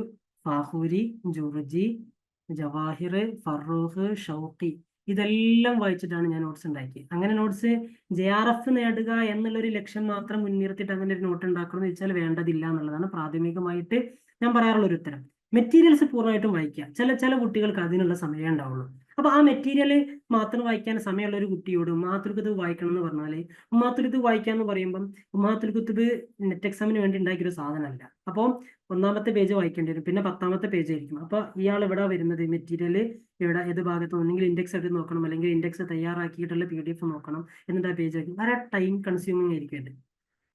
ഫാഹൂരി, ജുർജി, ജവാഹിർ, ഫറൂഖ്, ഷൗക്കി ഇതെല്ലാം വായിച്ചിട്ടാണ് ഞാൻ നോട്ട്സ് ഉണ്ടാക്കിയത്. അങ്ങനെ നോട്ട്സ് JRF നേടുക എന്നുള്ളൊരു ലക്ഷ്യം മാത്രം മുൻനിർത്തിയിട്ട് അങ്ങനെ ഒരു നോട്ട് ഉണ്ടാക്കണം എന്ന് വെച്ചാൽ വേണ്ടതില്ല എന്നുള്ളതാണ് പ്രാഥമികമായിട്ട് ഞാൻ പറയാറുള്ള ഒരു ഉത്തരം. മെറ്റീരിയൽസ് പൂർണ്ണമായിട്ടും വായിക്കുക. ചില കുട്ടികൾക്ക് അതിനുള്ള സമയം ഉണ്ടാവുള്ളൂ. അപ്പൊ ആ മെറ്റീരിയൽ മാത്രം വായിക്കാൻ സമയമുള്ള ഒരു കുട്ടിയോട് ഉമ്മാത്തുൽ കുത്തുബ് വായിക്കണം എന്ന് പറഞ്ഞാൽ, ഉമ്മാത്തുൽ കുത്തുബ് വായിക്കുക എന്ന് പറയുമ്പം ഉമ്മാത്തുൽ കുത്തുബ് നെറ്റ് എക്സാമിന് വേണ്ടി ഉണ്ടാക്കിയൊരു സാധനമല്ല. അപ്പോൾ ഒന്നാമത്തെ പേജ് വായിക്കേണ്ടി വരും, പിന്നെ 10ാമത്തെ പേജ് ആയിരിക്കും. അപ്പൊ ഇയാൾ എവിടെ വരുന്നത്, മെറ്റീരിയൽ ഇവിടെ ഏത് ഭാഗത്ത് ഒന്നെങ്കിൽ ഇൻഡെക്സ് എടുത്ത് നോക്കണം, അല്ലെങ്കിൽ ഇൻഡെക്സ് തയ്യാറാക്കിയിട്ടുള്ള PDF നോക്കണം, എന്നിട്ട് ആ പേജ് ആയിരിക്കും. വളരെ ടൈം കൺസ്യൂമിങ് ആയിരിക്കും അത്.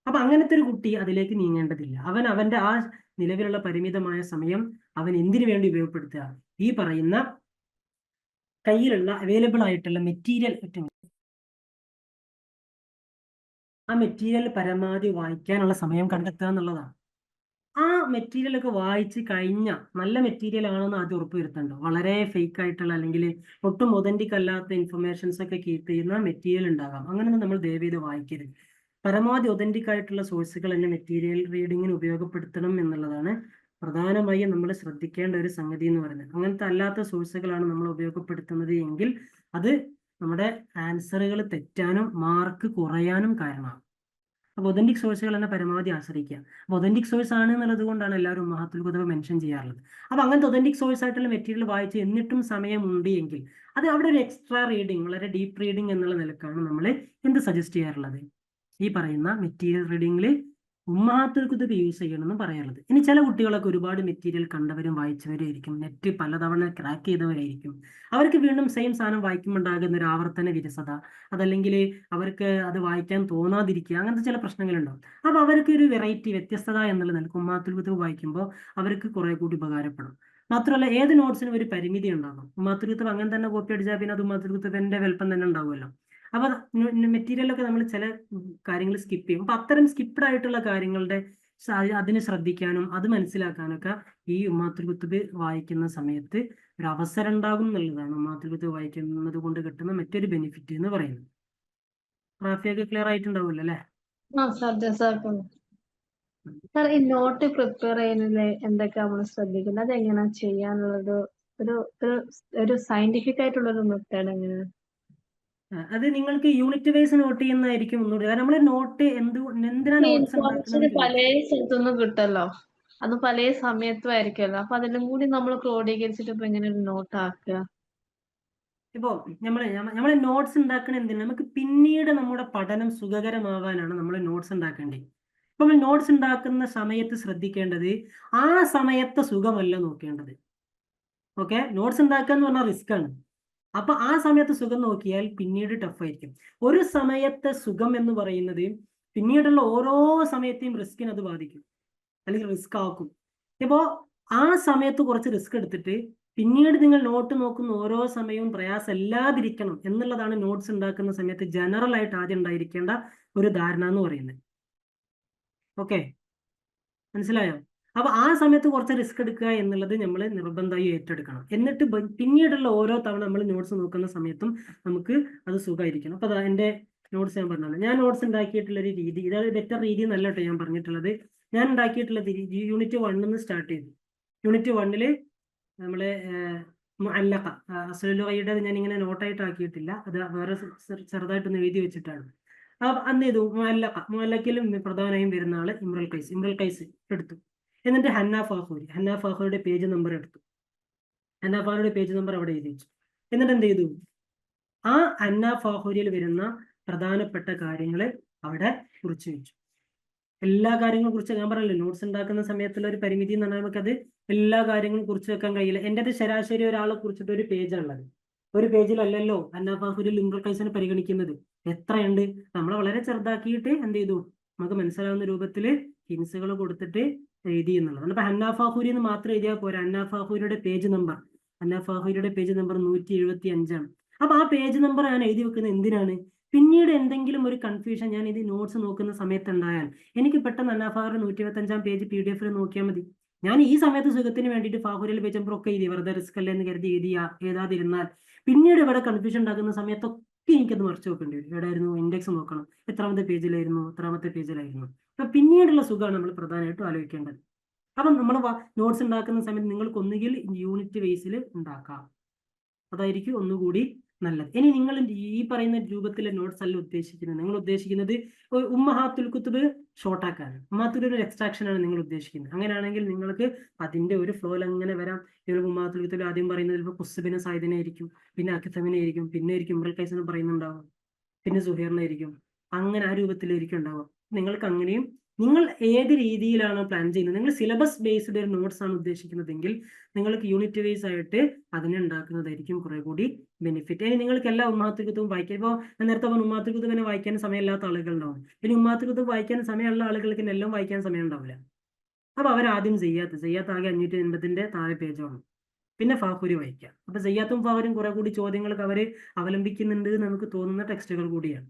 അപ്പൊ അങ്ങനത്തെ ഒരു കുട്ടി അതിലേക്ക് നീങ്ങേണ്ടതില്ല. അവന്റെ ആ നിലവിലുള്ള പരിമിതമായ സമയം അവൻ എന്തിനു വേണ്ടി ഉപയോഗപ്പെടുത്തുക, ഈ പറയുന്ന കയ്യിലുള്ള അവൈലബിൾ ആയിട്ടുള്ള മെറ്റീരിയൽ, ആ മെറ്റീരിയൽ പരമാവധി വായിക്കാനുള്ള സമയം കണ്ടെത്തുക എന്നുള്ളതാണ്. ആ മെറ്റീരിയൽ ഒക്കെ വായിച്ച് കഴിഞ്ഞ നല്ല മെറ്റീരിയൽ ആണെന്ന് ആദ്യം ഉറപ്പുവരുത്തണ്ടോ. വളരെ ഫേക്ക് ആയിട്ടുള്ള അല്ലെങ്കിൽ ഒട്ടും ഒതന്റിക് അല്ലാത്ത ഇൻഫർമേഷൻസ് ഒക്കെ കീപ്പ് ചെയ്യുന്ന മെറ്റീരിയൽ ഉണ്ടാകാം. അങ്ങനെയൊന്നും നമ്മൾ ദയവേത് വായിക്കരുത്. പരമാവധി ഒതന്റിക് ആയിട്ടുള്ള സോഴ്സുകൾ തന്നെ മെറ്റീരിയൽ റീഡിങ്ങിന് ഉപയോഗപ്പെടുത്തണം എന്നുള്ളതാണ് പ്രധാനമായും നമ്മൾ ശ്രദ്ധിക്കേണ്ട ഒരു സംഗതി എന്ന് പറയുന്നത്. അങ്ങനത്തെ അല്ലാത്ത സോഴ്സുകളാണ് നമ്മൾ ഉപയോഗപ്പെടുത്തുന്നത് എങ്കിൽ അത് നമ്മുടെ ആൻസറുകൾ തെറ്റാനും മാർക്ക് കുറയാനും കാരണമാകും. അപ്പോൾ ഒതന്റിക് സോഴ്സുകൾ തന്നെ പരമാവധി ആശ്രയിക്കുക. അപ്പോൾ ഒതന്റിക് സോഴ്സ് ആണ് എന്നുള്ളത് കൊണ്ടാണ് എല്ലാവരും ഉമ്മഹാത്തുൽ കുതുബ് മെൻഷൻ ചെയ്യാറുള്ളത്. അപ്പോൾ അങ്ങനത്തെ ഒതന്റിക് സോഴ്സ് ആയിട്ടുള്ള മെറ്റീരിയൽ വായിച്ച് എന്നിട്ടും സമയമുണ്ട് എങ്കിൽ അത് അവിടെ ഒരു എക്സ്ട്രാ റീഡിങ്, വളരെ ഡീപ്പ് റീഡിങ് എന്നുള്ള നിലക്കാണ് നമ്മൾ എന്ത് സജസ്റ്റ് ചെയ്യാറുള്ളത്, ഈ പറയുന്ന മെറ്റീരിയൽ റീഡിങ്ങിൽ ഉമ്മഹാത്തുൽ കുതുബ് യൂസ് ചെയ്യണമെന്ന് പറയാറുള്ളത്. ഇനി ചില കുട്ടികളൊക്കെ ഒരുപാട് മെറ്റീരിയൽ കണ്ടവരും വായിച്ചവരും ആയിരിക്കും, നെറ്റ് പലതവണ ക്രാക്ക് ചെയ്തവരായിരിക്കും. അവർക്ക് വീണ്ടും സെയിം സാധനം വായിക്കുമ്പോൾ ഉണ്ടാകുന്ന ഒരു ആവർത്തന വിരസത, അതല്ലെങ്കിൽ അവർക്ക് അത് വായിക്കാൻ തോന്നാതിരിക്കുക, അങ്ങനത്തെ ചില പ്രശ്നങ്ങളുണ്ടാവും. അപ്പോൾ അവർക്ക് ഒരു വെറൈറ്റി, വ്യത്യസ്തത എന്നുള്ള നിലക്ക് ഉമ്മഹാത്തുൽ കുതുബ് വായിക്കുമ്പോൾ അവർക്ക് കുറെ കൂടി ഉപകാരപ്പെടും. മാത്രമല്ല ഏത് നോട്ട്സിനും ഒരു പരിമിതി ഉണ്ടാകും. ഉമ്മഹാത്തുൽ കുതുബ് അങ്ങനെ തന്നെ കോപ്പി അടിച്ചാൽ പിന്നെ അത് ഉമ്മഹാത്തുൽ കുതുബിന്റെ വലുപ്പം തന്നെ ഉണ്ടാവുമല്ലോ. അപ്പൊ മെറ്റീരിയലൊക്കെ നമ്മൾ ചില കാര്യങ്ങൾ സ്കിപ്പ് ചെയ്യും. അപ്പൊ അത്തരം സ്കിപ്ഡ് ആയിട്ടുള്ള കാര്യങ്ങളുടെ അതിന് ശ്രദ്ധിക്കാനും അത് മനസ്സിലാക്കാനൊക്കെ ഈ ഉമ്മഹാത്തുൽ കുതുബ് വായിക്കുന്ന സമയത്ത് ഒരു അവസരം ഉണ്ടാകും എന്നുള്ളതാണ് ഉമ്മഹാത്തുൽ കുതുബ് വായിക്കുന്നത് കൊണ്ട് കിട്ടുന്ന മറ്റൊരു ബെനിഫിറ്റ് എന്ന് പറയുന്നത്. റാഫിയൊക്കെ ക്ലിയർ ആയിട്ടുണ്ടാവില്ല അല്ലേ? സാർ, ഈ നോട്ട് പ്രിപ്പയർ ചെയ്യുന്നതിൽ എന്തൊക്കെ നമ്മൾ ശ്രദ്ധിക്കുന്നത്, അതെങ്ങനെയാ ചെയ്യാനുള്ളത്? ഒരു സയന്റിഫിക് ആയിട്ടുള്ള ഒരു മെത്തേഡ് എങ്ങനെയാണ്? അത് നിങ്ങൾക്ക് യൂണിറ്റ് വൈസ് നോട്ട് ചെയ്യുന്നതായിരിക്കും ഒന്നുകൂടി. കാരണം നമ്മൾ നോട്ട് എന്തിനാ ഈ നോട്ട്സ് ഇൻഫോർമേഷൻ പല സ്ഥലത്തുനിന്ന് കിട്ടല്ലോ, അത് പല സമയത്തും ആയിരിക്കുമല്ലോ. അപ്പൊ അതിലും കൂടി നമ്മൾ ക്രോഡീകരിച്ചിട്ട് ഇപ്പൊ എങ്ങനെ ഒരു നോട്ട് ആക്കുക? ഇപ്പോ നമ്മളെ നോട്ട്സ് ഉണ്ടാക്കണ എന്തിനാ, നമുക്ക് പിന്നീട് നമ്മുടെ പഠനം സുഖകരമാവാനാണ് നമ്മൾ നോട്ട്സ് ഉണ്ടാക്കേണ്ടത്. ഇപ്പൊ നമ്മൾ നോട്ട്സ് ഉണ്ടാക്കുന്ന സമയത്ത് ശ്രദ്ധിക്കേണ്ടത് ആ സമയത്തെ സുഖമല്ല നോക്കേണ്ടത്. ഓക്കെ, നോട്ട്സ് ഉണ്ടാക്കുക എന്ന് പറഞ്ഞാൽ റിസ്ക് ആണ്. അപ്പൊ ആ സമയത്ത് സുഖം നോക്കിയാൽ പിന്നീട് ടഫ് ആയിരിക്കും. ഒരു സമയത്തെ സുഖം എന്ന് പറയുന്നത് പിന്നീടുള്ള ഓരോ സമയത്തെയും റിസ്കിന് അത് ബാധിക്കും, അല്ലെങ്കിൽ റിസ്ക് ആക്കും. ഇപ്പോ ആ സമയത്ത് കുറച്ച് റിസ്ക് എടുത്തിട്ട് പിന്നീട് നിങ്ങൾ നോട്ട് നോക്കുന്ന ഓരോ സമയവും പ്രയാസമില്ലാതിരിക്കണം എന്നുള്ളതാണ് നോട്ട്സ് ഉണ്ടാക്കുന്ന സമയത്ത് ജനറൽ ആയിട്ട് ആദ്യം ഉണ്ടായിരിക്കേണ്ട ഒരു ധാരണ എന്ന് പറയുന്നത്. ഓക്കെ, മനസ്സിലായോ? അപ്പൊ ആ സമയത്ത് കുറച്ച് റിസ്ക് എടുക്കുക എന്നുള്ളത് നമ്മൾ നിർബന്ധമായി ഏറ്റെടുക്കണം. എന്നിട്ട് പിന്നീടുള്ള ഓരോ തവണ നമ്മൾ നോട്ട്സ് നോക്കുന്ന സമയത്തും നമുക്ക് അത് സുഖമായിരിക്കണം. അപ്പൊ അതാ എന്റെ നോട്ട്സ് ഞാൻ പറഞ്ഞത്. ഞാൻ നോട്ട്സ് ഉണ്ടാക്കിയിട്ടുള്ള ഒരു രീതി, ഇതാണ് ബെറ്റർ രീതി എന്നല്ല കേട്ടോ ഞാൻ പറഞ്ഞിട്ടുള്ളത്. ഞാൻ ഉണ്ടാക്കിയിട്ടുള്ള യൂണിറ്റ് 1 സ്റ്റാർട്ട് ചെയ്തു. യൂണിറ്റ് 1 നമ്മളെ മുഅല്ലഖ അസ്ലുലുഗയുടെ ഞാൻ ഇങ്ങനെ നോട്ടായിട്ട് ആക്കിയിട്ടില്ല, അത് വേറെ ചെറുതായിട്ടൊന്ന് എഴുതി വെച്ചിട്ടാണ്. അന്ന് ചെയ്തു മുഅല്ലഖിലും പ്രധാനമായും വരുന്ന ആള് ഇമ്രുൽ ഖൈസ് എടുത്തു. എന്നിട്ട് ഹന്ന ഫാഖൂരിയുടെ പേജ് നമ്പർ എടുത്തു. ഹന്ന ഫാഖൂരിയുടെ പേജ് നമ്പർ അവിടെ എഴുതി വെച്ചു. എന്നിട്ട് എന്ത് ചെയ്തു, ആ ഹന്ന ഫാഖൂരിയിൽ വരുന്ന പ്രധാനപ്പെട്ട കാര്യങ്ങൾ അവിടെ കുറിച്ച് വെച്ചു. എല്ലാ കാര്യങ്ങളും കുറിച്ച് ഞാൻ പറയല്ലോ, നോട്ട്സ് ഉണ്ടാക്കുന്ന സമയത്തുള്ള ഒരു പരിമിതി എന്ന് പറഞ്ഞാൽ നമുക്കത് എല്ലാ കാര്യങ്ങളും കുറിച്ച് വെക്കാൻ കഴിയില്ല. എൻ്റെ അത് ശരാശരി ഒരാളെ കുറിച്ചിട്ട് ഒരു പേജാണുള്ളത്. ഒരു പേജിലല്ലല്ലോ ഹന്ന ഫാഖൂരിൽ ഇമ്രുൽ ഖൈസിനെ പരിഗണിക്കുന്നത്. എത്രയുണ്ട്? നമ്മളെ വളരെ ചെറുതാക്കിയിട്ട് എന്ത് ചെയ്തു, നമുക്ക് മനസ്സിലാവുന്ന രൂപത്തിൽ ഹിൻസുകൾ കൊടുത്തിട്ട് എഴുതി എന്നുള്ളതാണ്. അപ്പൊ ഹന്ന ഫാഖൂരി എന്ന് മാത്രം എഴുതിയാൽ പോരാ, ഹന്ന ഫാഖൂരിയുടെ പേജ് നമ്പർ 175 ആണ്. അപ്പൊ ആ പേജ് നമ്പർ ഞാൻ എഴുതി വെക്കുന്നത് എന്തിനാണ്? പിന്നീട് എന്തെങ്കിലും ഒരു കൺഫ്യൂഷൻ ഞാൻ ഇത് നോട്ട്സ് നോക്കുന്ന സമയത്ത് ഉണ്ടായാൽ എനിക്ക് പെട്ടെന്ന് ഹന്ന ഫാഖൂർ 125 പേജ് PDF നോക്കിയാൽ മതി. ഞാൻ ഈ സമയത്ത് സുഖത്തിന് വേണ്ടിയിട്ട് ഫാഖൂരിൽ പേജ് നമ്പർ ഒക്കെ എഴുതി വെറുതെ റിസ്ക് അല്ലേ എന്ന് കരുതി എഴുതാതിരുന്നാൽ പിന്നീട് ഇവിടെ കൺഫ്യൂഷൻ ഉണ്ടാക്കുന്ന സമയത്തൊക്കെ എനിക്കത് മറിച്ച് നോക്കേണ്ടി വരും. എവിടെയായിരുന്നു ഇൻഡെക്സ് നോക്കണം, എത്രാമത്തെ പേജിലായിരുന്നു. അപ്പൊ പിന്നീടുള്ള സുഖമാണ് നമ്മൾ പ്രധാനമായിട്ടും ആലോചിക്കേണ്ടത്. അപ്പം നമ്മൾ നോട്ട്സ് ഉണ്ടാക്കുന്ന സമയത്ത് നിങ്ങൾക്ക് ഒന്നുകിൽ യൂണിറ്റ് ബേസിൽ ഉണ്ടാക്കാം, അതായിരിക്കും ഒന്നുകൂടി നല്ലത്. ഇനി നിങ്ങൾ ഈ പറയുന്ന രൂപത്തിലെ നോട്ട്സ് അല്ല ഉദ്ദേശിക്കുന്നത്. നിങ്ങൾ ഉദ്ദേശിക്കുന്നത് ഉമ്മഹാത്തുൽ കുതുബ് ഷോർട്ടാക്കാനാണ്, ഉമ്മഹാത്തുൽ ഒരു എക്സ്ട്രാക്ഷൻ ആണ് നിങ്ങൾ ഉദ്ദേശിക്കുന്നത്. അങ്ങനെയാണെങ്കിൽ നിങ്ങൾക്ക് അതിന്റെ ഒരു ഫ്ലോയിൽ അങ്ങനെ വരാം. ഉമ്മഹാത്തുൽ കുതുബ് ആദ്യം പറയുന്നത് ചിലപ്പോൾ ഖുസ്ബിനെ സായിദിനെ ആയിരിക്കും, പിന്നെ അക്തമിനെ ആയിരിക്കും, പിന്നെ ഇമ്രുൽ ഖൈസിനെ പറയുന്നുണ്ടാവും, പിന്നെ സുഹൈറിനെ ആയിരിക്കും. അങ്ങനെ ആ രൂപത്തിലായിരിക്കും ഉണ്ടാവുക. നിങ്ങൾക്ക് അങ്ങനെയും, നിങ്ങൾ ഏത് രീതിയിലാണ് പ്ലാൻ ചെയ്യുന്നത്, നിങ്ങൾ സിലബസ് ബേസ്ഡ് ഒരു നോട്ട്സ് ആണ് ഉദ്ദേശിക്കുന്നതെങ്കിൽ നിങ്ങൾക്ക് യൂണിറ്റ് വൈസ് ആയിട്ട് അതിനെ ഉണ്ടാക്കുന്നതായിരിക്കും കുറെ കൂടി ബെനിഫിറ്റ്. ഇനി നിങ്ങൾക്ക് എല്ലാ ഉമ്മഹാത്തുൽ കുതുബും വായിക്കാൻ, ഇപ്പോൾ നേരത്തെ ഉമ്മഹാത്തുൽ കുതുബിനെ വായിക്കാൻ സമയമില്ലാത്ത ആളുകളുണ്ടാവും. പിന്നെ ഉമ്മഹാത്തുൽ കുതുബ് വായിക്കാൻ സമയമുള്ള ആളുകൾക്ക് എല്ലാം വായിക്കാൻ സമയം ഉണ്ടാവില്ല. അപ്പൊ അവരാദ്യം ചെയ്യാത്ത ആകെ 580 താഴെ പേജാണ്. പിന്നെ ഫാഖൂരി വായിക്കാം. അപ്പൊ സയ്യാത്തും ഫാഖൂരും കുറെ കൂടി ചോദ്യങ്ങൾക്ക് അവർ അവലംബിക്കുന്നുണ്ട് എന്ന് നമുക്ക് തോന്നുന്ന ടെക്സ്റ്റുകൾ കൂടിയാണ്.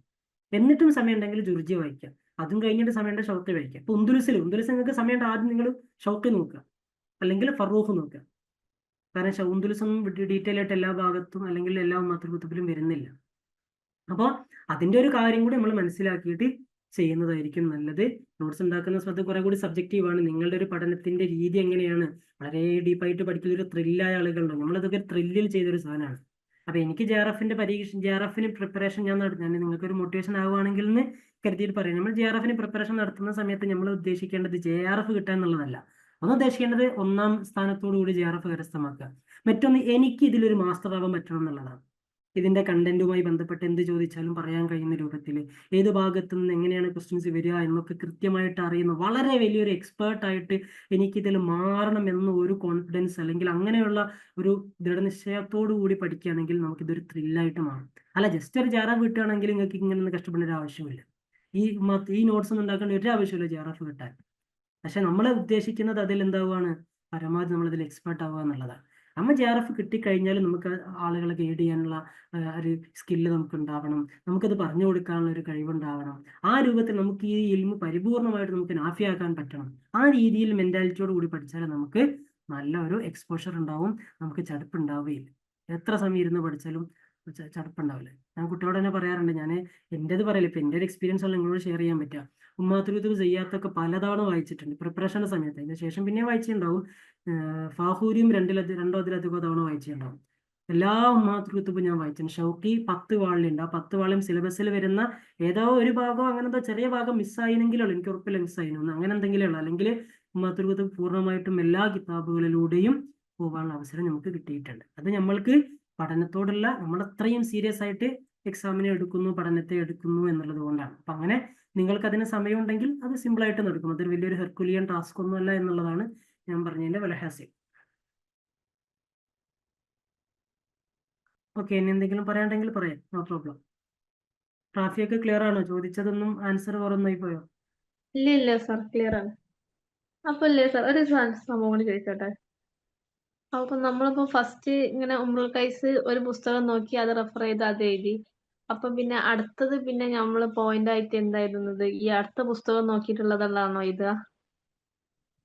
എന്നിട്ടും സമയം ഉണ്ടെങ്കിൽ ജുർജി വായിക്കാം. അതും കഴിഞ്ഞിട്ട് സമയമുണ്ട് ഷൗക്കി വായിക്കാം. ഇപ്പൊ ഉന്ദുലുസിൽ നിങ്ങൾക്ക് സമയമുണ്ട് ആദ്യം നിങ്ങൾ ഷൗക്കി നോക്കുക, അല്ലെങ്കിൽ ഫറൂഖ് നോക്കുക. കാരണം ഉന്ദുലുസൊന്നും ഡീറ്റെയിൽ ആയിട്ട് എല്ലാ ഭാഗത്തും അല്ലെങ്കിൽ എല്ലാ ഉമ്മഹാത്തുൽ കുതുബിലും വരുന്നില്ല. അപ്പോൾ അതിന്റെ ഒരു കാര്യം കൂടി നമ്മൾ മനസ്സിലാക്കിയിട്ട് ചെയ്യുന്നതായിരിക്കും നല്ലത്. നോട്ട്സ് ഉണ്ടാക്കുന്ന സമയത്ത് കുറെ കൂടി സബ്ജക്റ്റീവാണ്. നിങ്ങളുടെ ഒരു പഠനത്തിന്റെ രീതി എങ്ങനെയാണ്, വളരെ ഡീപ്പായിട്ട് പഠിക്കുന്ന ഒരു ത്രില്ലായ ആളുകളുണ്ടാവും. നമ്മളതൊക്കെ ത്രില്ലിൽ ചെയ്തൊരു സാധനമാണ്. അപ്പൊ എനിക്ക് JRFിന് പ്രിപ്പറേഷൻ ഞാൻ നിങ്ങൾക്കൊരു മോട്ടിവേഷൻ ആവുകയാണെങ്കിൽ കരുതിയിട്ട് പറയാം. നമ്മൾ JRF പ്രിപ്പറേഷൻ നടത്തുന്ന സമയത്ത് നമ്മൾ ഉദ്ദേശിക്കേണ്ടത് JRF കിട്ടുക എന്നുള്ളതല്ല. ഒന്ന് ഉദ്ദേശിക്കേണ്ടത് 1ാം സ്ഥാനത്തോടു കൂടി JRF കരസ്ഥമാക്കുക. മറ്റൊന്ന്, എനിക്ക് ഇതിലൊരു മാസ്റ്റർ ആവാൻ പറ്റണം എന്നുള്ളതാണ്. ഇതിന്റെ കണ്ടന്റുമായി ബന്ധപ്പെട്ട് എന്ത് ചോദിച്ചാലും പറയാൻ കഴിയുന്ന രൂപത്തിൽ, ഏത് ഭാഗത്തു നിന്ന് എങ്ങനെയാണ് ക്വസ്റ്റ്യൻസ് വരിക എന്നൊക്കെ കൃത്യമായിട്ട് അറിയുന്ന വളരെ വലിയൊരു എക്സ്പേർട്ട് ആയിട്ട് എനിക്കിതിൽ മാറണം എന്ന ഒരു കോൺഫിഡൻസ് അല്ലെങ്കിൽ അങ്ങനെയുള്ള ഒരു ദൃഢനിശ്ചയത്തോടു കൂടി പഠിക്കുകയാണെങ്കിൽ നമുക്കിതൊരു ത്രില്ലായിട്ട് മാറും. അല്ല ജസ്റ്റ് ഒരു JRF കിട്ടുകയാണെങ്കിൽ നിങ്ങൾക്ക് ഇങ്ങനെ ഒന്നും കഷ്ടപ്പെടേണ്ട ഒരു ആവശ്യമില്ല. ഈ നോട്ട്സ് ഒന്നും ഉണ്ടാക്കേണ്ട ഒരു ആവശ്യമില്ല JRF കിട്ടാൻ. പക്ഷെ നമ്മൾ ഉദ്ദേശിക്കുന്നത് അതിൽ എന്താവുകയാണ്, പരമാവധി നമ്മളതിൽ എക്സ്പേർട്ട് ആവുക എന്നുള്ളതാണ്. നമ്മൾ JRF കിട്ടിക്കഴിഞ്ഞാൽ നമുക്ക് ആളുകളെ ഗൈഡ് ചെയ്യാനുള്ള ഒരു സ്കില്ല് നമുക്ക് ഉണ്ടാവണം, നമുക്കത് പറഞ്ഞു കൊടുക്കാനുള്ള ഒരു കഴിവുണ്ടാവണം. ആ രൂപത്തിൽ നമുക്ക് ഈ ഇൽമു പരിപൂർണമായിട്ട് നമുക്ക് നാഫിയാക്കാൻ പറ്റണം. ആ രീതിയിൽ മെന്റാലിറ്റിയോട് കൂടി പഠിച്ചാൽ നമുക്ക് നല്ല ഒരു എക്സ്പോഷർ ഉണ്ടാവും, നമുക്ക് ചടുപ്പുണ്ടാവുകയില്ല. എത്ര സമയം ഇരുന്ന് പഠിച്ചാലും ചടുപ്പുണ്ടാവില്ല. ഞാൻ കുട്ടിയോട് തന്നെ പറയാറുണ്ട്, ഞാൻ എൻ്റെത് പറയില്ല, ഇപ്പം എൻ്റെ ഒരു എക്സ്പീരിയൻസ് ആണ് നിങ്ങളോട് ഷെയർ ചെയ്യാൻ പറ്റുക. ഉമ്മാത്തുൽ ചെയ്യാത്തൊക്കെ പലതവണ വായിച്ചിട്ടുണ്ട് പ്രിപ്പറേഷൻ്റെ സമയത്ത്. അതിന് ശേഷം പിന്നെ വായിച്ചിട്ടുണ്ടാവും. ഫാഹൂരിയും രണ്ടോ അതിലധികം തവണ വായിച്ചിട്ടുണ്ടാവും. എല്ലാ ഉമ്മാത്തുൽ ഞാൻ വായിച്ചിട്ടുണ്ട്. ഷൗക്കി 10 വാള്യുണ്ട്. ആ 10 വാള്യം സിലബസിൽ വരുന്ന ഏതോ ഒരു ഭാഗം അങ്ങനത്തെ ചെറിയ ഭാഗം മിസ്സായിനെങ്കിലുള്ളൂ, എനിക്ക് ഉറപ്പില്ല മിസ്സായിരുന്നു, അങ്ങനെ എന്തെങ്കിലും ഉള്ളൂ. അല്ലെങ്കിൽ ഉമ്മാത്തുൽ പൂർണ്ണമായിട്ടും എല്ലാ കിതാബുകളിലൂടെയും പോകാനുള്ള അവസരം നമുക്ക് കിട്ടിയിട്ടുണ്ട്. അത് നമ്മൾക്ക് പഠനത്തോടുള്ള നമ്മൾ അത്രയും സീരിയസ് ആയിട്ട് എക്സാമിനെ എടുക്കുന്നു, പഠനത്തെ എടുക്കുന്നു എന്നുള്ളത് കൊണ്ടാണ്. അപ്പം അങ്ങനെ നിങ്ങൾക്ക് അതിന് സമയമുണ്ടെങ്കിൽ അത് സിമ്പിളായിട്ട് നടക്കും. അതൊരു വലിയൊരു ഹെർക്കുലിയൻ ടാസ്ക് ഒന്നുമല്ല എന്നുള്ളതാണ് ഞാൻ പറഞ്ഞതിന്റെ വലഹാസ്യം. ഓക്കെ, ഇനി എന്തെങ്കിലും പറയാണ്ടെങ്കിൽ പറയാം, നോ പ്രോബ്ലം. ട്രാഫിയൊക്കെ ക്ലിയർ ആണോ? ചോദിച്ചതൊന്നും ആൻസർ കുറന്നായി പോയോ? ഇല്ല സർ, ക്ലിയർ ആണ്. അപ്പൊ ഇല്ലേ സർ, ഒരു സംഭവം കൂടി ചോദിച്ചോട്ടെ. അപ്പൊ നമ്മളിപ്പോ ഫസ്റ്റ് ഇങ്ങനെ ഉമ്രുൽ ഖൈസ് ഒരു പുസ്തകം നോക്കി അത് റെഫർ ചെയ്ത് അത് എഴുതി. അപ്പൊ പിന്നെ അടുത്തത് പിന്നെ നമ്മള് പോയിന്റ് ആയിട്ട് എന്തായിരുന്നത്, ഈ അടുത്ത പുസ്തകം നോക്കിയിട്ടുള്ളതാണോ ഇത്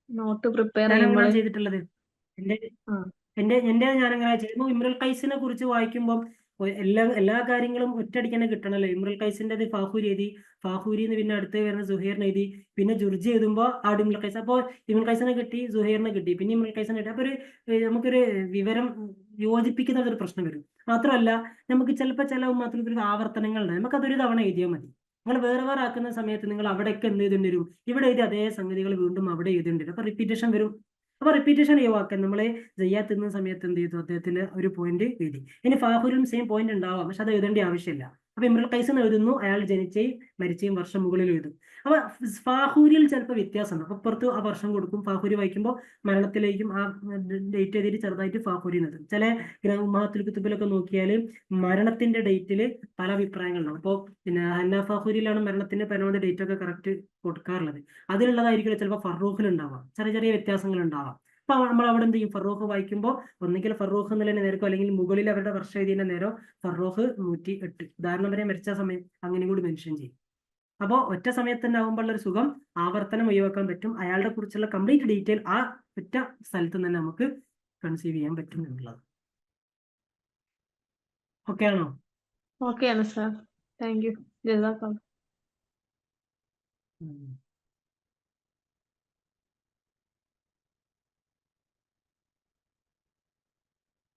നോട്ട് പ്രിപ്പയർ ഞാനങ്ങനെ ചെയ്യുമ്പോൾ? ചെയ്തിട്ടുള്ളത്. എന്റെ ഞാനങ്ങനെ ചെയ്യുമ്പോൾ ഇമ്രുൽ ഖൈസിനെ കുറിച്ച് വായിക്കുമ്പോൾ എല്ലാ കാര്യങ്ങളും ഒറ്റയടിക്ക് തന്നെ കിട്ടണല്ലോ. ഇമ്രുൽ ഖൈസിന്റെ ഫാഹൂരി എഴുതി, ഫാഹൂരിന്ന് പിന്നെ അടുത്ത് വരുന്ന സുഹൈറിനെ എഴുതി, പിന്നെ ജുർജി എഴുതുമ്പോൾ അവിടെ ഇമ്രുൽ ഖൈസ്. അപ്പോൾ ഇമ്രുൽ ഖൈസിനെ കിട്ടി, സുഹൈറിനെ കിട്ടി, പിന്നെ ഇമ്രുൽ ഖൈസിനെ കിട്ടി. അപ്പോൾ നമുക്കൊരു വിവരം യോജിപ്പിക്കുന്ന ഒരു പ്രശ്നം വരും. മാത്രമല്ല നമുക്ക് ചിലപ്പോൾ ചില മാത്രം ആവർത്തനങ്ങളുണ്ട്. നമുക്കതൊരു തവണ എഴുതിയാൽ മതി. നിങ്ങൾ വേറെ ആക്കുന്ന സമയത്ത് നിങ്ങൾ അവിടെയൊക്കെ എന്ത് ചെയ്തേണ്ടി വരും, ഇവിടെ എഴുതി അതേ സംഗതികൾ വീണ്ടും അവിടെ എഴുതേണ്ടി വരും. അപ്പൊ റിപ്പീറ്റേഷൻ വരും. അപ്പൊ റിപ്പീറ്റേഷൻ ഒഴിവാക്കാൻ നമ്മളെ ചെയ്യാത്തുന്ന സമയത്ത് എന്ത് ചെയ്തു, അദ്ദേഹത്തിന് ഒരു പോയിന്റ് എഴുതി. ഇനി ഫാഹൂരിലും സെയിം പോയിന്റ് ഉണ്ടാവാം, പക്ഷെ അത് എഴുതേണ്ട ആവശ്യമില്ല. അപ്പൊ ഇമ്രുൽ ഖൈസ് എഴുതുന്നു, അയാൾ ജനിച്ചേയും മരിച്ചേയും വർഷം മുകളിൽ എഴുതും. അപ്പൊ ഫാഹൂരിൽ ചിലപ്പോൾ വ്യത്യാസമുണ്ട്. അപ്പൊ പുറത്ത് ആ വർഷം കൊടുക്കും. ഫാഹൂരി വായിക്കുമ്പോൾ മരണത്തിലേക്കും ആ ഡേറ്റ് എഴുതിയിട്ട് ചെറുതായിട്ട് ഫാഹൂരി എഴുതും. ചില ഉമ്മഹാത്തുൽ കുത്തുബിലൊക്കെ നോക്കിയാൽ മരണത്തിന്റെ ഡേറ്റിൽ പല അഭിപ്രായങ്ങളുണ്ടാവും. അപ്പോൾ പിന്നെ ഹന്ന ഫാഹൂരിയിലാണ് മരണത്തിന്റെ പരമാവധി ഡേറ്റ് ഒക്കെ കറക്റ്റ് കൊടുക്കാറുള്ളത്. അതിലുള്ളതായിരിക്കും ചിലപ്പോൾ ഫറൂഖിൽ ഉണ്ടാവാം, ചെറിയ വ്യത്യാസങ്ങൾ ഉണ്ടാവാം. അപ്പൊ നമ്മൾ അവിടെ എന്ത് ചെയ്യും, ഫറൂഖ് വായിക്കുമ്പോൾ ഒന്നെങ്കിൽ ഫറൂഖ് എന്നുള്ളതിന്റെ നേരോ അല്ലെങ്കിൽ മുകളിൽ അവരുടെ വർഷം എഴുതിയതിന്റെ നേരോ ഫറൂഖ് 108 ഉദാഹരണം വരെ മരിച്ച സമയം അങ്ങനെ കൂടി മെൻഷൻ ചെയ്യും. അപ്പോൾ ഒറ്റ സമയത്ത് തന്നെ ആകുമ്പോൾ ഒരു സുഖം ആവർത്തനം ഒഴിവാക്കാൻ പറ്റും. അയാളുടെ കുറിച്ചുള്ള കംപ്ലീറ്റ് ഡീറ്റെയിൽ ആ ഒറ്റ സ്ഥലത്ത് തന്നെ നമുക്ക് കൺസീവ് ചെയ്യാൻ പറ്റും എന്നുള്ളത്. ഓക്കെ ആണോ? ഓക്കെ ആണ് സർ, താങ്ക് യു, ജസാക്കല്ലാഹ്.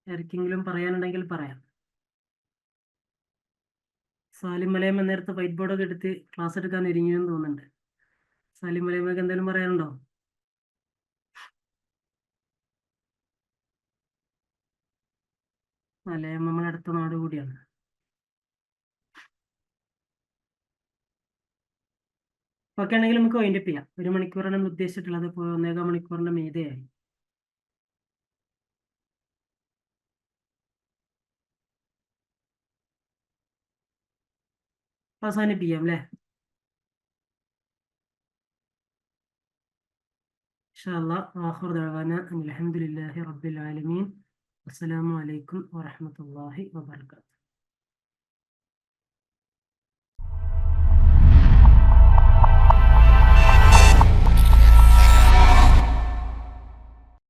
ആർക്കെങ്കിലും പറയാനുണ്ടെങ്കിൽ പറയാം. സാലിം മലയം നേരത്തെ വൈറ്റ് ബോർഡൊക്കെ എടുത്ത് ക്ലാസ് എടുക്കാൻ ഒരുങ്ങിയെന്ന് തോന്നുന്നുണ്ട്. സാലിം മലയമൊക്കെ എന്തെങ്കിലും പറയാനുണ്ടോ? മലയം നമ്മുടെ അടുത്ത നാട് കൂടിയാണ്. ഓക്കെ ആണെങ്കിൽ നമുക്ക് വൈൻഡപ്പ് ചെയ്യാം. 1 മണിക്കൂറാണ് നമ്മൾ ഉദ്ദേശിച്ചിട്ടുള്ളത്. ഇപ്പോൾ 1.25 മണിക്കൂറിന്റെ മീതെയായി. അവസാനിപ്പിക്കാം അല്ലേ? ഇൻഷാല്ലാഹ്. ആഖിറു ദഅവാനാ അൽഹംദുലില്ലാഹി റബ്ബിൽ ആലമീൻ. അസ്സലാമു അലൈക്കും വറഹ്മത്തുള്ളാഹി വബറകാതുഹു.